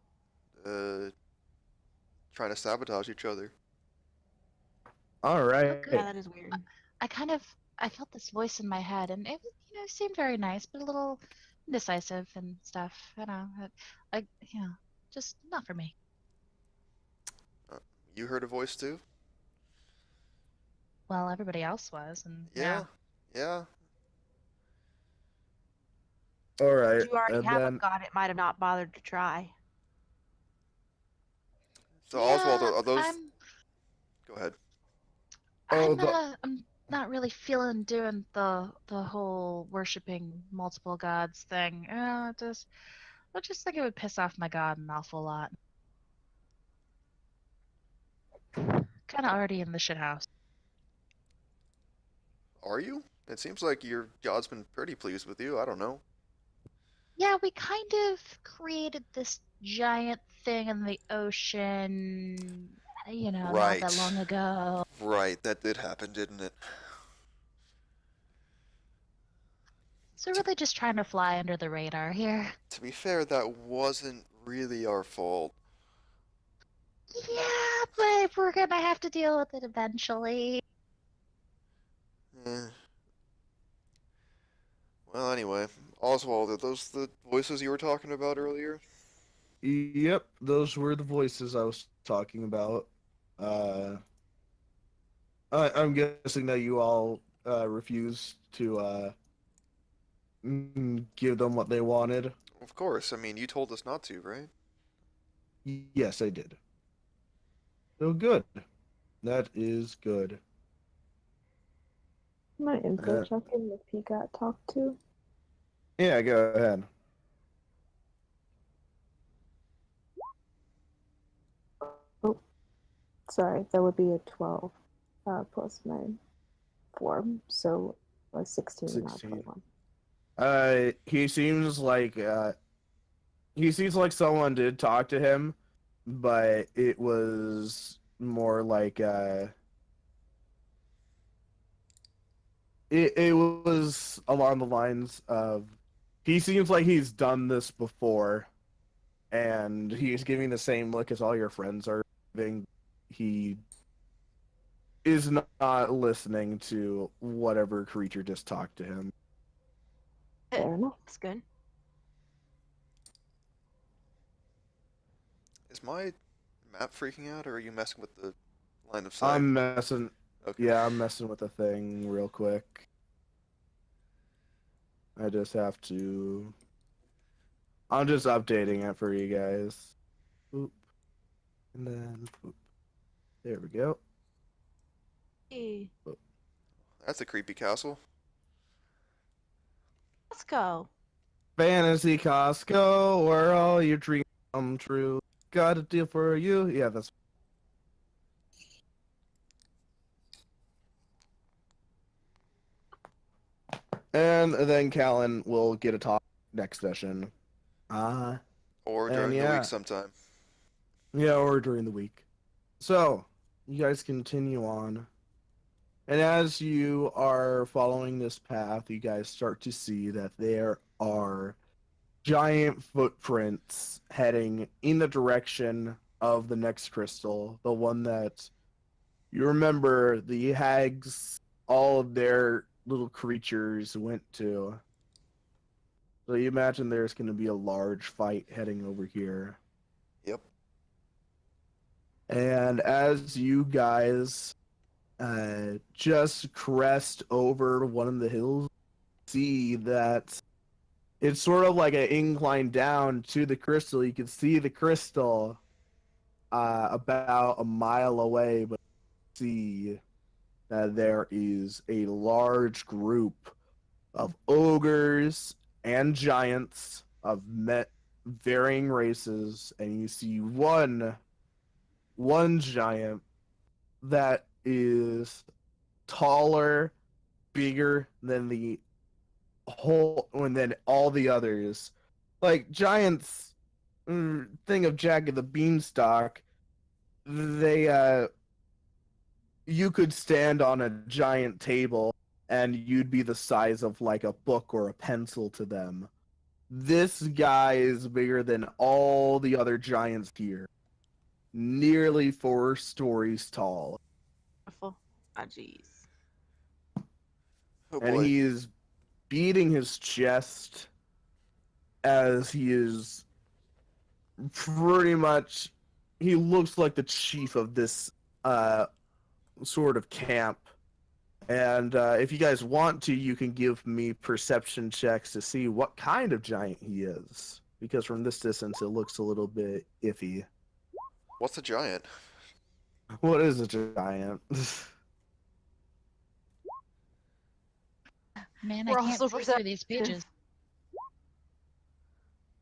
S3: uh trying to sabotage each other.
S1: All
S4: Oh,
S1: right.
S4: good.
S2: Yeah, that is weird.
S4: I felt this voice in my head, and it seemed very nice, but a little indecisive and stuff. I don't know. Yeah, just not for me.
S3: Uh, you heard a voice too?
S4: Well, everybody else was, and yeah.
S3: Yeah, yeah.
S1: All right.
S2: You already
S1: And
S2: have a
S1: then
S2: god. It might have not bothered to try.
S3: So Oswald,
S4: Yeah,
S3: are those? Go ahead.
S1: oh the
S4: I'm not really feeling doing the whole worshiping multiple gods thing. I just think it would piss off my god an awful lot. Kind of already in the shit house.
S3: Are you? It seems like your god's been pretty pleased with you. I don't know.
S4: Yeah, we kind of created this giant thing in the ocean, not that
S3: Right.
S4: long ago.
S3: Right, that did happen, didn't it?
S4: So really just trying to fly under the radar here.
S3: To be fair, that wasn't really our fault.
S4: Yeah, but we're gonna have to deal with it eventually.
S3: Eh. Well, anyway, Oswald, are those the voices you were talking about earlier?
S1: yep, those were the voices I was talking about. Uh, I'm guessing that you all refused to give them what they wanted.
S3: Of course. I mean, you told us not to, right?
S1: Yes, I did. Oh, good. That is good.
S5: My info
S1: Uh,
S5: checking if he got talked to.
S1: yeah, go ahead.
S5: Oh, sorry, that would be a 12 plus my form, so a 16, not
S1: 16.
S5: 21.
S1: He seems like someone did talk to him, but it was more like it was along the lines of He seems like he's done this before, and he's giving the same look as all your friends are giving. He is not listening to whatever creature just talked to him.
S5: Fair enough.
S2: That's good.
S3: Is my map freaking out, or are you messing with the line of sight?
S1: I'm messing.
S3: Okay.
S1: Yeah, I'm messing with the thing real quick. I just have to. I'm just updating it for you guys. Boop. And then boop. There we go.
S2: Hey,
S3: That's a creepy castle.
S2: let's go.
S1: Fantasy Costco, where all your dreams come true. Got a deal for you. Yeah, that's. And then Callan will get a talk next session.
S3: Or
S1: And
S3: during the
S1: yeah.
S3: week sometime.
S1: Yeah, or during the week. So, you guys continue on. And as you are following this path, you guys start to see that there are giant footprints heading in the direction of the next crystal, the one that you remember the hags, all of their little creatures went to. So you imagine there's going to be a large fight heading over here.
S3: Yep.
S1: And as you guys just crest over one of the hills, see that it's sort of like an incline down to the crystal. You can see the crystal about a mile away, but see that there is a large group of ogres and giants of varying races, and you see one giant that is taller, bigger than the whole, and then all the others. Like giants, thing of Jack of the Beanstalk, they you could stand on a giant table and you'd be the size of like a book or a pencil to them. This guy is bigger than all the other giants here. Nearly 4 stories tall.
S2: Beautiful. Ah, jeez.
S3: Oh
S1: And
S3: boy.
S1: he is beating his chest as he is pretty much, he looks like the chief of this sort of camp. And if you guys want to, you can give me perception checks to see what kind of giant he is, because from this distance it looks a little bit iffy.
S3: What's a giant?
S1: What is a giant?
S4: Man,
S2: We're
S4: I can't
S2: also
S4: flip through these pages.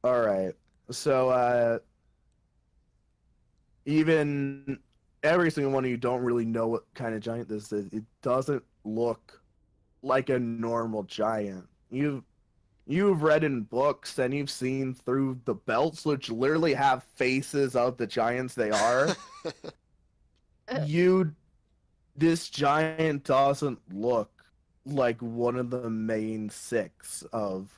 S1: All right. So even every single one of you don't really know what kind of giant this is. It doesn't look like a normal giant. You've read in books and you've seen through the belts, which literally have faces of the giants they are. This giant doesn't look like one of the main 6 of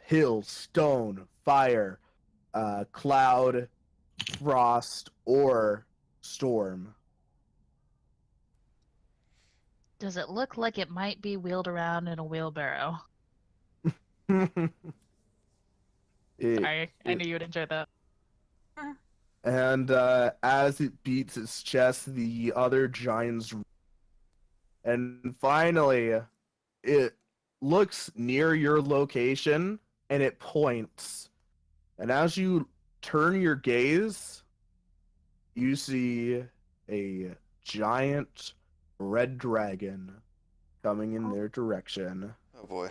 S1: hill, stone, fire, cloud, frost, or storm.
S4: Does it look like it might be wheeled around in a wheelbarrow? Sorry, I knew you would enjoy that.
S1: And as it beats its chest, the other giants. And finally, it looks near your location and it points. And as you turn your gaze, you see a giant red dragon coming in their direction.
S3: Oh boy.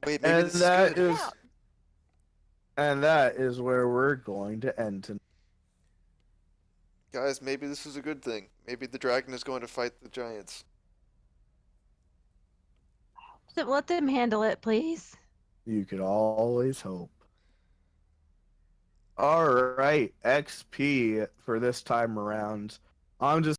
S3: Wait, maybe
S1: And
S3: this is
S1: that
S3: good.
S1: is and that is where we're going to end tonight.
S3: Guys, maybe this is a good thing. Maybe the dragon is going to fight the giants.
S2: Let them handle it, please.
S1: You could always hope. All right, XP for this time around. I'm just